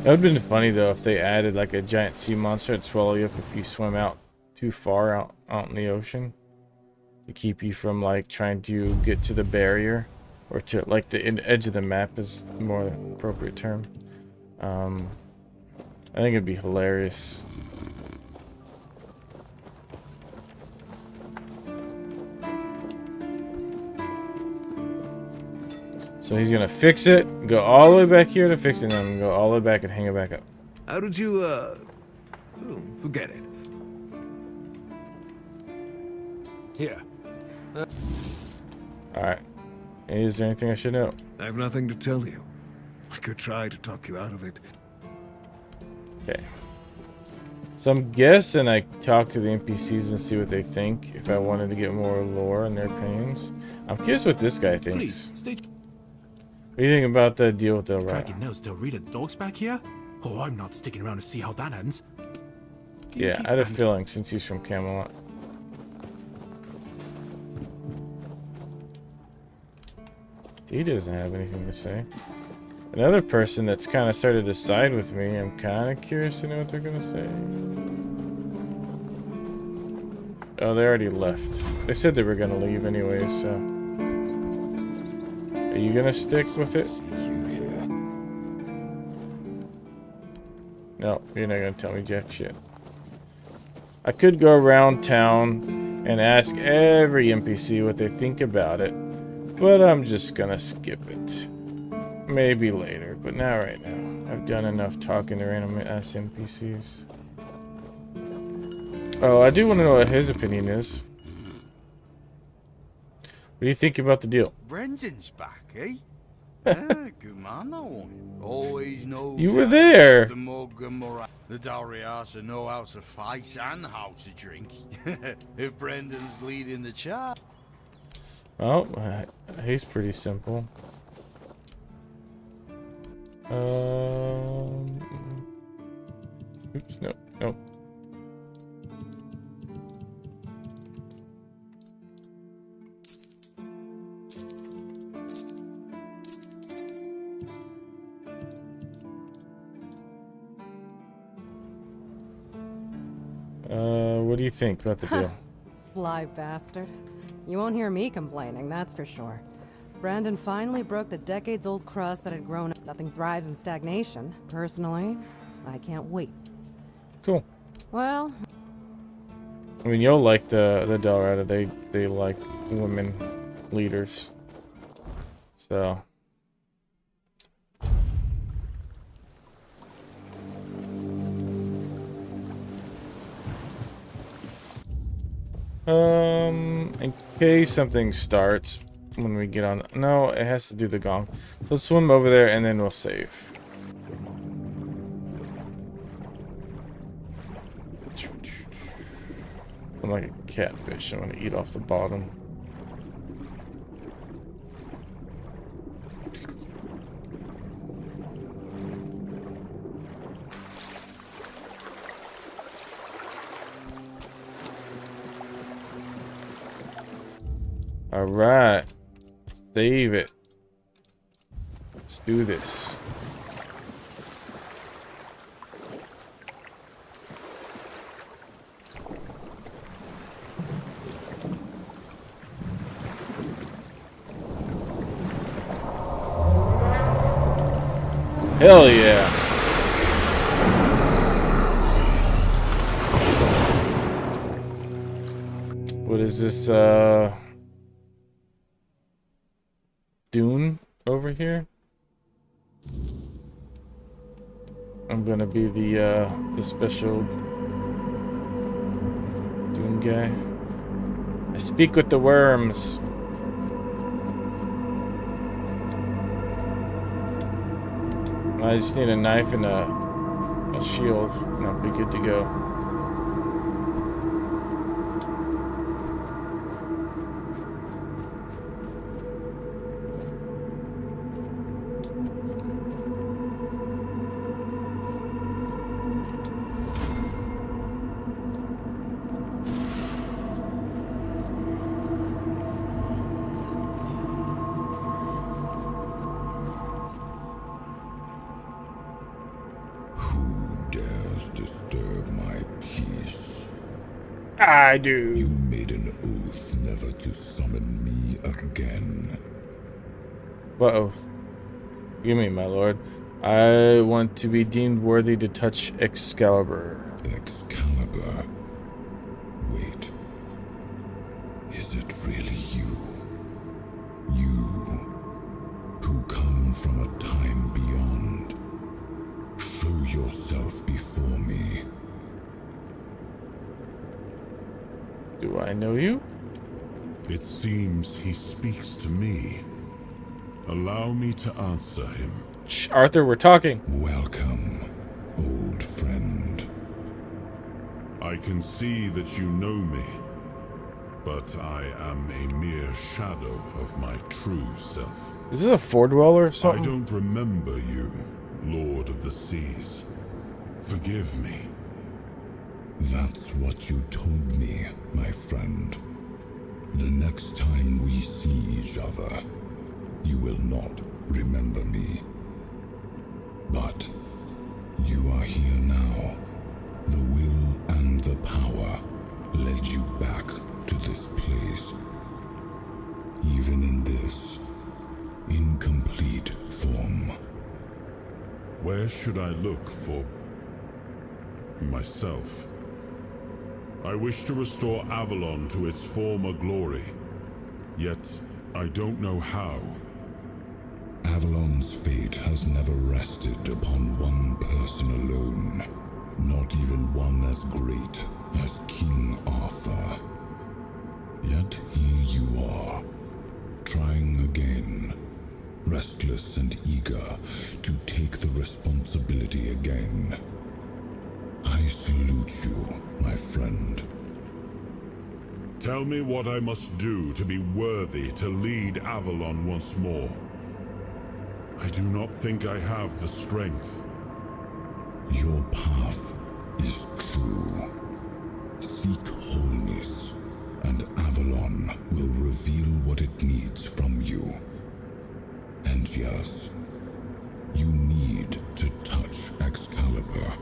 Speaker 1: That would have been funny though if they added like a giant sea monster to swallow you up if you swim out too far out in the ocean to keep you from like trying to get to the barrier, or to like the edge of the map is the more appropriate term. I think it'd be hilarious. So he's gonna fix it, go all the way back here to fix it, and then go all the way back and hang it back up.
Speaker 5: How did you, forget it. Here.
Speaker 1: Alright. Is there anything I should know?
Speaker 5: I have nothing to tell you. I could try to talk you out of it.
Speaker 1: Okay. So I'm guessing I talk to the NPCs and see what they think, if I wanted to get more lore and their opinions. I'm curious what this guy thinks.
Speaker 15: Please, stay.
Speaker 1: What do you think about the deal with the rat?
Speaker 15: Dragging nose still read the dogs back here? Oh, I'm not sticking around to see how that ends.
Speaker 1: Yeah, I had a feeling since he's from Camelot. He doesn't have anything to say. Another person that's kind of started to side with me, I'm kind of curious to know what they're going to say. Oh, they already left. They said they were going to leave anyway, so... Are you going to stick with it? No, you're not going to tell me jack shit. I could go around town and ask every NPC what they think about it, but I'm just going to skip it. Maybe later, but not right now. I've done enough talking to random ass NPCs. Oh, I do want to know what his opinion is. do you think about the deal?
Speaker 16: Brendan's back, eh? Good man, that one. Always knows
Speaker 1: You were
Speaker 16: how to
Speaker 1: there.
Speaker 16: use the mug and the Dalriasa know how to fight and how to drink. If Brendan's leading the charge.
Speaker 1: Oh, he's pretty simple. Oops, no, no. What do you think about the deal?
Speaker 17: Sly bastard. You won't hear me complaining, that's for sure. Brandon finally broke the decades-old crust that had grown up. Nothing thrives in stagnation. Personally, I can't wait.
Speaker 1: Cool.
Speaker 17: Well,
Speaker 1: I mean, you'll like the Dalrata. They like women leaders. So. In case something starts when we get on. No, it has to do the gong. So let's swim over there and then we'll save. I'm like a catfish. I'm gonna eat off the bottom. All right, save it. Let's do this. Hell yeah. What is this, Dune over here? I'm gonna be the special Dune guy. I speak with the worms. I just need a knife and a shield, and I'll be good to go. I do.
Speaker 13: You made an oath never to summon me again.
Speaker 1: What oath? You mean, my lord? I want to be deemed worthy to touch Excalibur.
Speaker 13: Excalibur? Wait. Is it really you? You, who come from a time beyond. Show yourself before me.
Speaker 1: Do I know you?
Speaker 6: It seems he speaks to me. Allow me to answer him.
Speaker 1: Shh, Arthur, we're talking.
Speaker 13: Welcome, old friend.
Speaker 6: I can see that you know me, but I am a mere shadow of my true self.
Speaker 1: Is this a Ford Dweller or something?
Speaker 6: I don't remember you, Lord of the Seas. Forgive me.
Speaker 13: That's what you told me, my friend. The next time we see each other, you will not remember me. But you are here now. The will and the power led you back to this place. Even in this incomplete form.
Speaker 6: Where should I look for myself? I wish to restore Avalon to its former glory, yet I don't know how.
Speaker 13: Avalon's fate has never rested upon one person alone, not even one as great as King Arthur. Yet here you are, trying again, restless and eager to take the responsibility again. I salute you, my friend.
Speaker 6: Tell me what I must do to be worthy to lead Avalon once more. I do not think I have the strength.
Speaker 13: Your path is true. Seek wholeness, and Avalon will reveal what it needs from you. And yes, you need to touch Excalibur.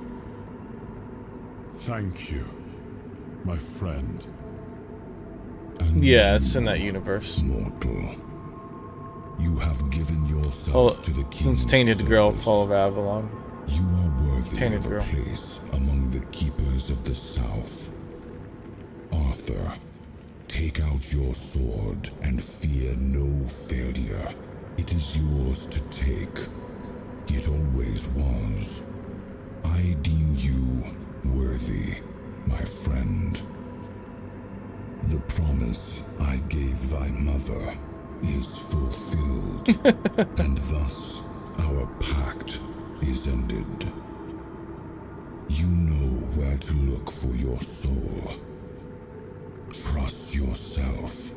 Speaker 6: Thank you, my friend.
Speaker 13: And
Speaker 1: Yeah, it's in that universe.
Speaker 13: Mortal, you have given yourself to the King's
Speaker 1: since Tainted Grail,
Speaker 13: service.
Speaker 1: Fall of Avalon.
Speaker 13: You are worthy
Speaker 1: Tainted
Speaker 13: of a
Speaker 1: Grail.
Speaker 13: place among the keepers of the South. Arthur, take out your sword and fear no failure. It is yours to take. It always was. I deem you worthy, my friend. The promise I gave thy mother is fulfilled, and thus our pact is ended. You know where to look for your soul. Trust yourself.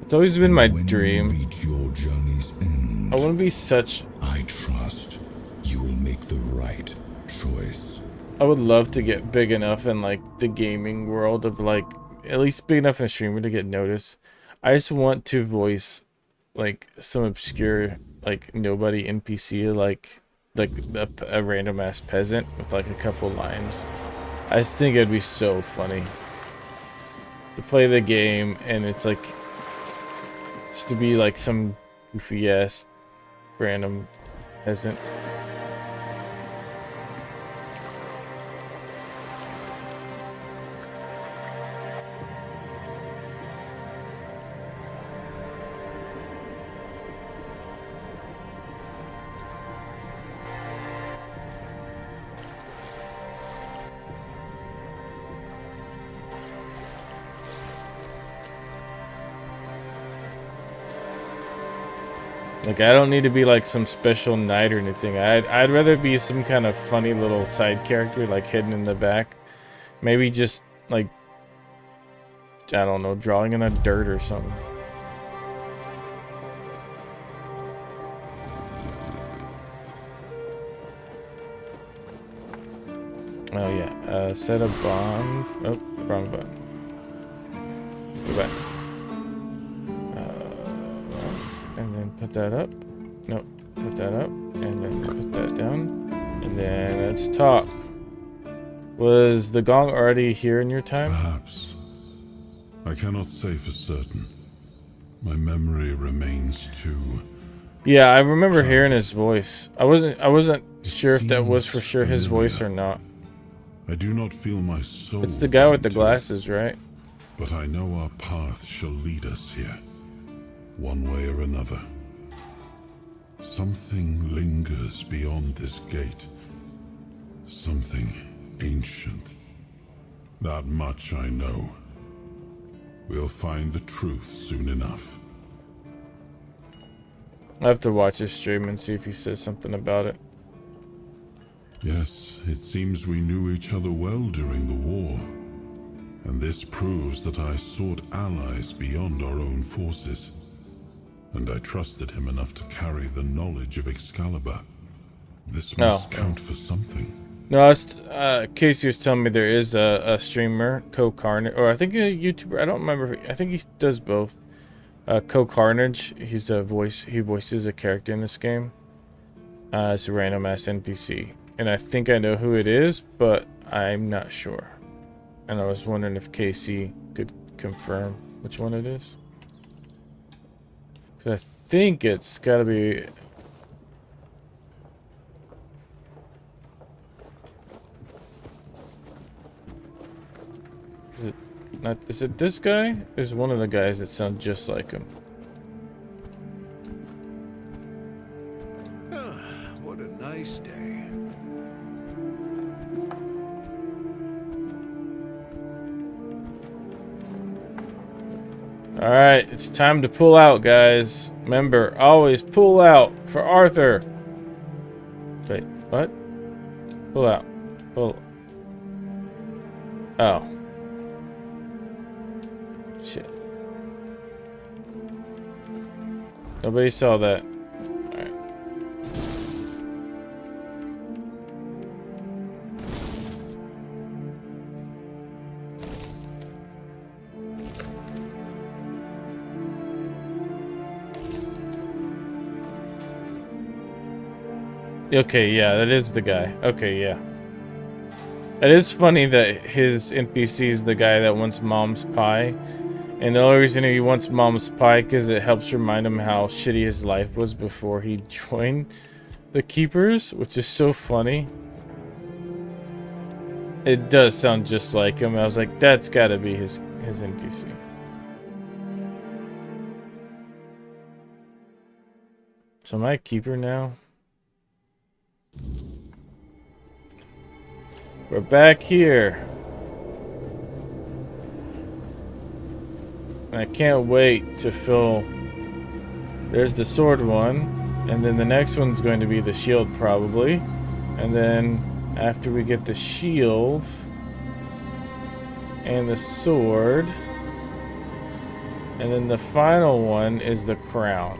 Speaker 1: It's always been my
Speaker 13: And when
Speaker 1: dream.
Speaker 13: you reach your journey's end,
Speaker 1: I want to be such.
Speaker 13: I trust you will make the right choice.
Speaker 1: I would love to get big enough in like the gaming world of like at least big enough in a streamer to get noticed. I just want to voice like some obscure like nobody NPC like a random ass peasant with like a couple lines. I just think it'd be so funny to play the game and it's like just to be like some goofy ass random peasant. Like, I don't need to be like some special knight or anything. I'd rather be some kind of funny little side character, like hidden in the back. Maybe just like, I don't know, drawing in the dirt or something. Oh yeah, set a bomb. Oh, wrong button. Go back. And then put that up. Nope. Put that up. And then put that down. And then let's talk. Was the gong already here in your time?
Speaker 6: Perhaps. I cannot say for certain. My memory remains too...
Speaker 1: Yeah, I remember hearing his voice. I wasn't sure if that was for sure his voice or not.
Speaker 6: I do not feel my soul.
Speaker 1: It's the guy with the glasses, right?
Speaker 6: But I know our path shall lead us here. One way or another. Something lingers beyond this gate. Something ancient. That much I know. We'll find the truth soon enough.
Speaker 1: I have to watch his stream and see if he says something about it.
Speaker 6: Yes, it seems we knew each other well during the war. And this proves that I sought allies beyond our own forces. And I trusted him enough to carry the knowledge of Excalibur. This must count for something.
Speaker 1: No, Casey was telling me there is a streamer, Co-Carnage, or I think a YouTuber. I don't remember. I think he does both. Co-Carnage. He's the voice. He voices a character in this game. It's a random ass NPC, and I think I know who it is, but I'm not sure. And I was wondering if Casey could confirm which one it is. I think it's gotta be. Is it not? Is it this guy? There's one of the guys that sound just like him.
Speaker 5: What a nice day.
Speaker 1: Alright, it's time to pull out, guys. Remember, always pull out for Arthur. Wait, what? Pull out. Pull. Oh. Shit. Nobody saw that. Alright. Okay, yeah, that is the guy. Okay, yeah. It is funny that his NPC is the guy that wants mom's pie. And the only reason he wants mom's pie because it helps remind him how shitty his life was before he joined the Keepers, which is so funny. It does sound just like him. I was like, that's gotta be his NPC. So am I a Keeper now? We're back here. I can't wait to fill. There's the sword one, and then the next one's going to be the shield probably. And then after we get the shield and the sword, and then the final one is the crown.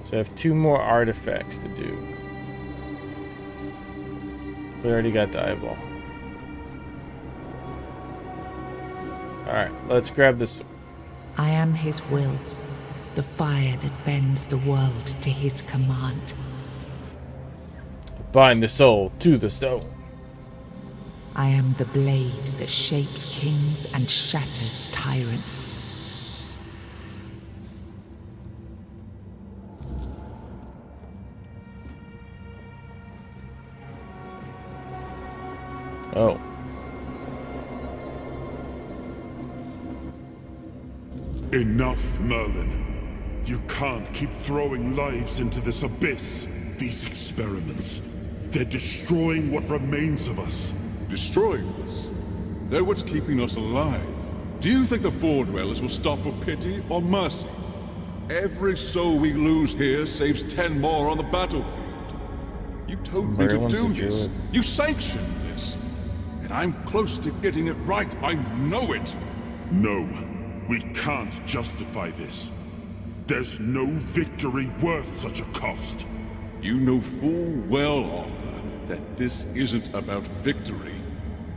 Speaker 1: So I have 2 more artifacts to do. We already got the eyeball. Alright, let's grab this.
Speaker 18: I am his will, the fire that bends the world to his command.
Speaker 1: Bind the soul to the stone.
Speaker 18: I am the blade that shapes kings and shatters tyrants.
Speaker 1: Oh.
Speaker 6: Enough, Merlin. You can't keep throwing lives into this abyss. These experiments, they're destroying what remains of us.
Speaker 19: Destroying us? They're what's keeping us alive. Do you think the Four Dwellers will stop for pity or mercy? Every soul we lose here saves 10 more on the battlefield. You told me to do this. You sanctioned this. And I'm close to getting it right. I know it.
Speaker 6: No, we can't justify this. There's no victory worth such a cost.
Speaker 19: You know full well, Arthur, that this isn't about victory.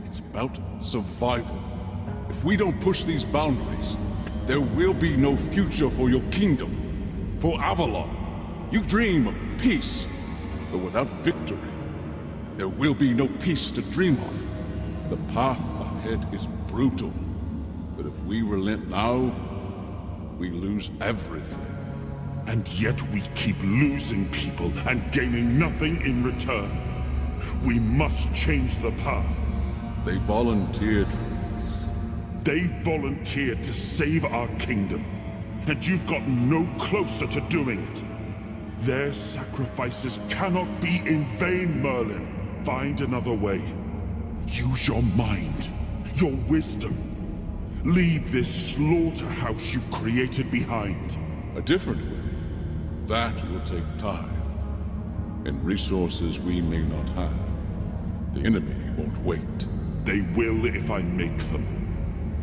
Speaker 19: It's about survival. If we don't push these boundaries, there will be no future for your kingdom, for Avalon. You dream of peace, but without victory, there will be no peace to dream of. The path ahead is brutal, but if we relent now, we lose everything.
Speaker 6: And yet we keep losing people and gaining nothing in return. We must change the path.
Speaker 19: They volunteered for this.
Speaker 6: They volunteered to save our kingdom, and you've gotten no closer to doing it. Their sacrifices cannot be in vain, Merlin. Find another way. Use your mind, your wisdom. Leave this slaughterhouse you've created behind.
Speaker 19: A different way. That will take time, and resources we may not have. The enemy won't wait.
Speaker 6: They will if I make them.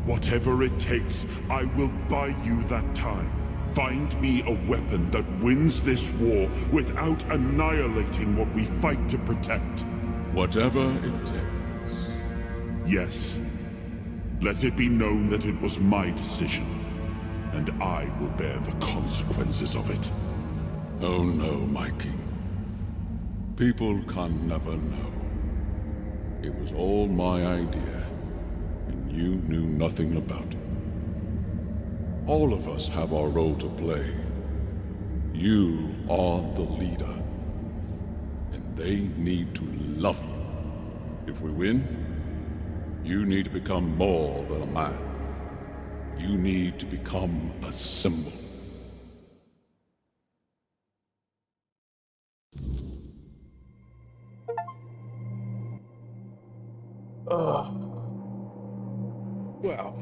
Speaker 6: Whatever it takes, I will buy you that time. Find me a weapon that wins this war without annihilating what we fight to protect.
Speaker 19: Whatever it takes.
Speaker 6: Yes. Let it be known that it was my decision, and I will bear the consequences of it.
Speaker 19: Oh no, my king. People can never know. It was all my idea, and you knew nothing about it. All of us have our role to play. You are the leader, and they need to love you. If we win, you need to become more than a man. You need to become a symbol.
Speaker 1: Wow.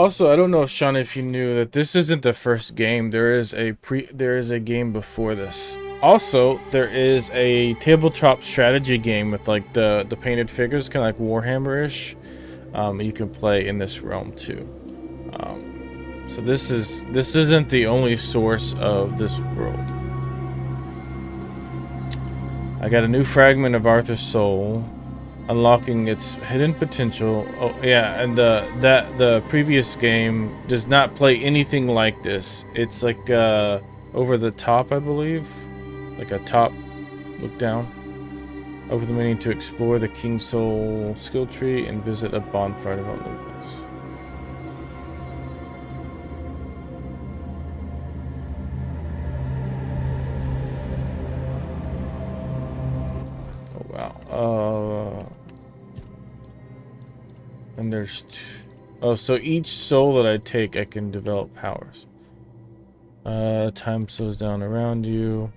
Speaker 1: Also, I don't know, Sean, if you knew that this isn't the first game. There is a game before this. Also, there is a tabletop strategy game with like the painted figures, kind of like Warhammer-ish. You can play in this realm too. So this isn't the only source of this world. I got a new fragment of Arthur's soul, unlocking its hidden potential. Oh yeah, and the previous game does not play anything like this. It's like over the top, I believe, like a top look down. Open the menu to explore the King's Soul skill tree and visit a bonfire development. And there's so each soul that I take, I can develop powers. Time slows down around you.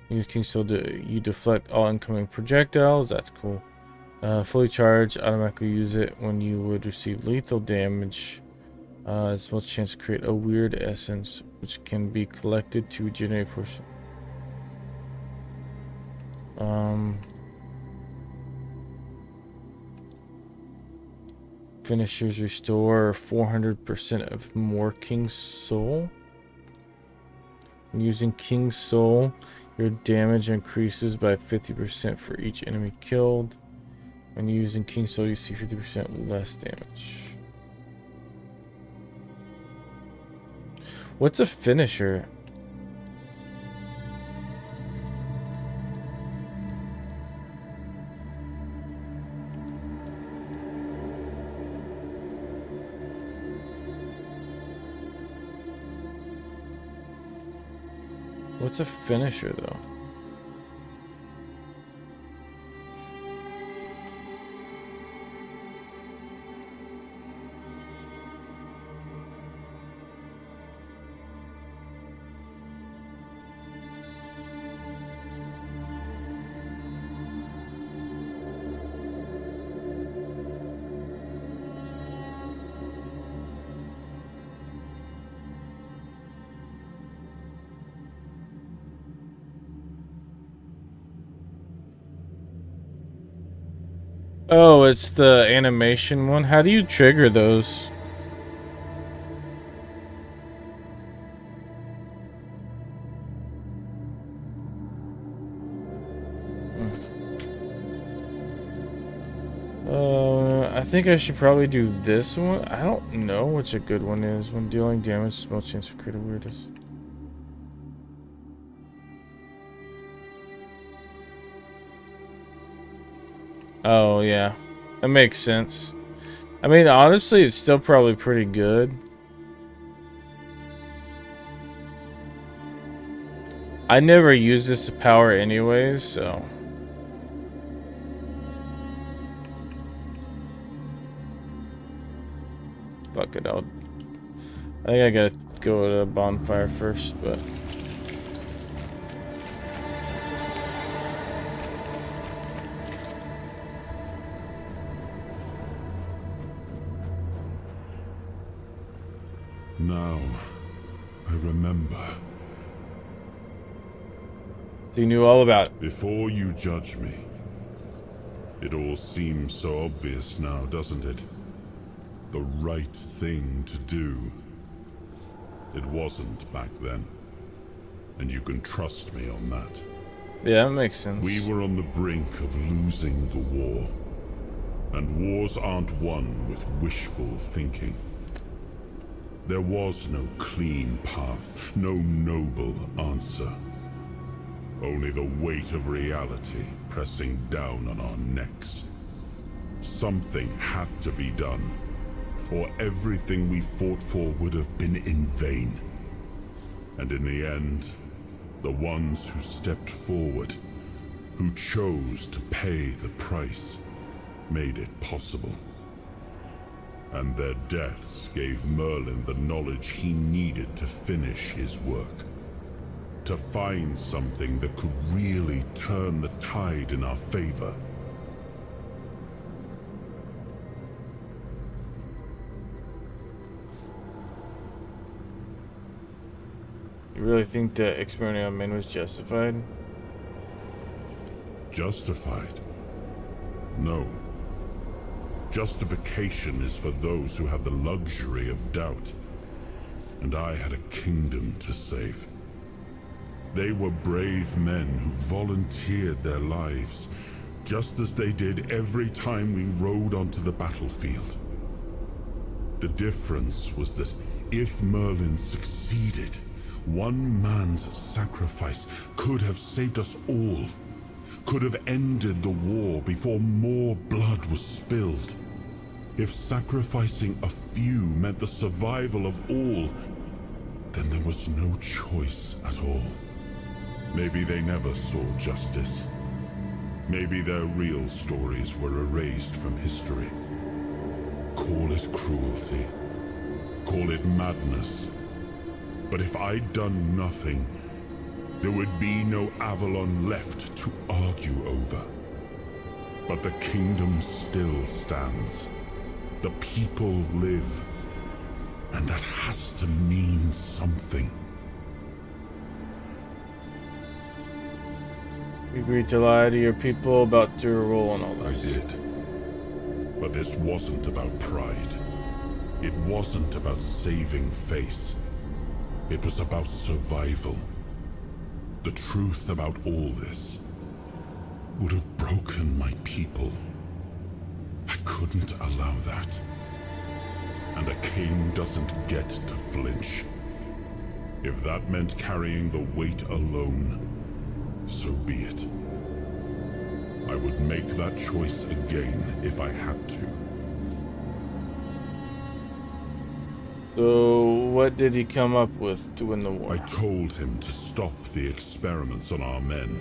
Speaker 1: Use King Soul you deflect all incoming projectiles. That's cool. Fully charged, automatically use it when you would receive lethal damage. It's most chance to create a weird essence, which can be collected to regenerate portion. Finishers restore 400% of more King's Soul. When using King's Soul, your damage increases by 50% for each enemy killed. When using King's Soul, you see 50% less damage. What's a finisher? What's a finisher, though? Oh, it's the animation one. How do you trigger those? I think I should probably do this one. I don't know which a good one is. When dealing damage, small chance for creative weirdness. Oh, yeah. That makes sense. I mean, honestly, it's still probably pretty good. I never use this power anyways, so... Fuck it, I think I gotta go to a bonfire first, but...
Speaker 6: Now, I remember.
Speaker 1: So you knew all about it.
Speaker 6: Before you judge me. It all seems so obvious now, doesn't it? The right thing to do. It wasn't back then. And you can trust me on that.
Speaker 1: Yeah, that makes sense.
Speaker 6: We were on the brink of losing the war. And wars aren't won with wishful thinking. There was no clean path, no noble answer. Only the weight of reality pressing down on our necks. Something had to be done, or everything we fought for would have been in vain. And in the end, the ones who stepped forward, who chose to pay the price, made it possible. And their deaths gave Merlin the knowledge he needed to finish his work. To find something that could really turn the tide in our favor.
Speaker 1: You really think that experimenting on men was justified?
Speaker 6: Justified? No. Justification is for those who have the luxury of doubt. And I had a kingdom to save. They were brave men who volunteered their lives, just as they did every time we rode onto the battlefield. The difference was that if Merlin succeeded, one man's sacrifice could have saved us all, could have ended the war before more blood was spilled. If sacrificing a few meant the survival of all, then there was no choice at all. Maybe they never saw justice. Maybe their real stories were erased from history. Call it cruelty. Call it madness. But if I'd done nothing, there would be no Avalon left to argue over. But the kingdom still stands. The people live. And that has to mean something.
Speaker 1: You agreed to lie to your people about your role and all this.
Speaker 6: I did. But this wasn't about pride. It wasn't about saving face. It was about survival. The truth about all this would have broken my people. I couldn't allow that. And a king doesn't get to flinch. If that meant carrying the weight alone, so be it. I would make that choice again if I had to.
Speaker 1: So, what did he come up with to win the war?
Speaker 6: I told him to stop the experiments on our men,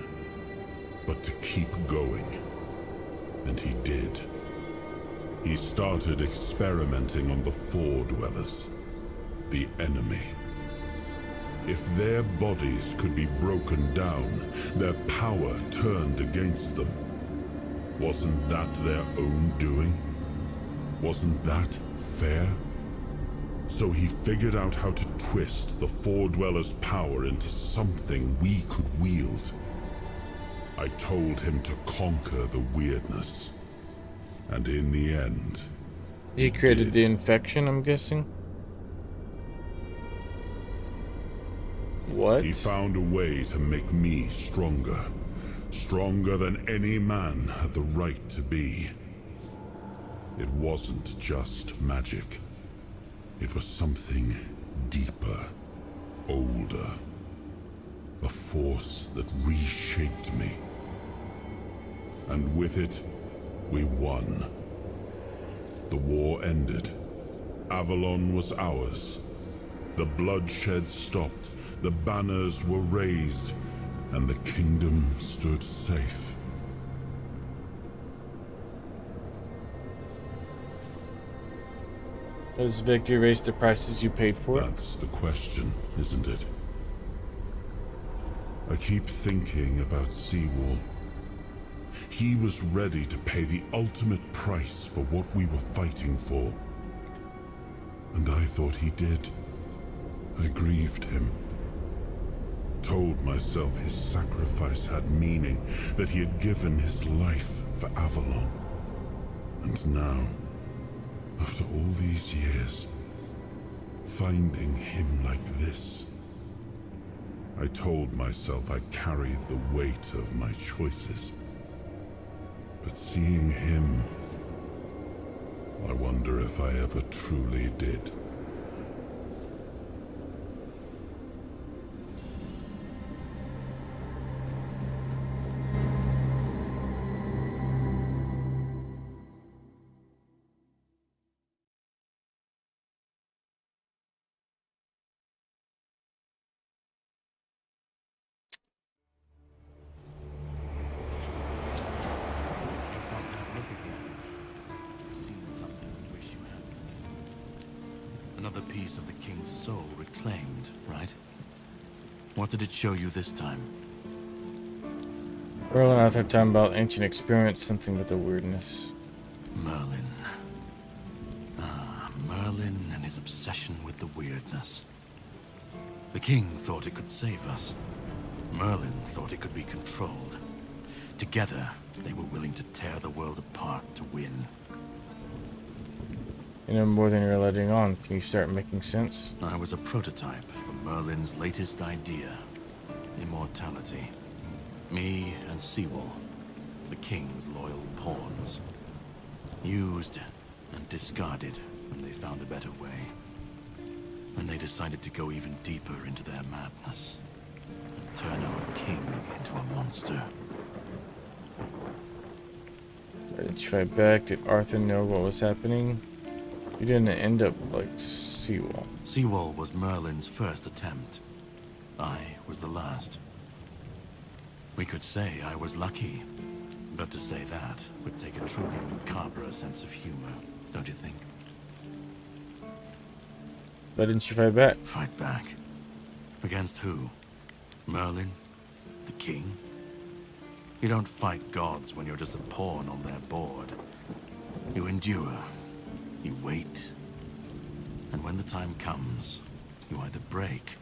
Speaker 6: but to keep going. And he did. He started experimenting on the Four Dwellers, the enemy. If their bodies could be broken down, their power turned against them, wasn't that their own doing? Wasn't that fair? So he figured out how to twist the Four Dwellers' power into something we could wield. I told him to conquer the weirdness. And in the end,
Speaker 1: he created the infection, I'm guessing? What?
Speaker 6: He found a way to make me stronger. Stronger than any man had the right to be. It wasn't just magic. It was something deeper, older. A force that reshaped me. And with it, we won. The war ended. Avalon was ours. The bloodshed stopped. The banners were raised, and the kingdom stood safe.
Speaker 1: Does victory raise the prices you paid for it?
Speaker 6: That's the question, isn't it? I keep thinking about Seawall. He was ready to pay the ultimate price for what we were fighting for. And I thought he did. I grieved him. Told myself his sacrifice had meaning, that he had given his life for Avalon. And now, after all these years, finding him like this, I told myself I carried the weight of my choices. But seeing him, I wonder if I ever truly did.
Speaker 2: Another piece of the king's soul reclaimed, right? What did it show you this time?
Speaker 1: Merlin out there talking about ancient experience, something with the weirdness.
Speaker 2: Merlin. Ah, Merlin and his obsession with the weirdness. The king thought it could save us. Merlin thought it could be controlled. Together, they were willing to tear the world apart to win.
Speaker 1: You know more than you're letting on. Can you start making sense?
Speaker 2: I was a prototype for Merlin's latest idea. Immortality. Me and Seawall, the king's loyal pawns. Used and discarded when they found a better way. When they decided to go even deeper into their madness. And turn our king into a monster.
Speaker 1: Did you fight back? Did Arthur know what was happening? You didn't end up like Seawall.
Speaker 2: Seawall was Merlin's first attempt. I was the last. We could say I was lucky, but to say that would take a truly macabre sense of humor, don't you think?
Speaker 1: Why didn't you fight back?
Speaker 2: Fight back? Against who? Merlin? The king? You don't fight gods when you're just a pawn on their board. You endure. You wait. And when the time comes, you either break,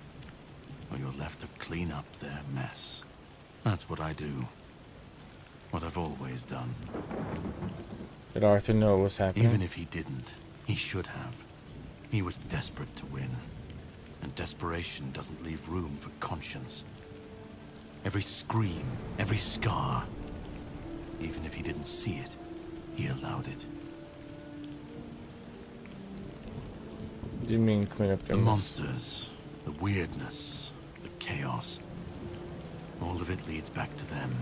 Speaker 2: or you're left to clean up their mess. That's what I do. What I've always done.
Speaker 1: Did Arthur know what was happening?
Speaker 2: Even if he didn't, he should have. He was desperate to win. And desperation doesn't leave room for conscience. Every scream, every scar. Even if he didn't see it, he allowed it.
Speaker 1: Didn't mean clean up
Speaker 2: the monsters, the weirdness, the chaos. All of it leads back to them.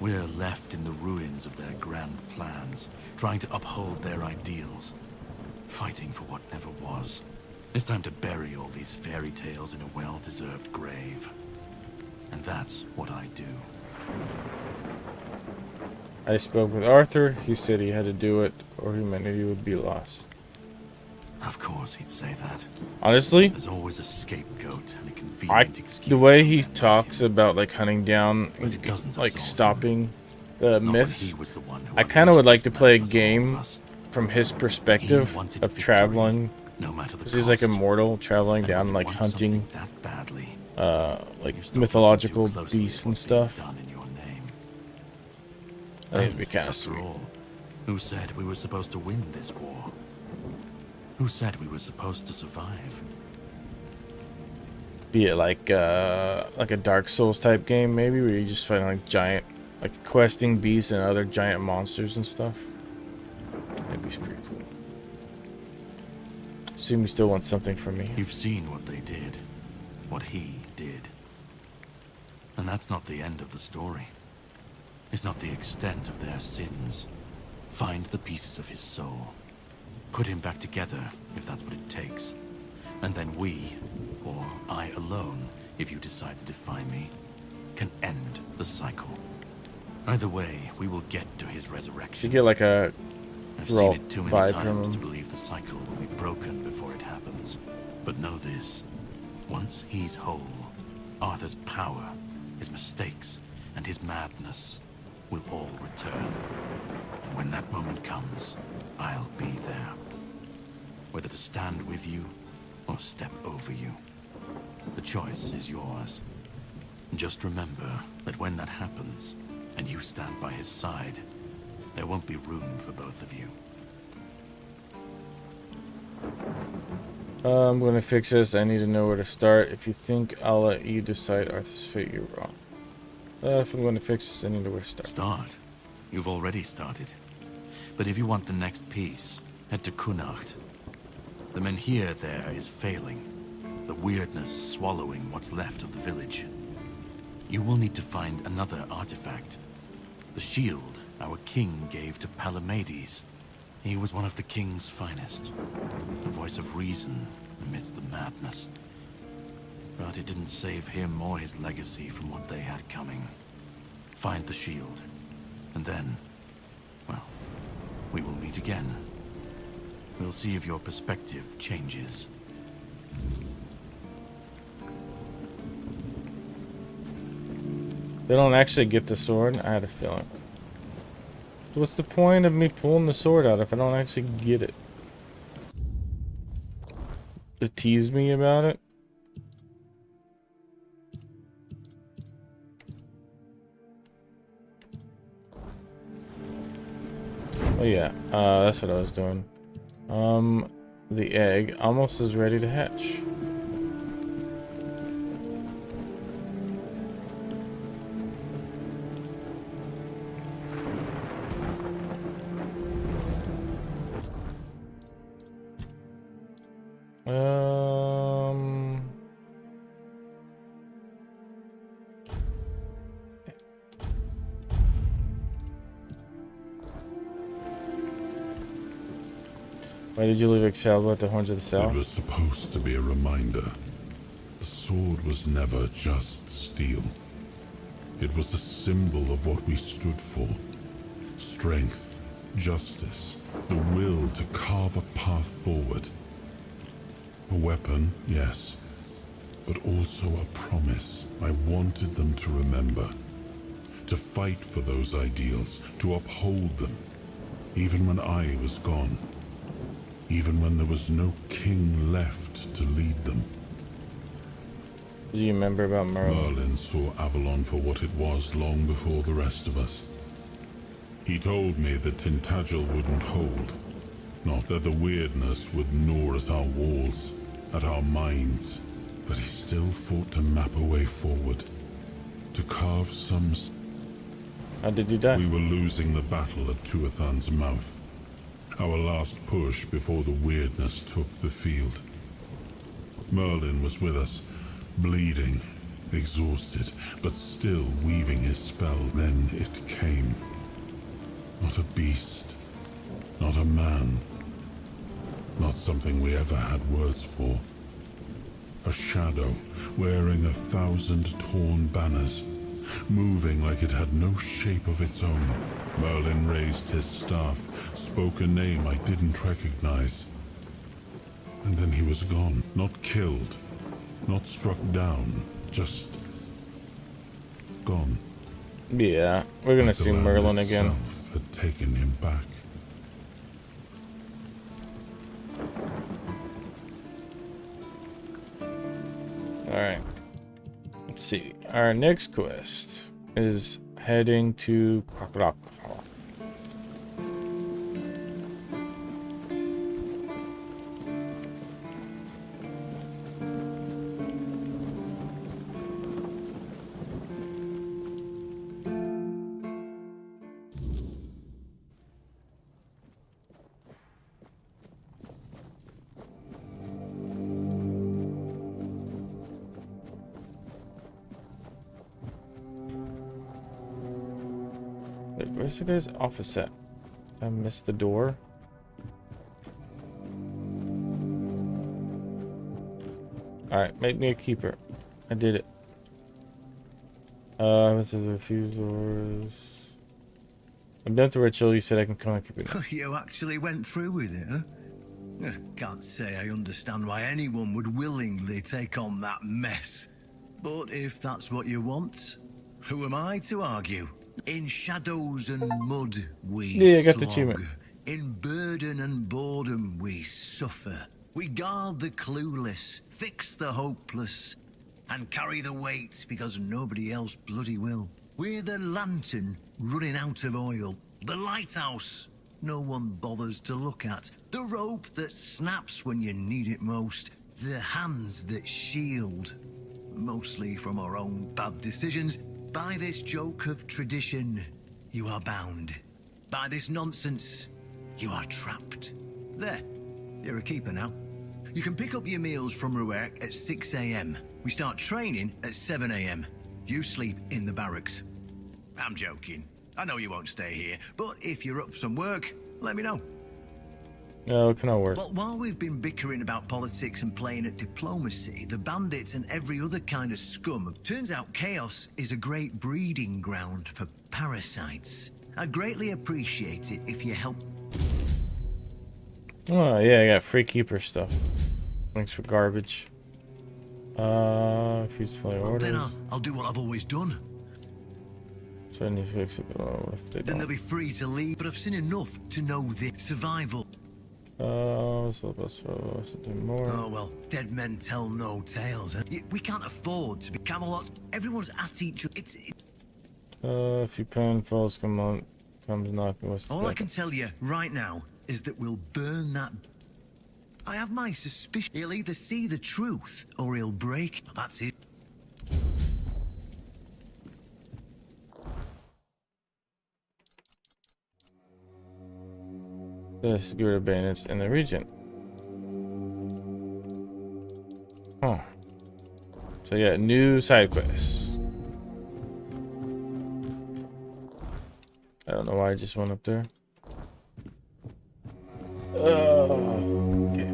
Speaker 2: We're left in the ruins of their grand plans, trying to uphold their ideals, fighting for what never was. It's time to bury all these fairy tales in a well-deserved grave. And that's what I do.
Speaker 1: I spoke with Arthur. He said he had to do it, or humanity would be lost.
Speaker 2: Of course he'd say that.
Speaker 1: Honestly,
Speaker 2: there's always a scapegoat and a convenient excuse.
Speaker 1: The way he talks about like hunting down,
Speaker 2: But it doesn't
Speaker 1: like stopping the myths,
Speaker 2: he was the one who
Speaker 1: I kind of would like to play a
Speaker 2: unleashed this madness on all
Speaker 1: game
Speaker 2: of us.
Speaker 1: from his perspective
Speaker 2: wanted
Speaker 1: of
Speaker 2: victory,
Speaker 1: traveling.
Speaker 2: no matter the
Speaker 1: Because he's like
Speaker 2: cost.
Speaker 1: immortal, traveling
Speaker 2: And
Speaker 1: down
Speaker 2: when you
Speaker 1: like
Speaker 2: want
Speaker 1: hunting,
Speaker 2: something that badly,
Speaker 1: like
Speaker 2: you stop
Speaker 1: mythological
Speaker 2: looking too closely
Speaker 1: beasts
Speaker 2: at
Speaker 1: and
Speaker 2: what's
Speaker 1: stuff.
Speaker 2: being done in your name.
Speaker 1: I think it'd be
Speaker 2: And
Speaker 1: kind of
Speaker 2: after
Speaker 1: sweet.
Speaker 2: all, who said we were supposed to win this war? Who said we were supposed to survive?
Speaker 1: Be it like a Dark Souls type game, maybe, where you just find like giant, like questing beasts and other giant monsters and stuff. That'd be pretty cool. Assume you still want something from me.
Speaker 2: You've seen what they did, what he did. And that's not the end of the story. It's not the extent of their sins. Find the pieces of his soul. Put him back together, if that's what it takes. And then we, or I alone, if you decide to defy me, can end the cycle. Either way, we will get to his resurrection.
Speaker 1: You get like a
Speaker 2: I've
Speaker 1: raw
Speaker 2: seen it too many
Speaker 1: vibe from
Speaker 2: times
Speaker 1: him.
Speaker 2: to believe the cycle will be broken before it happens. But know this. Once he's whole, Arthur's power, his mistakes, and his madness will all return. And when that moment comes, I'll be there. Whether to stand with you or step over you. The choice is yours. Just remember that when that happens, and you stand by his side, there won't be room for both of you.
Speaker 1: I'm gonna fix this. I need to know where to start. If you think I'll let you decide Arthur's fate, you're wrong. If I'm gonna fix this, I need to know where to start.
Speaker 2: Start. You've already started. But if you want the next piece, head to Kunacht. The Menhir there is failing. The weirdness swallowing what's left of the village. You will need to find another artifact. The shield our king gave to Palamedes. He was one of the king's finest. A voice of reason amidst the madness. But it didn't save him or his legacy from what they had coming. Find the shield. And then, well, we will meet again. We'll see if your perspective changes.
Speaker 1: They don't actually get the sword. I had a feeling. What's the point of me pulling the sword out if I don't actually get it? To tease me about it? Oh yeah, that's what I was doing. The egg almost is ready to hatch. Why did you leave Excalibur at the Horns of the South?
Speaker 6: It was supposed to be a reminder. The sword was never just steel. It was a symbol of what we stood for. Strength, justice, the will to carve a path forward. A weapon, yes, but also a promise I wanted them to remember. To fight for those ideals, to uphold them, even when I was gone. Even when there was no king left to lead them.
Speaker 1: Do you remember about Merlin?
Speaker 6: Merlin saw Avalon for what it was long before the rest of us. He told me that Tintagel wouldn't hold. Not that the weirdness would gnaw at our walls, at our minds. But he still fought to map a way forward. To carve some...
Speaker 1: How did you die?
Speaker 6: We were losing the battle at Tuathan's mouth. Our last push before the weirdness took the field. Merlin was with us, bleeding, exhausted, but still weaving his spell. Then it came. Not a beast, not a man, not something we ever had words for. A shadow, wearing 1,000 torn banners, moving like it had no shape of its own. Merlin raised his staff, spoke a name I didn't recognize. And then he was gone. Not killed, not struck down, just gone.
Speaker 1: Yeah, we're gonna see Merlin again.
Speaker 6: Had taken him back.
Speaker 1: Alright. Let's see. Our next quest is heading to Crocodile. Wait, where's the guy's office at? I missed the door. Alright, make me a keeper. I did it. This is refusals. I'm done with the ritual. You said I can come and keep it.
Speaker 11: You actually went through with it, huh? Can't say I understand why anyone would willingly take on that mess. But if that's what you want, who am I to argue? In shadows and mud we
Speaker 1: I got the
Speaker 11: slog.
Speaker 1: achievement.
Speaker 11: In burden and boredom we suffer. We guard the clueless, fix the hopeless, and carry the weight because nobody else bloody will. We're the lantern running out of oil, the lighthouse no one bothers to look at, the rope that snaps when you need it most, the hands that shield, mostly from our own bad decisions. By this joke of tradition, you are bound. By this nonsense, you are trapped. There, you're a keeper now. You can pick up your meals from Ruark at 6 AM. We start training at 7 AM. You sleep in the barracks. I'm joking. I know you won't stay here, but if you're up for some work, let me know.
Speaker 1: No, it cannot work.
Speaker 11: But while we've been bickering about politics and playing at diplomacy, the bandits and every other kind of scum, turns out chaos is a great breeding ground for parasites. I'd greatly appreciate it if you help.
Speaker 1: Oh, yeah, I got free keeper stuff. Thanks for garbage. If you fully
Speaker 11: Well,
Speaker 1: orders.
Speaker 11: then I'll do what I've always done.
Speaker 1: So I need to fix it. Oh, if they
Speaker 11: Then
Speaker 1: don't.
Speaker 11: they'll be free to leave, but I've seen enough to know the survival.
Speaker 1: So let's do more.
Speaker 11: Oh, well, dead men tell no tales. Huh? We can't afford to be Camelot. Everyone's at each other.
Speaker 1: If you pen falls, come on. comes knocking. What's
Speaker 11: All I can tell you right now is that we'll burn that. I have my suspicion he'll either see the truth or he'll break. That's it.
Speaker 1: The security bandits in the region. Huh. So yeah, new side quests. I don't know why I just went up there. Okay.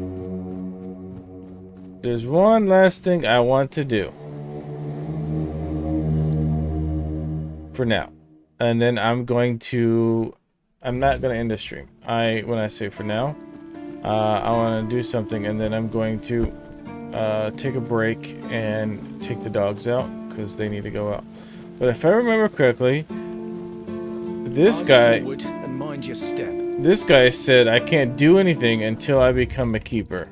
Speaker 1: There's one last thing I want to do. For now. And then I'm not going to end the stream. When I say for now, I want to do something, and then I'm going to take a break and take the dogs out because they need to go out. But if I remember correctly, this guy said I can't do anything until I become a keeper.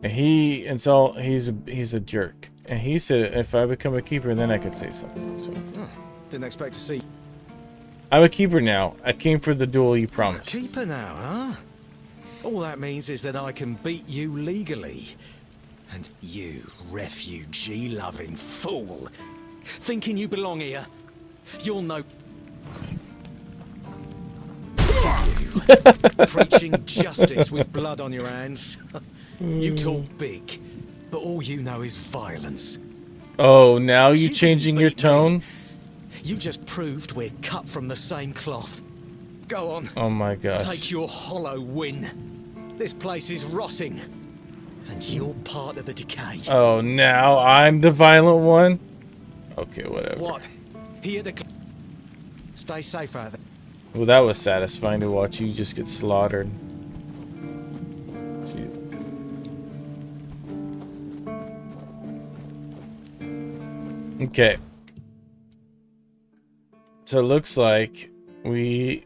Speaker 1: And he's a jerk. And he said if I become a keeper, then I could say something. So
Speaker 20: didn't expect to see.
Speaker 1: I'm a keeper now. I came for the duel you promised.
Speaker 20: Keeper now, huh? All that means is that I can beat you legally. And you, refugee-loving fool, thinking you belong here, you'll know. You, preaching justice with blood on your hands. You talk big, but all you know is violence.
Speaker 1: Oh, now you changing your tone?
Speaker 20: You just proved we're cut from the same cloth. Go on.
Speaker 1: Oh my gosh.
Speaker 20: Take your hollow win. This place is rotting. And you're part of the decay.
Speaker 1: Oh, now I'm the violent one? Okay, whatever.
Speaker 20: What? Here the... Stay safe out there.
Speaker 1: Well, that was satisfying to watch you just get slaughtered. See. Okay. So it looks like we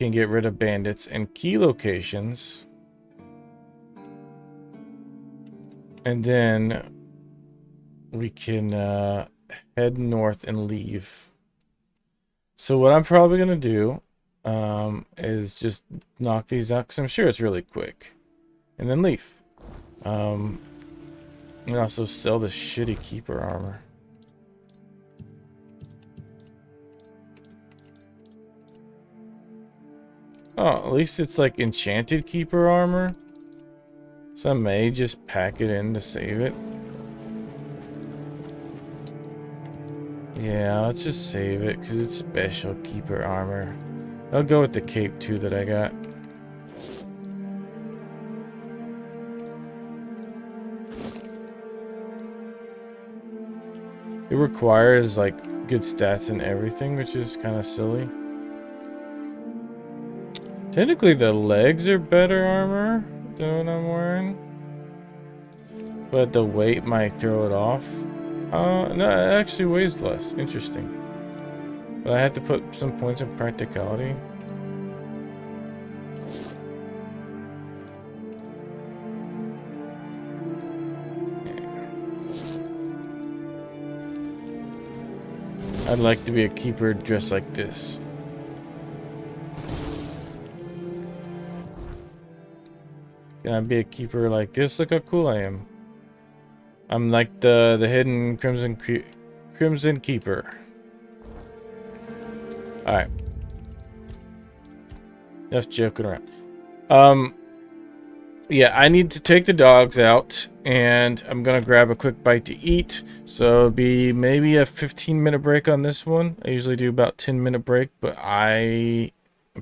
Speaker 1: can get rid of bandits and key locations. And then we can head north and leave. So what I'm probably going to do is just knock these out, because I'm sure it's really quick. And then leave. And also sell the shitty keeper armor. Oh, at least it's like enchanted keeper armor. So I may just pack it in to save it. Yeah, let's just save it because it's special keeper armor. I'll go with the cape too that I got. It requires like good stats and everything, which is kind of silly. Technically the legs are better armor than what I'm wearing, but the weight might throw it off. No, it actually weighs less. Interesting. But I had to put some points of practicality. I'd like to be a keeper dressed like this. Can I be a keeper like this? Look how cool I am. I'm like the hidden Crimson Keeper. Alright. Just joking around. Yeah, I need to take the dogs out, and I'm gonna grab a quick bite to eat. So it'll be maybe a 15-minute break on this one. I usually do about 10-minute break, but I'm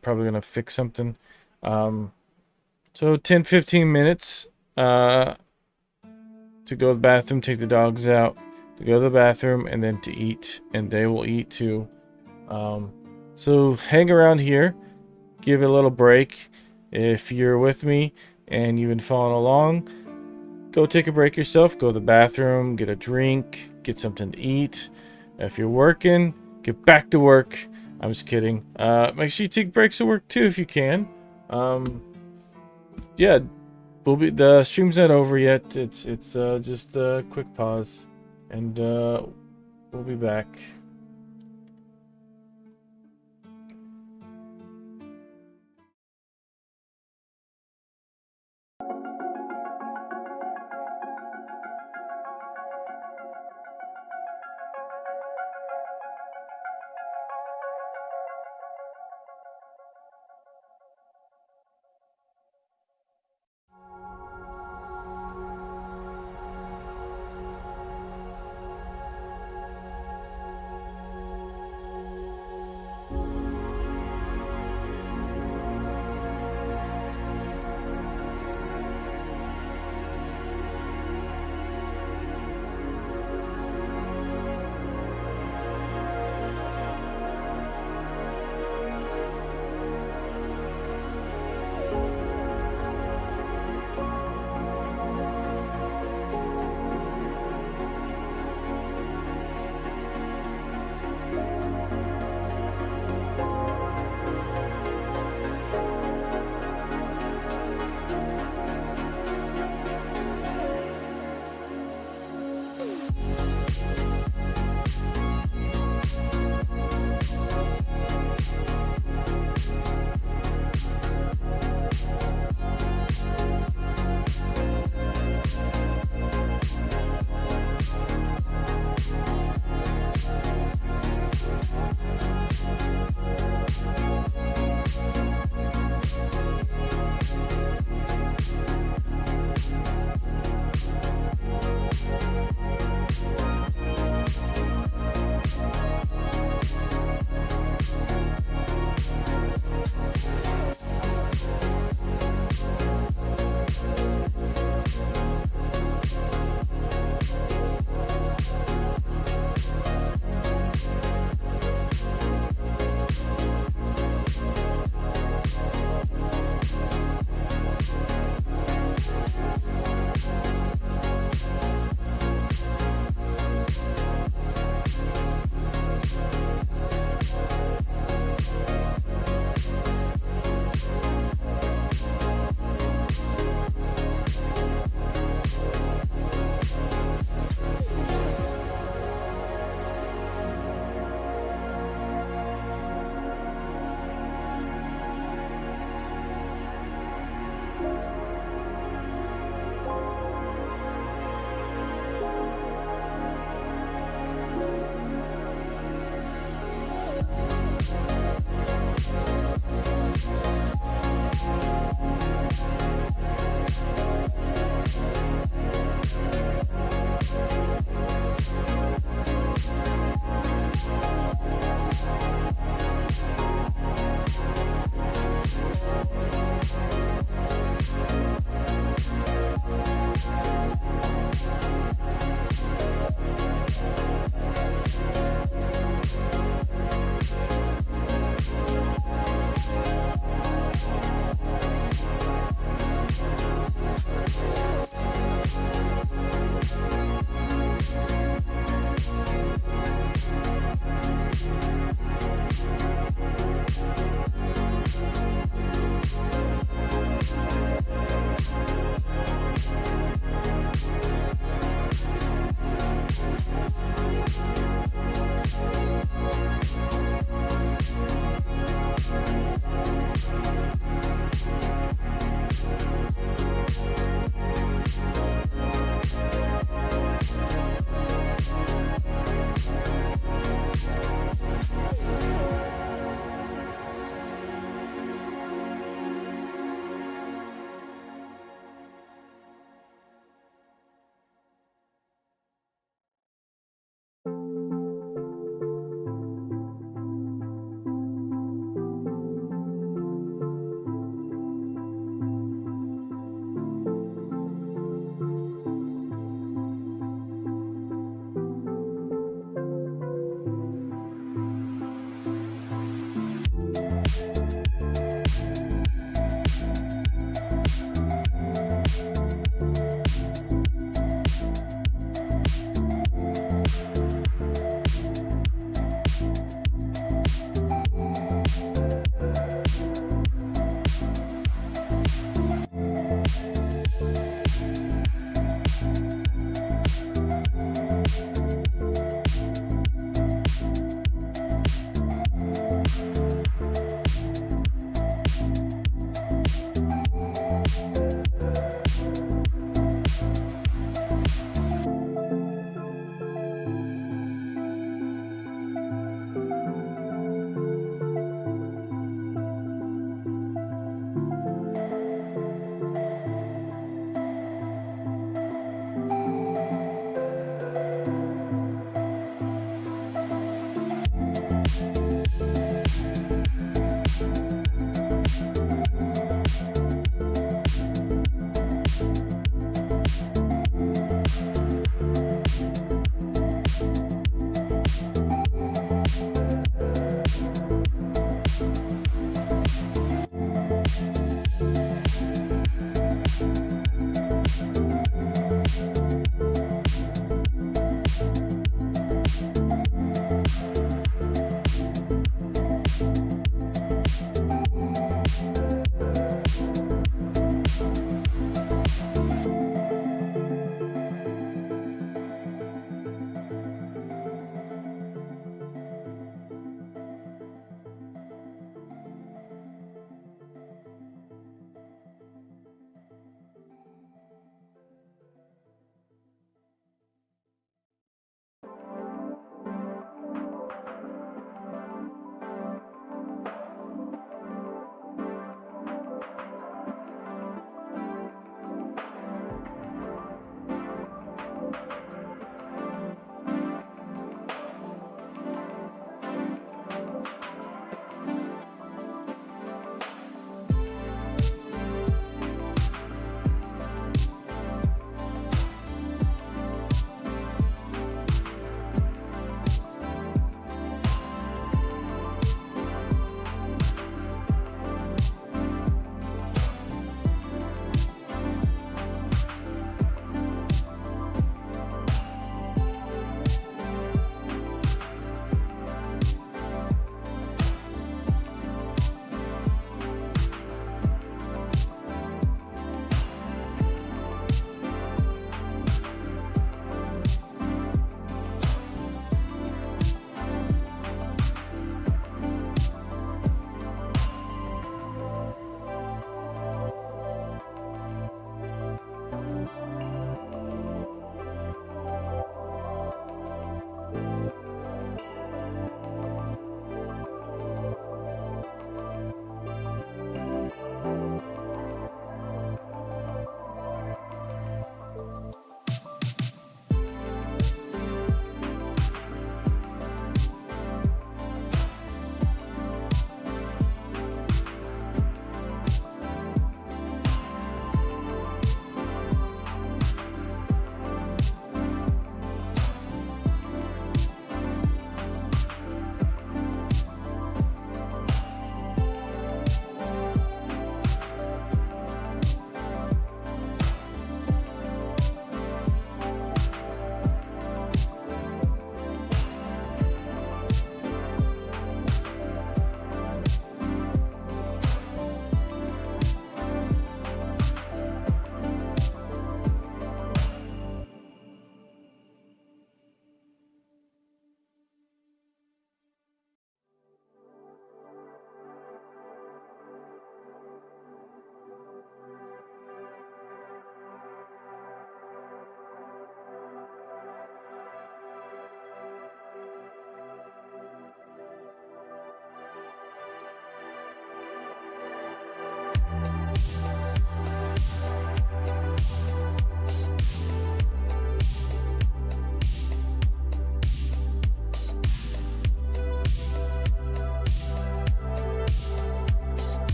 Speaker 1: probably gonna fix something. So 10-15 minutes to go to the bathroom, take the dogs out, to go to the bathroom, and then to eat, and they will eat too. So hang around here, give it a little break. If you're with me and you've been following along, go take a break yourself, go to the bathroom, get a drink, get something to eat. If you're working, get back to work. I'm just kidding. Make sure you take breaks at work too if you can. Yeah, the stream's not over yet. It's just a quick pause, and we'll be back.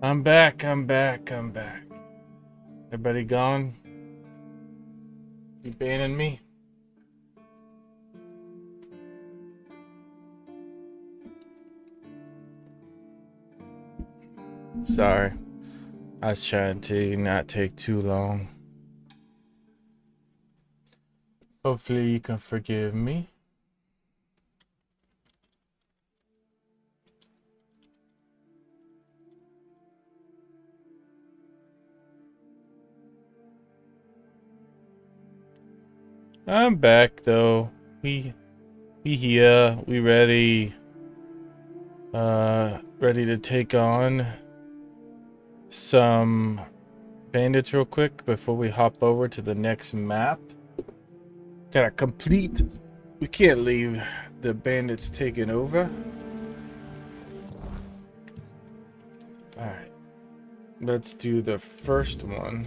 Speaker 1: I'm back. Everybody gone? You banning me? Sorry. I was trying to not take too long. Hopefully you can forgive me. I'm back though. We here. We ready. Ready to take on some bandits real quick before we hop over to the next map. Gotta complete. We can't leave the bandits taking over. Alright. Let's do the first one.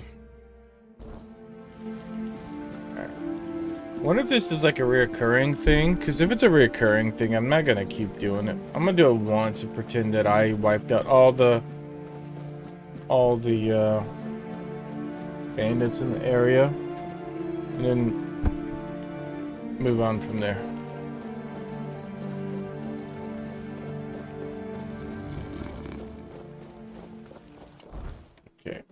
Speaker 1: I wonder if this is like a reoccurring thing, because if it's a reoccurring thing, I'm not gonna keep doing it. I'm gonna do it once and pretend that I wiped out all the bandits in the area, and then move on from there. Okay.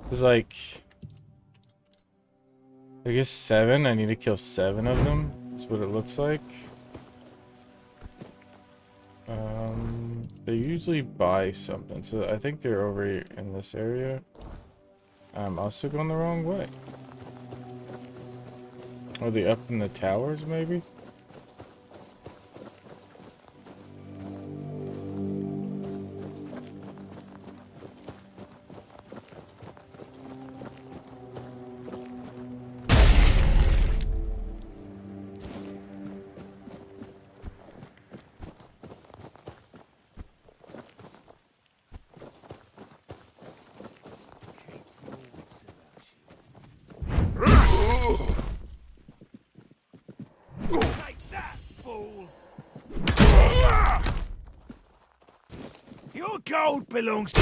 Speaker 1: There's like, I guess 7. I need to kill 7 of them. That's what it looks like. They usually buy something, so I think they're over here in this area. I'm also going the wrong way. Are they up in the towers, maybe?
Speaker 16: Your gold belongs to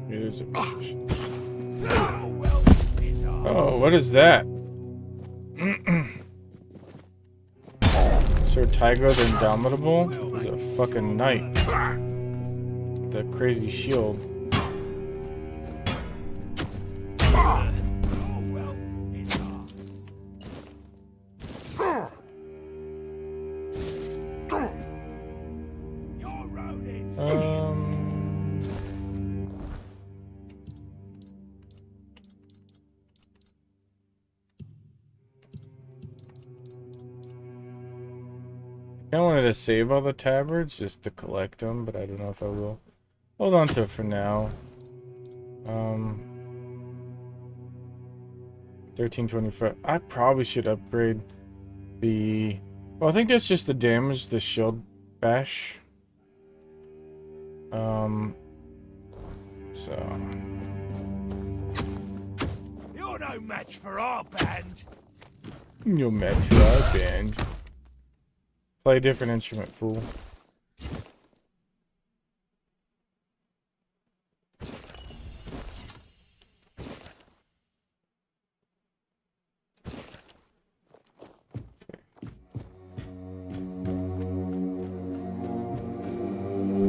Speaker 1: Here's a bitch. Oh, what is that? Sir Tigro the Indomitable is a fucking knight. The crazy shield. I wanted to save all the tabards just to collect them, but I don't know if I will. Hold on to it for now. 1325. I probably should upgrade the... Well, I think that's just the damage, the shield bash. So...
Speaker 16: You're no match for our band.
Speaker 1: No match for our band. Play a different instrument, fool.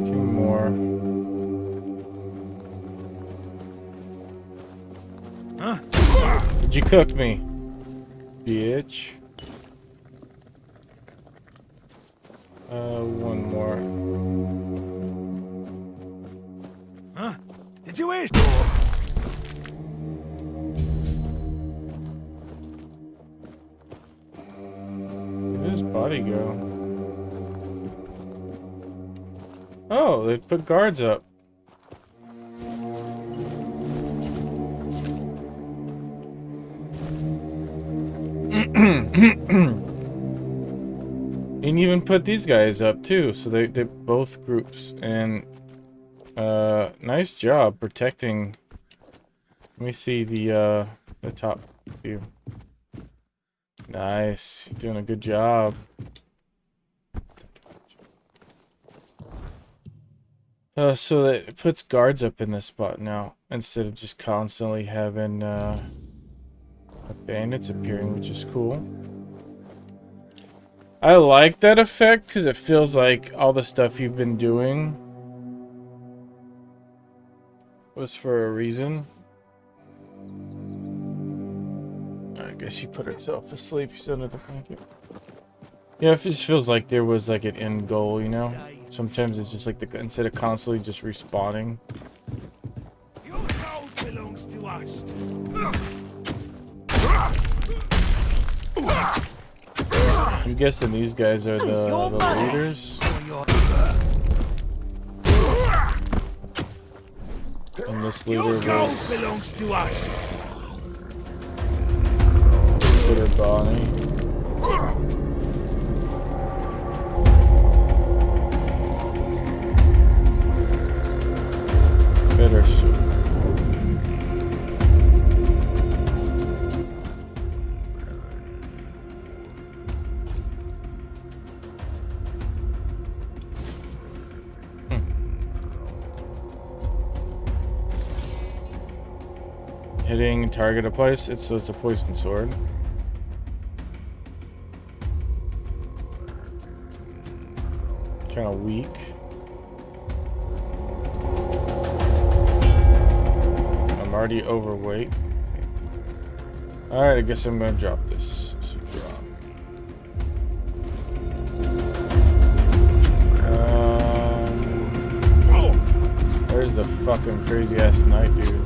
Speaker 1: Two more.
Speaker 16: Huh?
Speaker 1: Did you cook me, bitch? One more.
Speaker 16: Huh? Did you hear?
Speaker 1: Where did his body go? Oh, they put guards up. And even put these guys up too, so they both groups, and nice job protecting. Let me see the top view. Nice. You're doing a good job. So that it puts guards up in this spot now, instead of just constantly having bandits appearing, which is cool. I like that effect because it feels like all the stuff you've been doing was for a reason. I guess she put herself asleep. She's under the blanket. Yeah, it just feels like there was like an end goal, you know? Sometimes it's just like instead of constantly just respawning.
Speaker 21: Your soul belongs to us.
Speaker 1: I'm guessing these guys are the leaders. And this leader
Speaker 21: belongs to us.
Speaker 1: Consider Bonnie. Better suit. Hitting target applies it, so it's a poison sword. Kind of weak. I'm already overweight. Alright, I guess I'm gonna drop this. So drop. There's the fucking crazy ass knight, dude.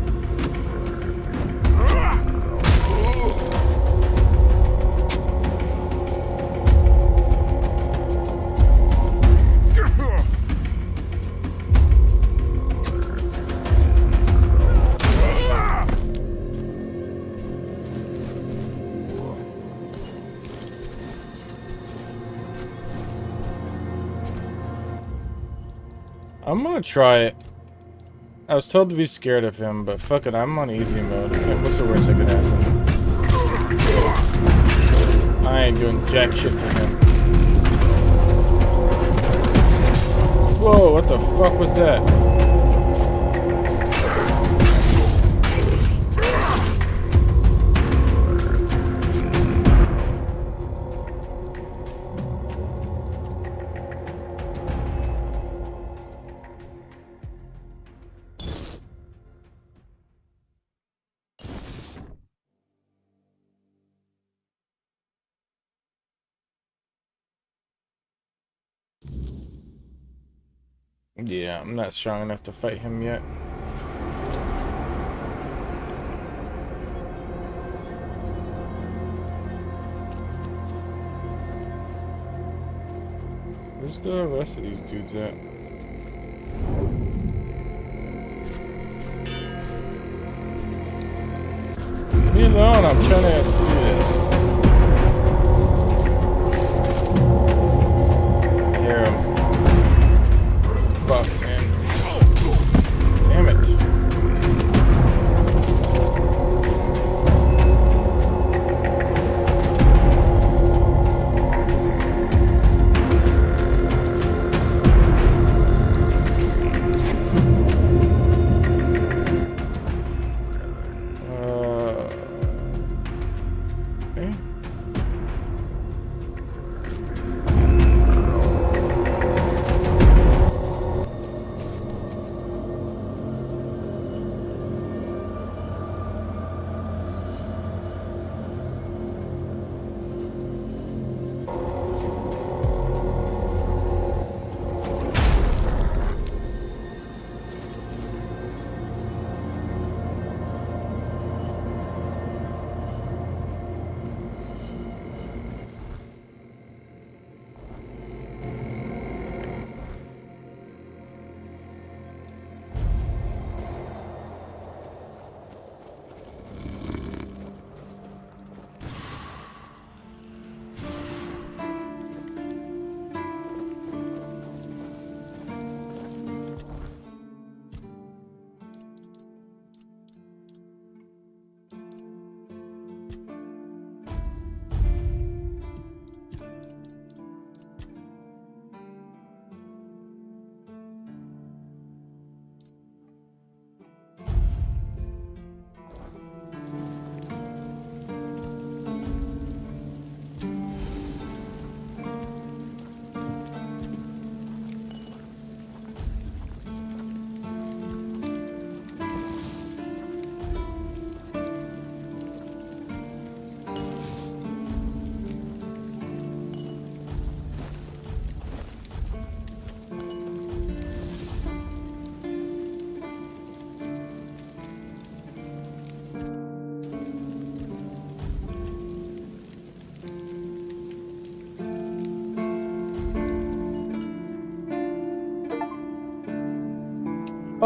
Speaker 1: I'm gonna try it. I was told to be scared of him, but fuck it, I'm on easy mode. Okay, what's the worst that could happen? I ain't doing jack shit to him. Whoa, what the fuck was that? Yeah, I'm not strong enough to fight him yet. Where's the rest of these dudes at? Leave me alone, I'm trying to do this. I hear him. Fuck, man. Damn it.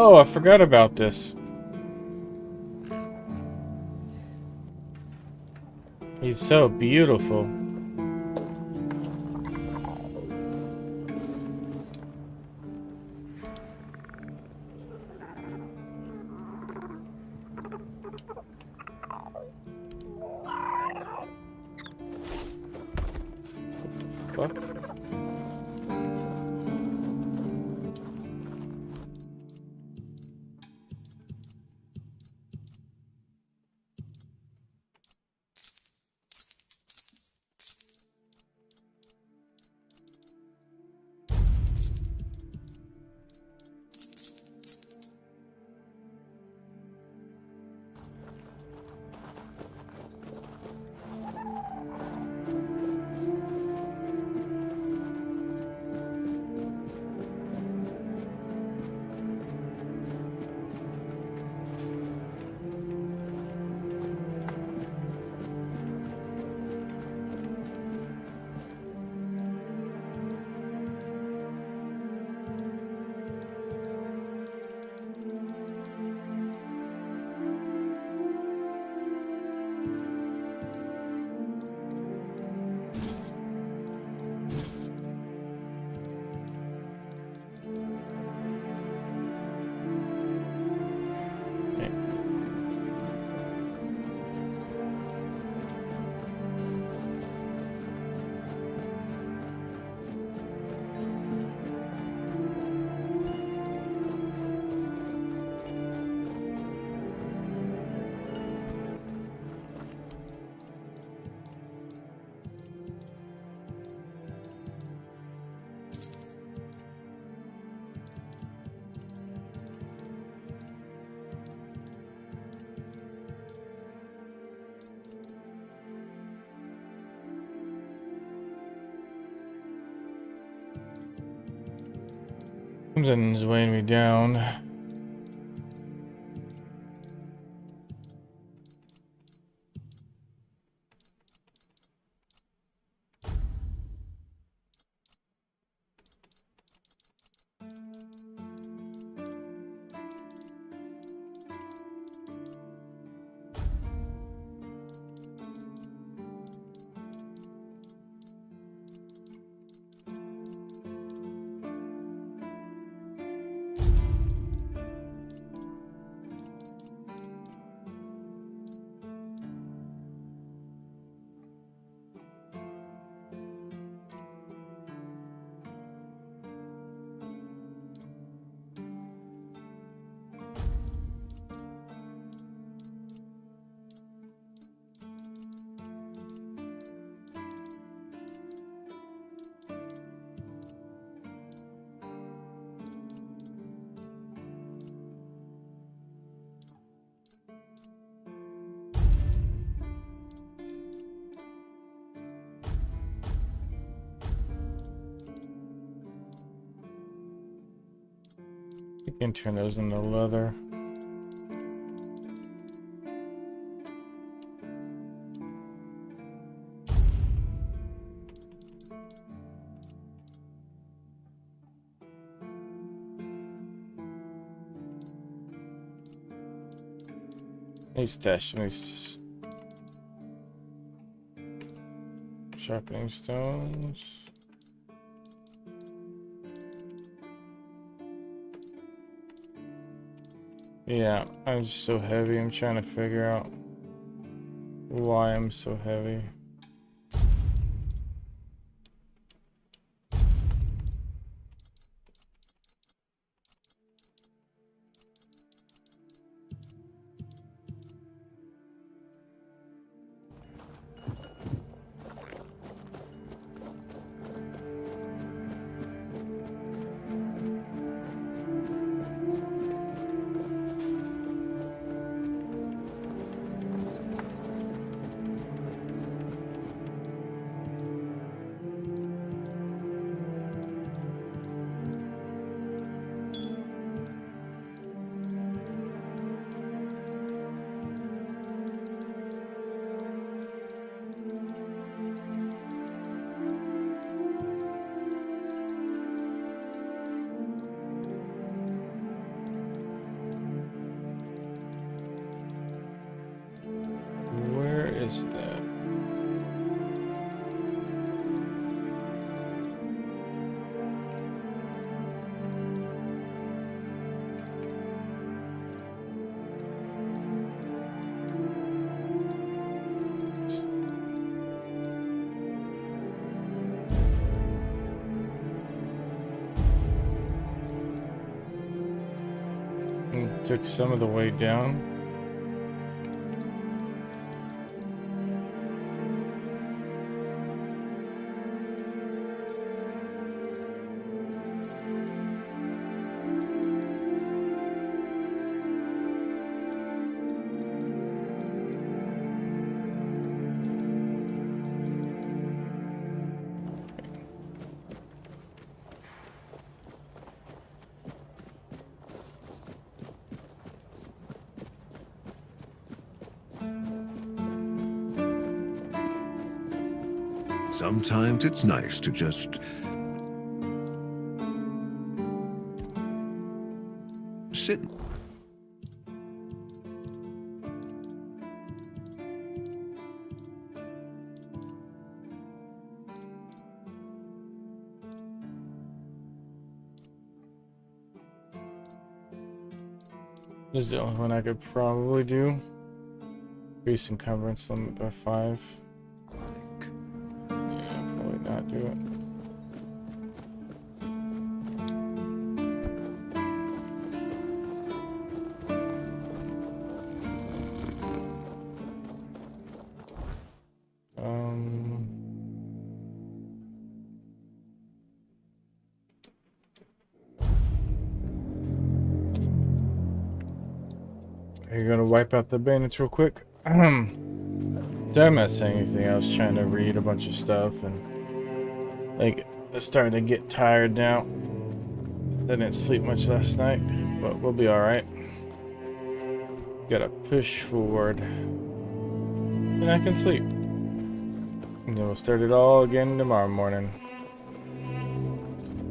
Speaker 1: Oh, I forgot about this. He's so beautiful. What the fuck? Something's weighing me down. You can turn those into leather. These stash these sharpening stones. Yeah, I'm just so heavy. I'm trying to figure out why I'm so heavy. took some of the way down.
Speaker 5: Sometimes it's nice to just sit.
Speaker 1: This is the only one I could probably do. Increase encumbrance limit by 5. Not do it. Are you gonna wipe out the bandits real quick? I'm not saying anything. I was trying to read a bunch of stuff and like, I'm starting to get tired now. I didn't sleep much last night, but we'll be alright. Gotta push forward. And I can sleep. And then we'll start it all again tomorrow morning.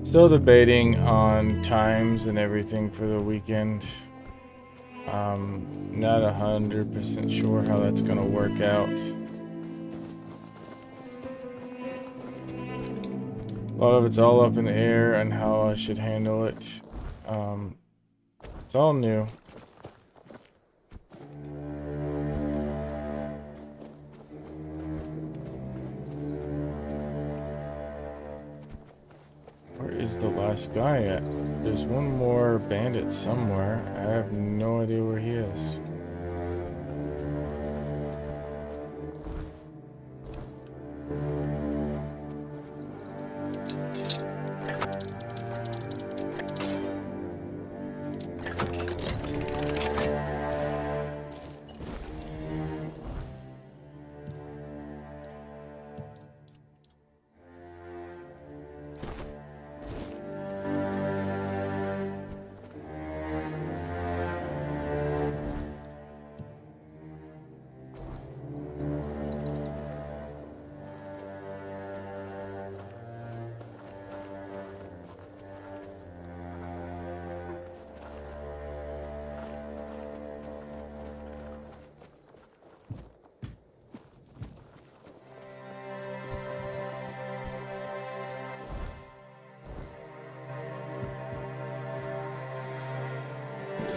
Speaker 1: Still debating on times and everything for the weekend. Not 100% sure how that's gonna work out. A lot of it's all up in the air and how I should handle it. It's all new. Where is the last guy at? There's one more bandit somewhere. I have no idea where he is.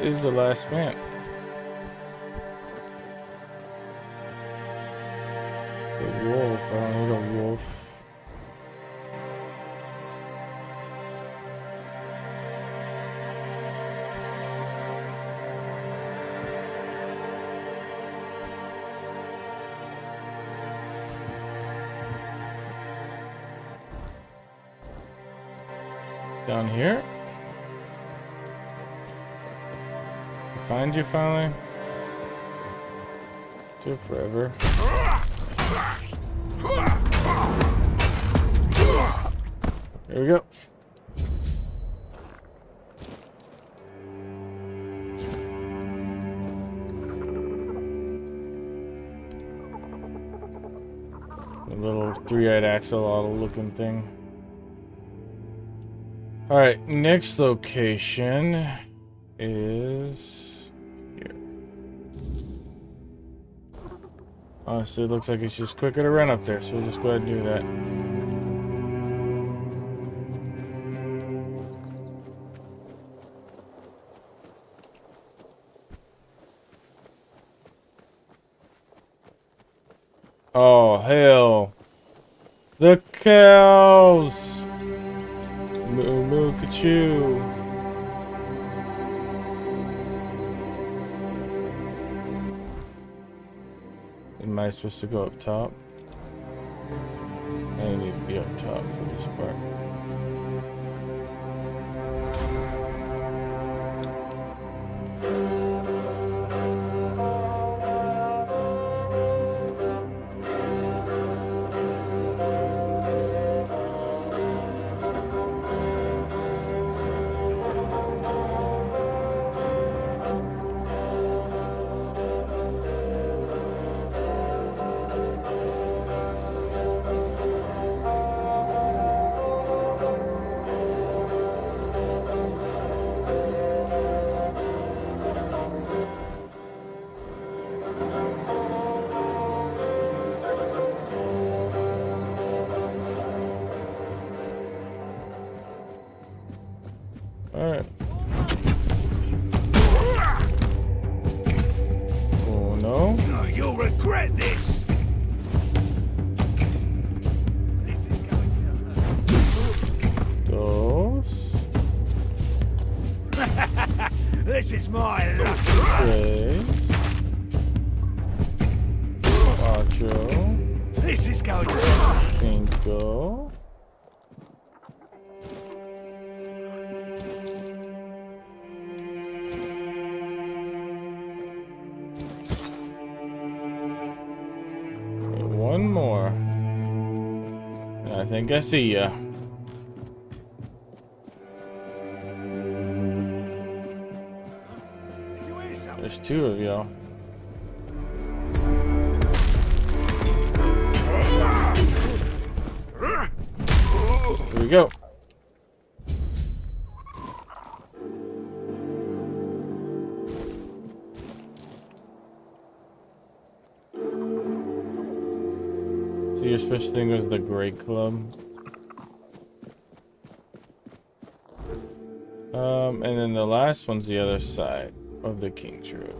Speaker 1: Is the last man. It's the wolf. I don't need a wolf. Down here. Find you finally? Took forever. There we go. A little three-eyed axolotl looking thing. Alright, next location is here. Honestly, it looks like it's just quicker to run up there, so we'll just go ahead and do that. Oh, hell. The cows! Moo moo ka-choo. Am I supposed to go up top? I need to be up top for this part. Alright. Oh no.
Speaker 21: No, you'll regret this! This is going
Speaker 1: Dos.
Speaker 21: to... This is my luck!
Speaker 1: Tres. Cuatro.
Speaker 21: This is going to...
Speaker 1: Cinco. One more. I think I see ya. There's two of y'all. Here we go. So your special thing was the Great Club. And then the last one's the other side of the King's Road.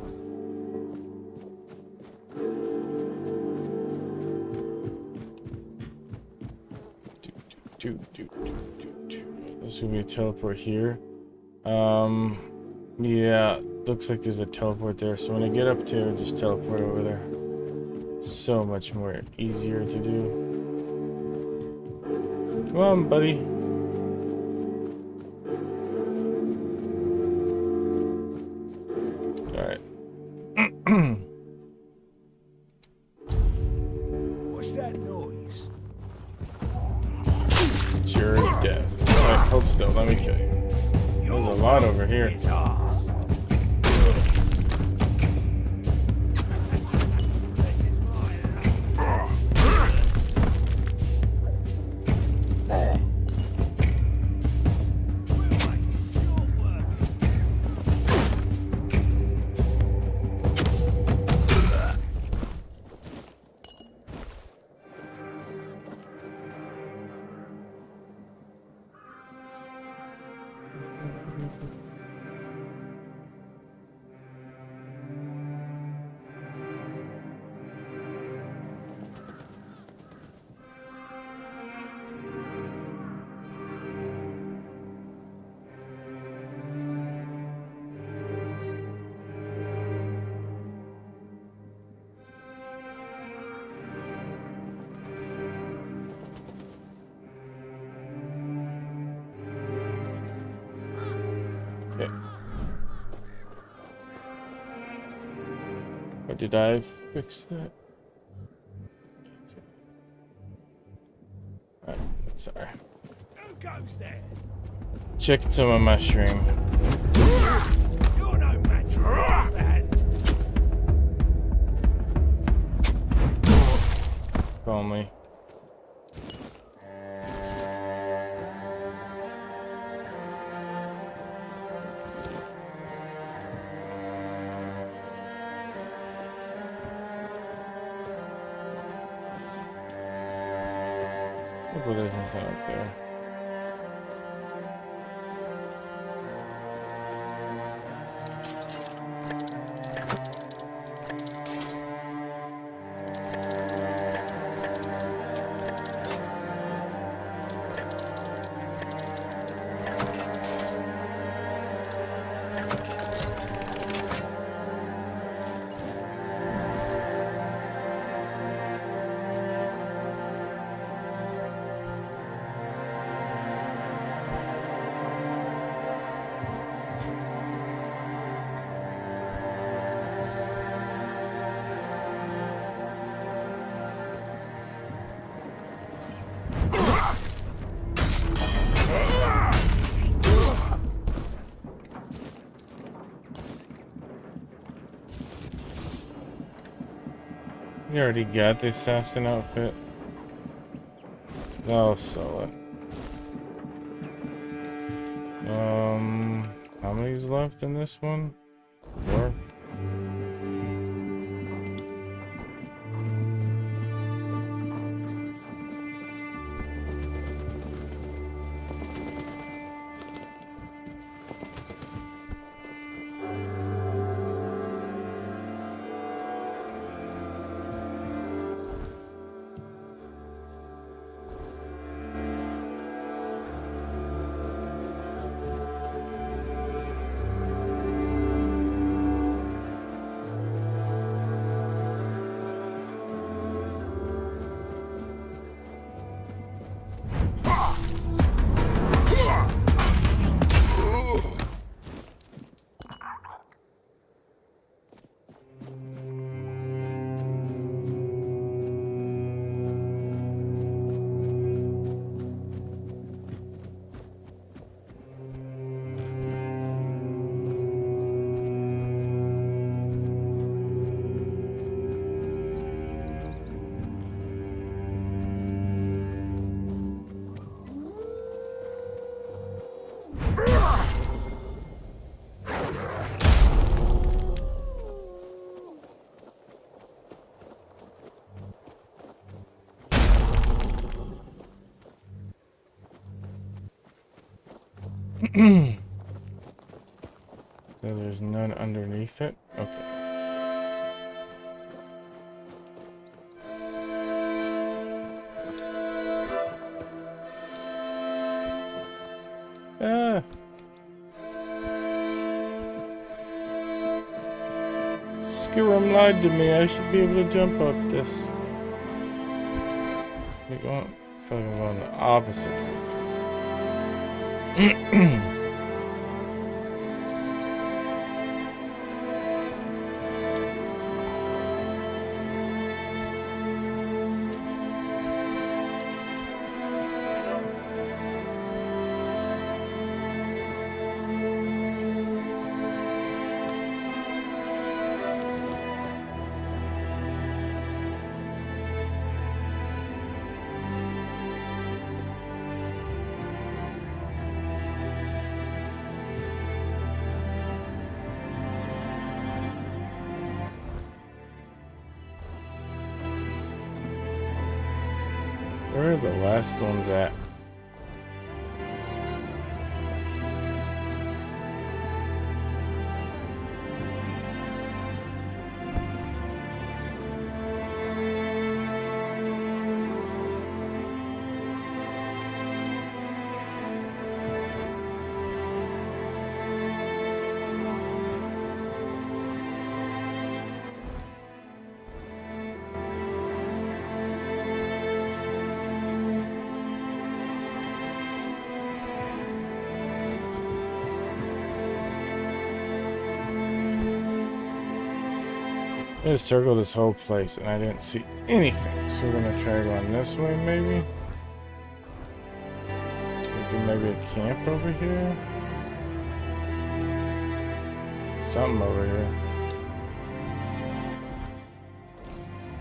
Speaker 1: There's gonna be a teleport here. Yeah, looks like there's a teleport there. So when I get up to it, just teleport over there. So much more easier to do. Come on, buddy.
Speaker 21: What's that noise?
Speaker 1: It's your death. Alright, hold still, let me kill you. There's a lot over here. Okay. Or did I fix that? Okay. Sorry.
Speaker 21: Who goes there?
Speaker 1: Check some of my stream.
Speaker 21: You're no match for that.
Speaker 1: Calmly. Well, there's nothing up there. You already got the assassin outfit. I'll sell it. How many's left in this one? 4? So there's none underneath it? Okay. Ah! Skyrim lied to me. I should be able to jump up this. I feel like I'm going the opposite direction. Where are the last ones at? I'm gonna circle this whole place and I didn't see anything. So we're gonna try going this way maybe. Is there maybe a camp over here? Something over here.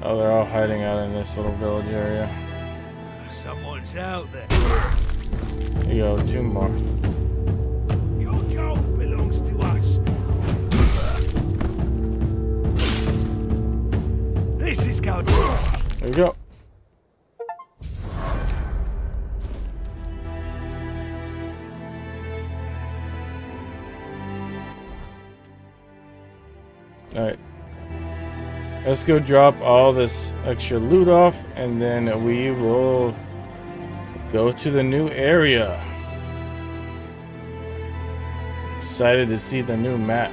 Speaker 1: Oh, they're all hiding out in this little village area.
Speaker 21: Someone's out there.
Speaker 1: There you go, 2 more.
Speaker 21: Your job belongs to us. This is going.
Speaker 1: There you go. Alright. Let's go drop all this extra loot off and then we will go to the new area. Excited to see the new map.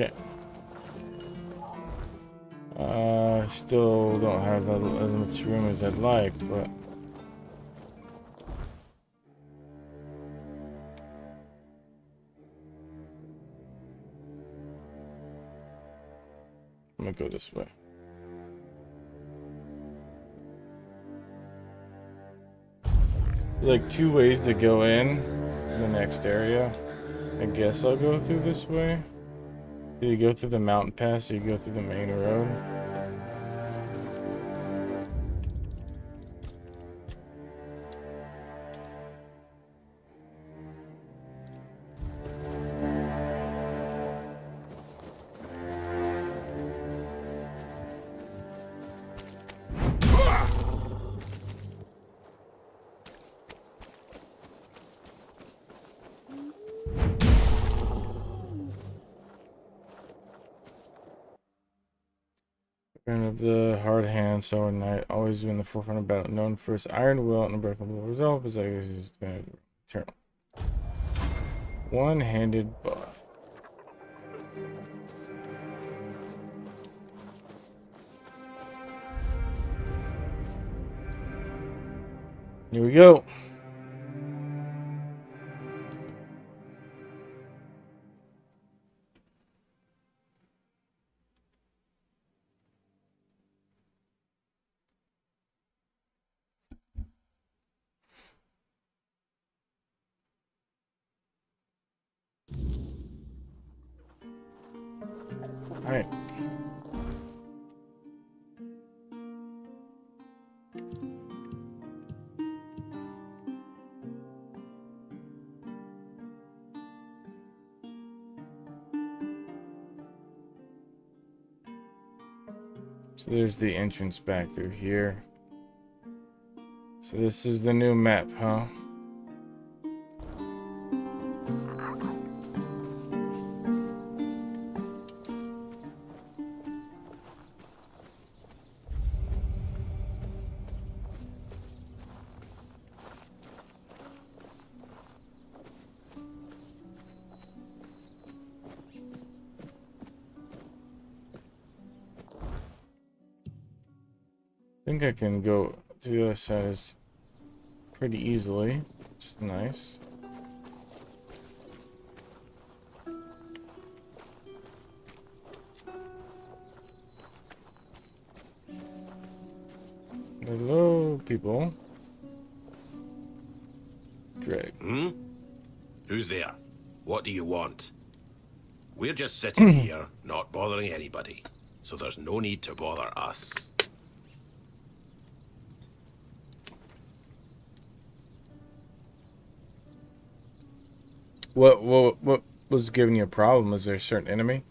Speaker 1: Okay. I still don't have as much room as I'd like, but I'm gonna go this way. There's like 2 ways to go in the next area. I guess I'll go through this way. You go through the mountain pass, or you go through the main road. Of the hard hand, so knight, always in the forefront of battle, known for his iron will and unbreakable resolve, is always turn. One-handed buff. Here we go. Alright. So there's the entrance back through here. So this is the new map, huh? I think I can go to the other side pretty easily. It's nice. Hello, people. Drake.
Speaker 3: Who's there? What do you want? We're just sitting here, not bothering anybody, so there's no need to bother us.
Speaker 1: What was giving you a problem? Is there a certain enemy?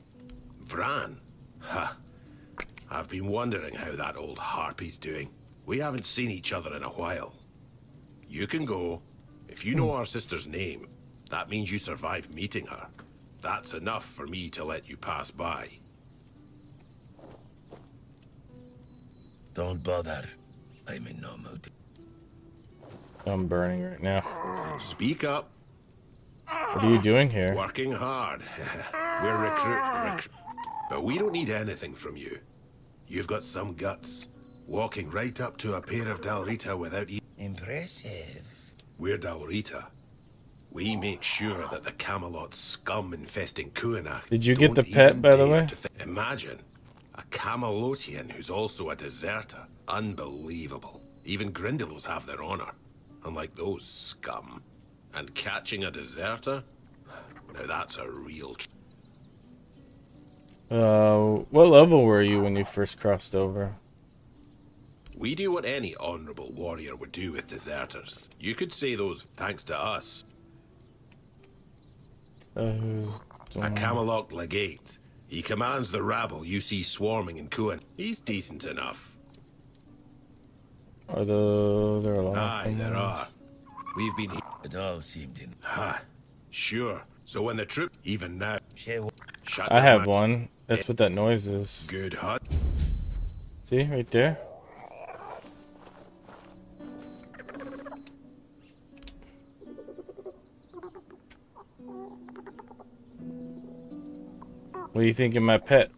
Speaker 3: Vran? Ha. I've been wondering how that old harpy's doing. We haven't seen each other in a while. You can go. If you know our sister's name, that means you survived meeting her. That's enough for me to let you pass by.
Speaker 11: Don't bother. I'm in no mood.
Speaker 1: I'm burning right now.
Speaker 3: Speak up.
Speaker 1: What are you doing here?
Speaker 3: Working hard. We're recruit, but we don't need anything from you. You've got some guts. Walking right up to a pair of Dalrita without
Speaker 11: Impressive.
Speaker 3: We're Dalrita. We make sure that the Camelot scum infesting Kuanach.
Speaker 1: Did you get the pet, by the way?
Speaker 3: Imagine a Camelotian who's also a deserter. Unbelievable. Even Grindelows have their honor, unlike those scum. And catching a deserter? Now that's a real.
Speaker 1: What level were you when you first crossed over?
Speaker 3: We do what any honorable warrior would do with deserters. You could say those thanks to us. A Camelot legate. He commands the rabble you see swarming in Kuan. He's decent enough.
Speaker 1: Are there a lot?
Speaker 3: Aye, there are. We've been here.
Speaker 11: It all seemed in.
Speaker 3: Ha, sure. So when the troop, even now,
Speaker 1: I have one. That's what that noise is.
Speaker 3: Good hunt.
Speaker 1: See, right there. What do you think of my pet?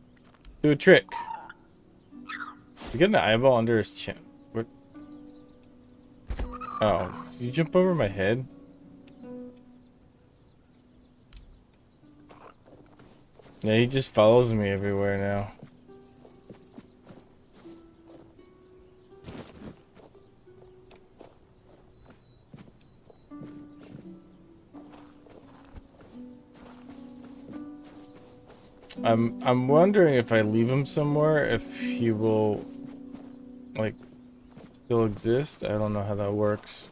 Speaker 1: Do a trick. Did he get an eyeball under his chin? What? Oh, did you jump over my head? Yeah, he just follows me everywhere now. I'm wondering if I leave him somewhere, if he will, like, still exist. I don't know how that works.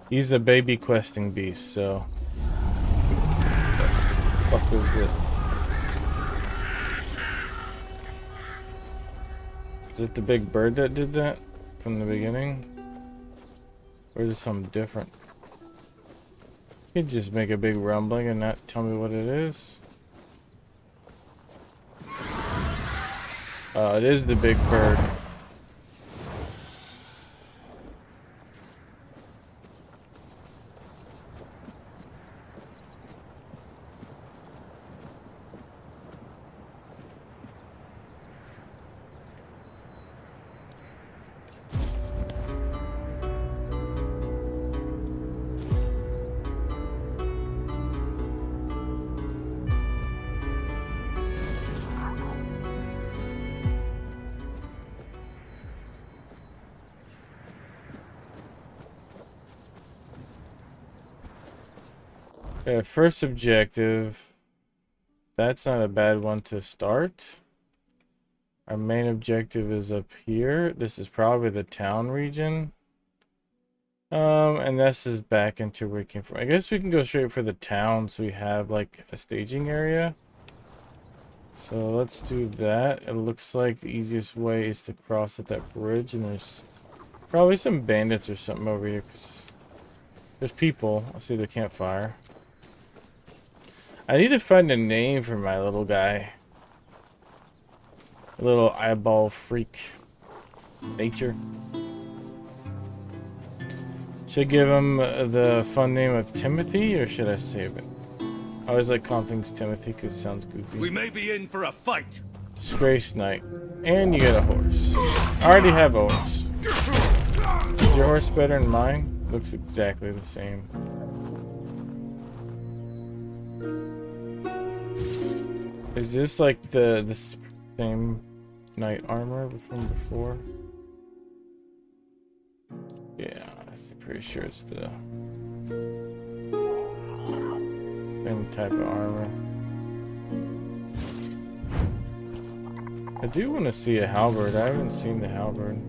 Speaker 1: He's a baby questing beast, so. What the fuck is it? Is it the big bird that did that from the beginning? Or is it something different? You could just make a big rumbling and not tell me what it is. Oh, it is the big bird. First objective. That's not a bad one to start. Our main objective is up here. This is probably the town region. And this is back into where we came from. I guess we can go straight for the town so we have like a staging area. So let's do that. It looks like the easiest way is to cross at that bridge, and there's probably some bandits or something over here because there's people. I see the campfire. I need to find a name for my little guy. A little eyeball freak. Nature. Should I give him the fun name of Timothy, or should I save it? I always like calling things Timothy because it sounds goofy.
Speaker 13: We may be in for a fight.
Speaker 1: Disgrace Knight. And you get a horse. I already have a horse. Is your horse better than mine? Looks exactly the same. Is this like the same knight armor from before? Yeah, I'm pretty sure it's the same type of armor. I do want to see a halberd. I haven't seen the halberd.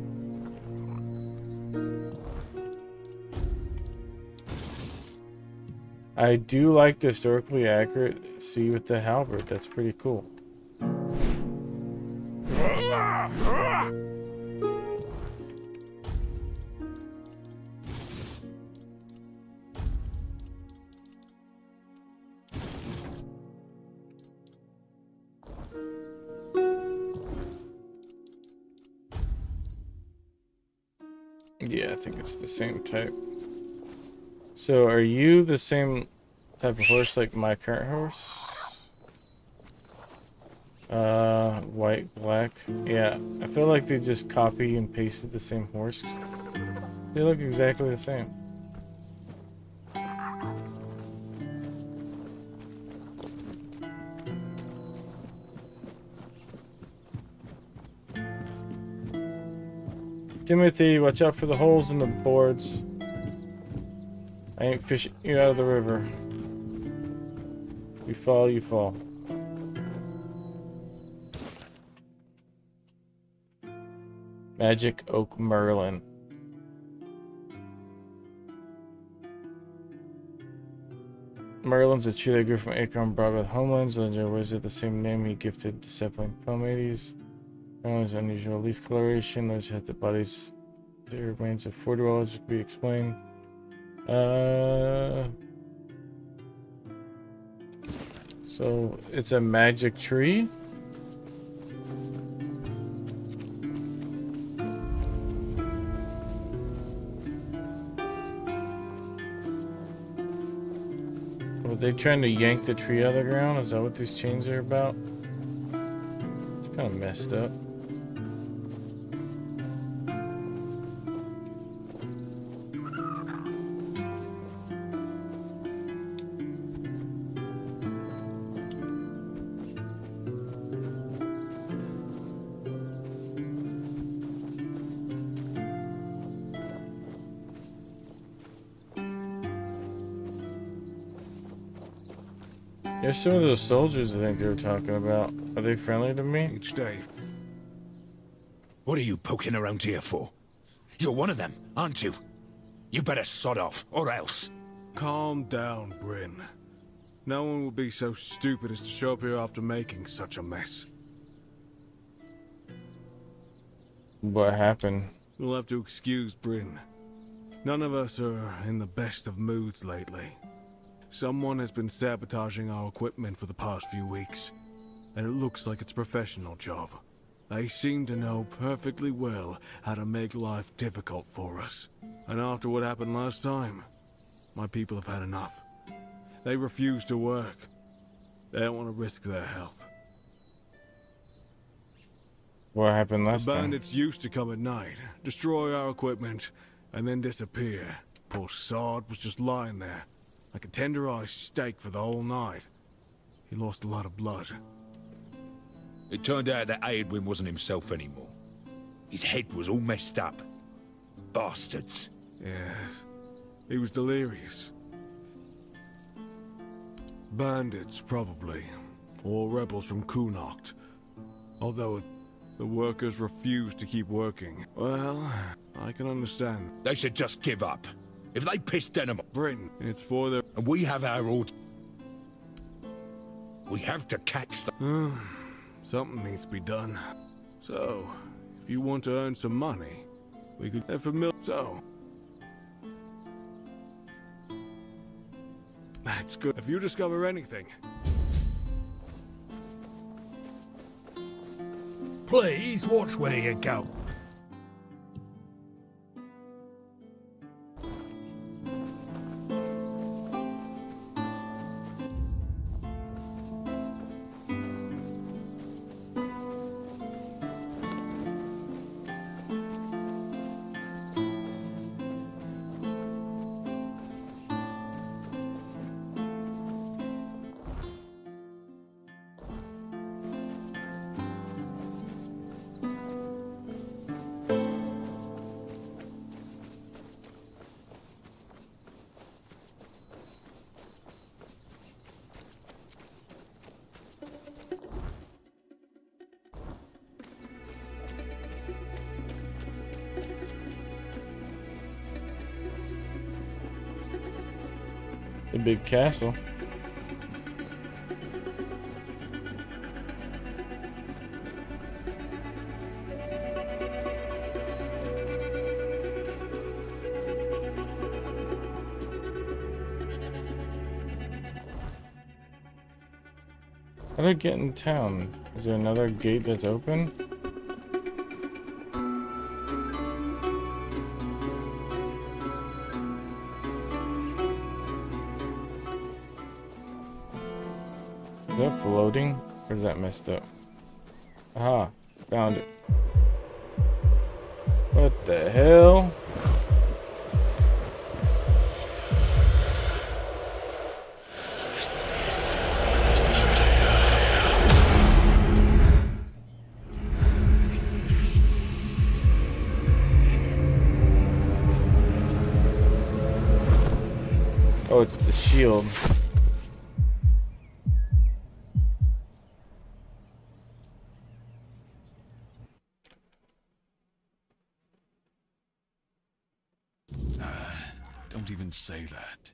Speaker 1: I do like the historically accuracy with the halberd. That's pretty cool. Yeah, I think it's the same type. So, are you the same type of horse like my current horse? White, black. Yeah, I feel like they just copy and pasted the same horse. They look exactly the same. Timothy, watch out for the holes in the boards. I ain't fishing you out of the river. You fall, you fall. Magic Oak Merlin. Merlin's a tree that grew from acorn brought by the homelands. The legendary wizard, the same name he gifted to sapling Pomades. Merlin's unusual leaf coloration. Those had the bodies. The remains of 4 dwellers could be explained. So it's a magic tree. Were they trying to yank the tree out of the ground? Is that what these chains are about? It's kind of messed up. There's some of those soldiers I think they were talking about. Are they friendly to me?
Speaker 15: Each day.
Speaker 4: What are you poking around here for? You're one of them, aren't you? You better sod off, or else.
Speaker 5: Calm down, Bryn. No one would be so stupid as to show up here after making such a mess.
Speaker 1: What happened?
Speaker 5: You'll have to excuse Bryn. None of us are in the best of moods lately. Someone has been sabotaging our equipment for the past few weeks, and it looks like it's a professional job. They seem to know perfectly well how to make life difficult for us. And after what happened last time, my people have had enough. They refuse to work. They don't want to risk their health.
Speaker 1: What happened last
Speaker 5: The
Speaker 1: time?
Speaker 5: bandits used to come at night, destroy our equipment, and then disappear. Poor Sard was just lying there, like a tenderized steak for the whole night. He lost a lot of blood.
Speaker 4: It turned out that Aedwin wasn't himself anymore. His head was all messed up. Bastards.
Speaker 5: Yeah, he was delirious. Bandits, probably. Or rebels from Kunocht. Although the workers refused to keep working. Well, I can understand.
Speaker 4: They should just give up. If they piss Denham...
Speaker 5: Britain, it's for their...
Speaker 4: And we have our orders. We have to catch them.
Speaker 5: Something needs to be done. So, if you want to earn some money, we could head for So... That's good. If you discover anything...
Speaker 15: Please watch where you go.
Speaker 1: The big castle. How do I get in town? Is there another gate that's open? Is that floating? Or is that messed up? Aha, found it. What the hell? Oh, it's the shield.
Speaker 22: Don't even say that.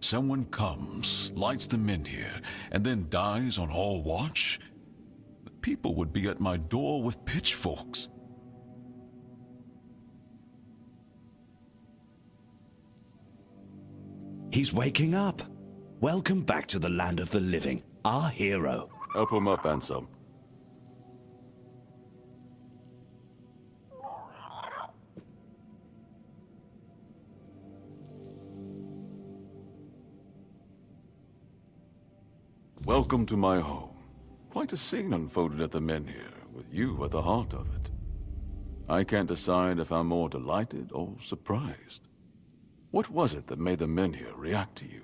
Speaker 22: Someone comes, lights them in here, and then dies on all watch? The people would be at my door with pitchforks.
Speaker 23: He's waking up. Welcome back to the land of the living, our hero.
Speaker 24: Help him up, Ansem.
Speaker 19: Welcome to my home. Quite a scene unfolded at the Menhir, with you at the heart of it. I can't decide if I'm more delighted or surprised. What was it that made the Menhir react to you?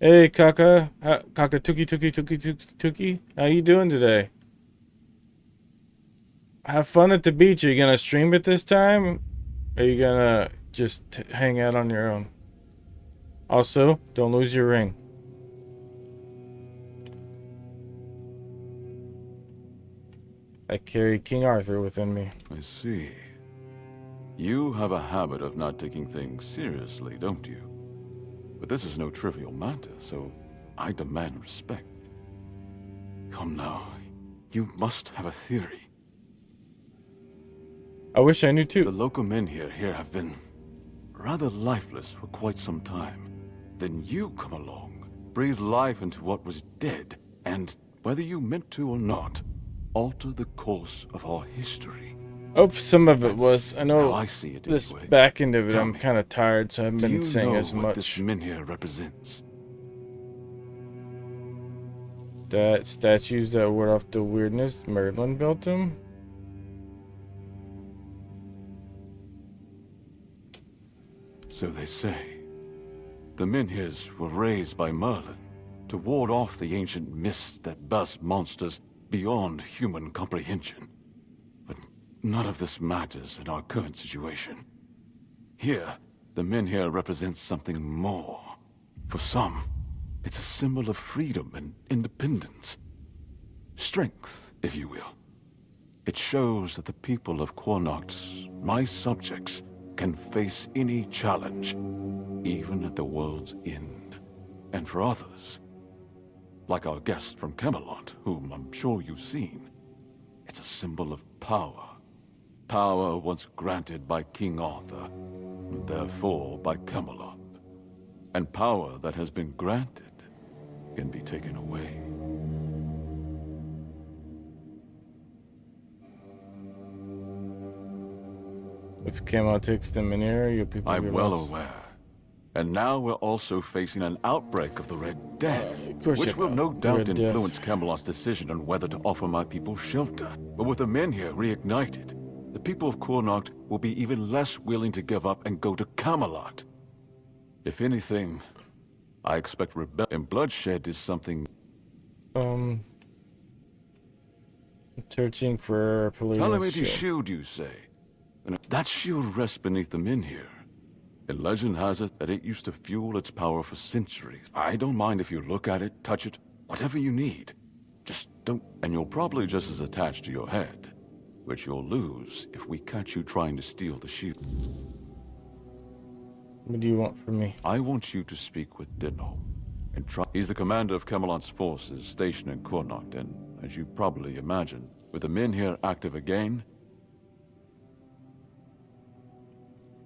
Speaker 1: Hey, Kaka. Kaka Tuki. How you doing today? Have fun at the beach. Are you gonna stream it this time? Or are you gonna just hang out on your own? Also, don't lose your ring. I carry King Arthur within me.
Speaker 19: I see. You have a habit of not taking things seriously, don't you? But this is no trivial matter, so I demand respect. Come now, you must have a theory.
Speaker 1: I wish I knew too.
Speaker 19: The local men here have been rather lifeless for quite some time. Then you come along, breathe life into what was dead, and whether you meant to or not, alter the course of our history.
Speaker 1: Oh, some of it was. I know
Speaker 19: how I see it
Speaker 1: this
Speaker 19: anyway.
Speaker 1: back end of it,
Speaker 19: Tell
Speaker 1: I'm
Speaker 19: me,
Speaker 1: kind of tired, so I haven't been saying as
Speaker 19: what
Speaker 1: much.
Speaker 19: this Menhir represents?
Speaker 1: That statues that ward off the weirdness, Merlin built them.
Speaker 19: So they say. The Menhirs were raised by Merlin to ward off the ancient mists that burst monsters beyond human comprehension. But none of this matters in our current situation. Here, the Menhir represents something more. For some, it's a symbol of freedom and independence. Strength, if you will. It shows that the people of Quarnox, my subjects, can face any challenge, even at the world's end. And for others, like our guest from Camelot, whom I'm sure you've seen, it's a symbol of power. Power once granted by King Arthur, and therefore by Camelot. And power that has been granted can be taken away.
Speaker 1: If Camelot takes them in here, you'll people
Speaker 19: I'm
Speaker 1: get
Speaker 19: well
Speaker 1: lost.
Speaker 19: aware. And now we're also facing an outbreak of the Red Death,
Speaker 1: of course
Speaker 19: which
Speaker 1: you
Speaker 19: will
Speaker 1: know.
Speaker 19: no doubt
Speaker 1: Red Death.
Speaker 19: influence Camelot's decision on whether to offer my people shelter. But with the Menhir reignited, the people of Quarnox will be even less willing to give up and go to Camelot. If anything, I expect rebellion and bloodshed is something...
Speaker 1: Searching for police.
Speaker 19: Calamity Shield, you say? And that shield rests beneath the Menhir. And legend has it that it used to fuel its power for centuries. I don't mind if you look at it, touch it, whatever you need. Just don't... And you're probably just as attached to your head, which you'll lose if we catch you trying to steal the shield.
Speaker 1: What do you want from me?
Speaker 19: I want you to speak with Dinno. And try... He's the commander of Camelot's forces stationed in Quarnox, and as you probably imagine, with the Menhir active again,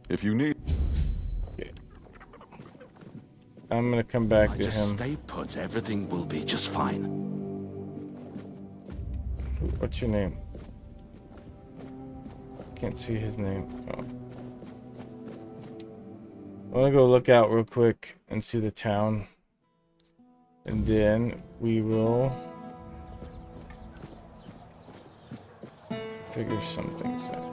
Speaker 19: if you need...
Speaker 1: Okay. I'm gonna come back to
Speaker 2: just
Speaker 1: him.
Speaker 2: stay put, everything will be just fine.
Speaker 1: What's your name? Can't see his name. Oh. I wanna go look out real quick and see the town. And then we will figure some things out.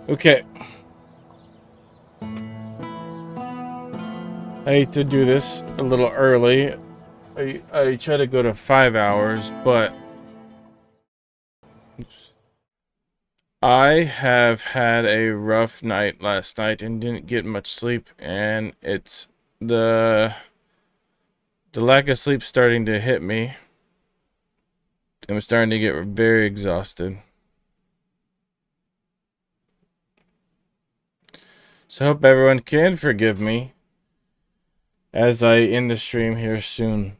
Speaker 1: Okay. I hate to do this a little early. I try to go to 5 hours, but oops. I have had a rough night last night and didn't get much sleep, and it's the lack of sleep starting to hit me. I'm starting to get very exhausted. So I hope everyone can forgive me as I end the stream here soon.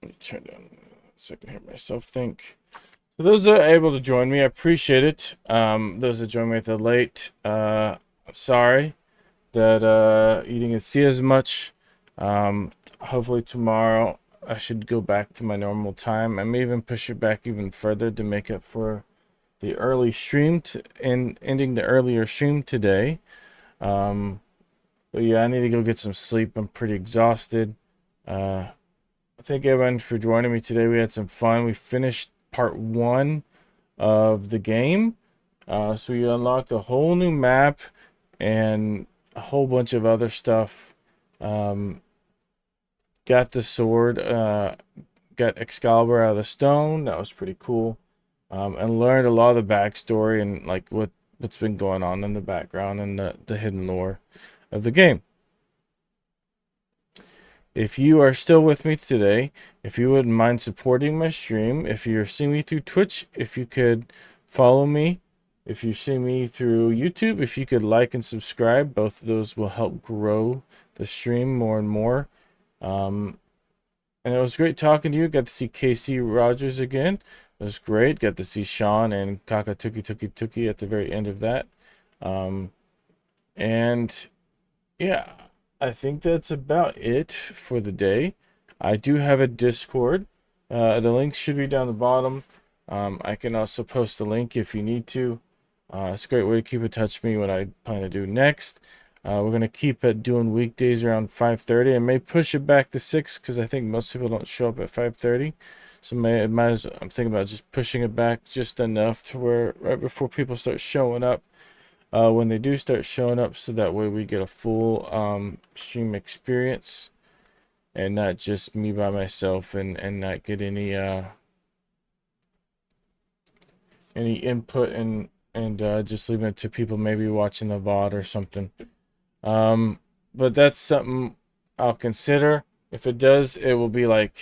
Speaker 1: Let me turn down so I can hear myself think. So those that are able to join me, I appreciate it. Those that join me at the late, I'm sorry that you didn't see as much. Hopefully tomorrow I should go back to my normal time. I may even push it back even further to make up for the early stream and ending the earlier stream today. But yeah, I need to go get some sleep. I'm pretty exhausted. Thank everyone for joining me today. We had some fun. We finished part 1 of the game. So we unlocked a whole new map and a whole bunch of other stuff. Got the sword, got Excalibur out of the stone. That was pretty cool. And learned a lot of the backstory and like what's been going on in the background and the hidden lore of the game. If you are still with me today, if you wouldn't mind supporting my stream, if you're seeing me through Twitch, if you could follow me, if you see me through YouTube, if you could like and subscribe, both of those will help grow the stream more and more. And it was great talking to you. Got to see Casey Rogers again. It was great. Got to see Sean and Kaka Tuki at the very end of that. And yeah, I think that's about it for the day. I do have a Discord. The link should be down the bottom. I can also post a link if you need to. It's a great way to keep in touch with me what I plan to do next. We're going to keep it doing weekdays around 5:30. I may push it back to 6 because I think most people don't show up at 5:30. So I'm thinking about just pushing it back just enough to where right before people start showing up. When they do start showing up, so that way we get a full stream experience and not just me by myself and not get any input and just leaving it to people maybe watching the VOD or something. But that's something I'll consider. If it does, it will be like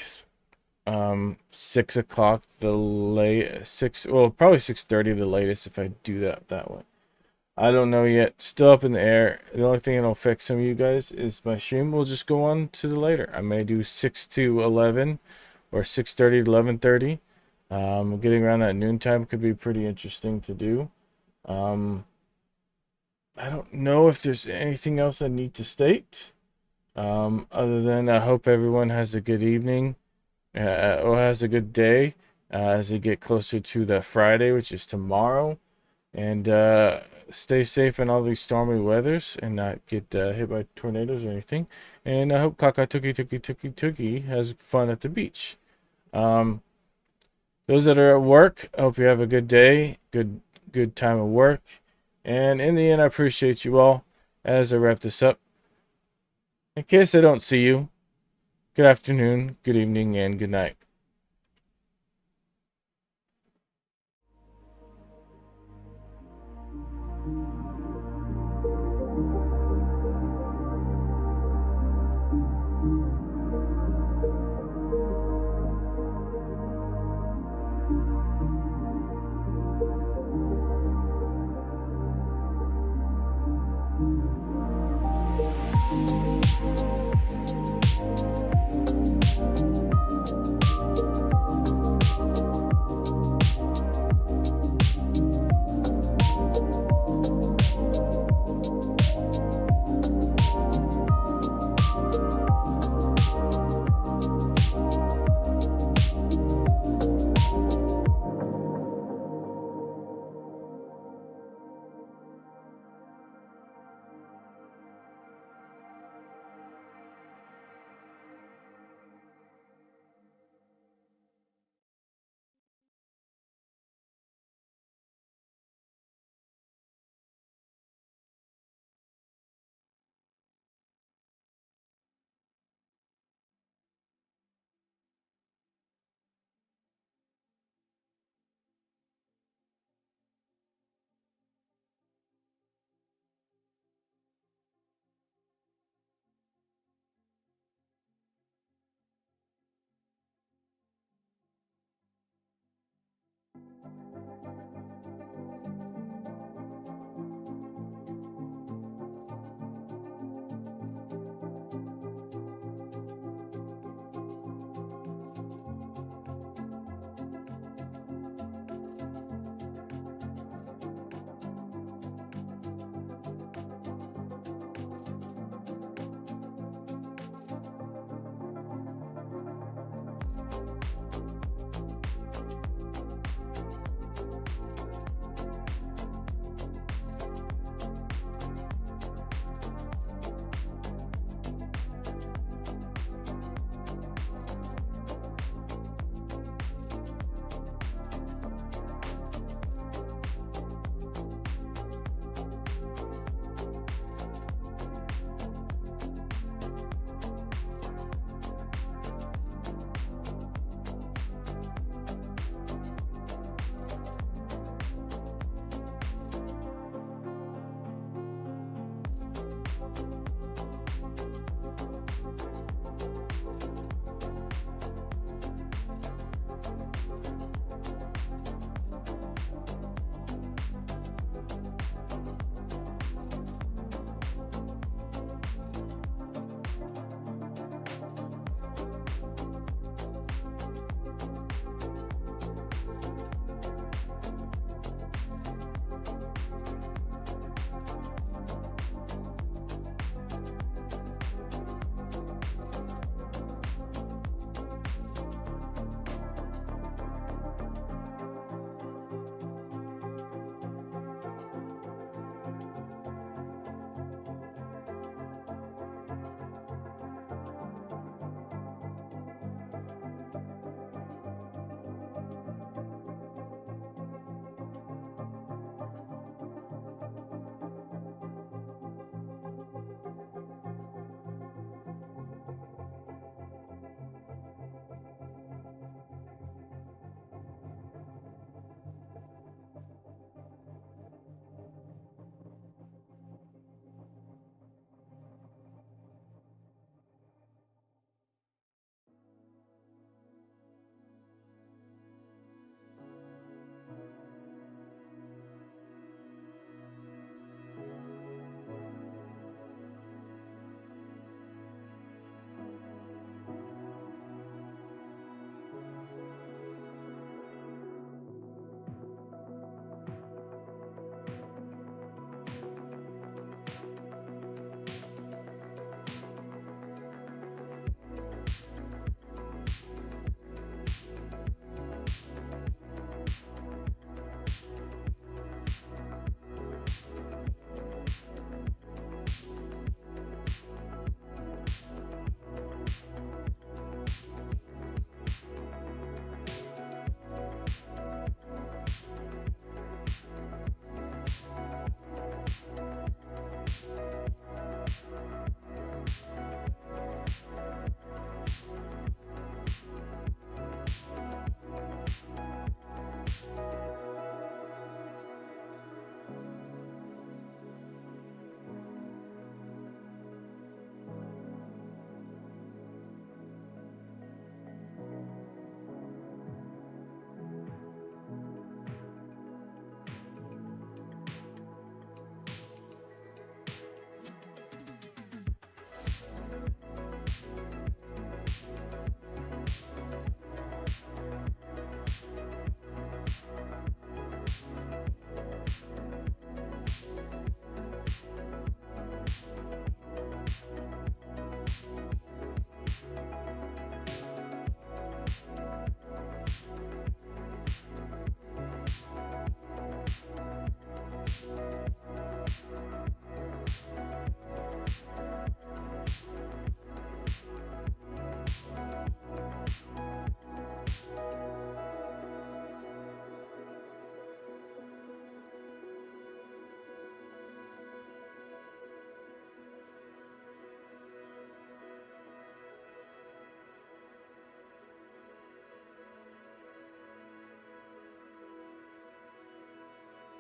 Speaker 1: 6 o'clock probably 6:30 the latest if I do that way. I don't know yet. Still up in the air. The only thing that'll affect some of you guys is my stream will just go on to the later. I may do 6 to 11 or 6:30 to 11:30. Getting around that noontime could be pretty interesting to do. I don't know if there's anything else I need to state. Other than I hope everyone has a good evening or has a good day as they get closer to the Friday, which is tomorrow. And stay safe in all these stormy weathers and not get hit by tornadoes or anything. And I hope Kaka Tuki has fun at the beach. Those that are at work, I hope you have a good day, good time of work. And in the end, I appreciate you all. As I wrap this up, in case I don't see you, good afternoon, good evening, and good night.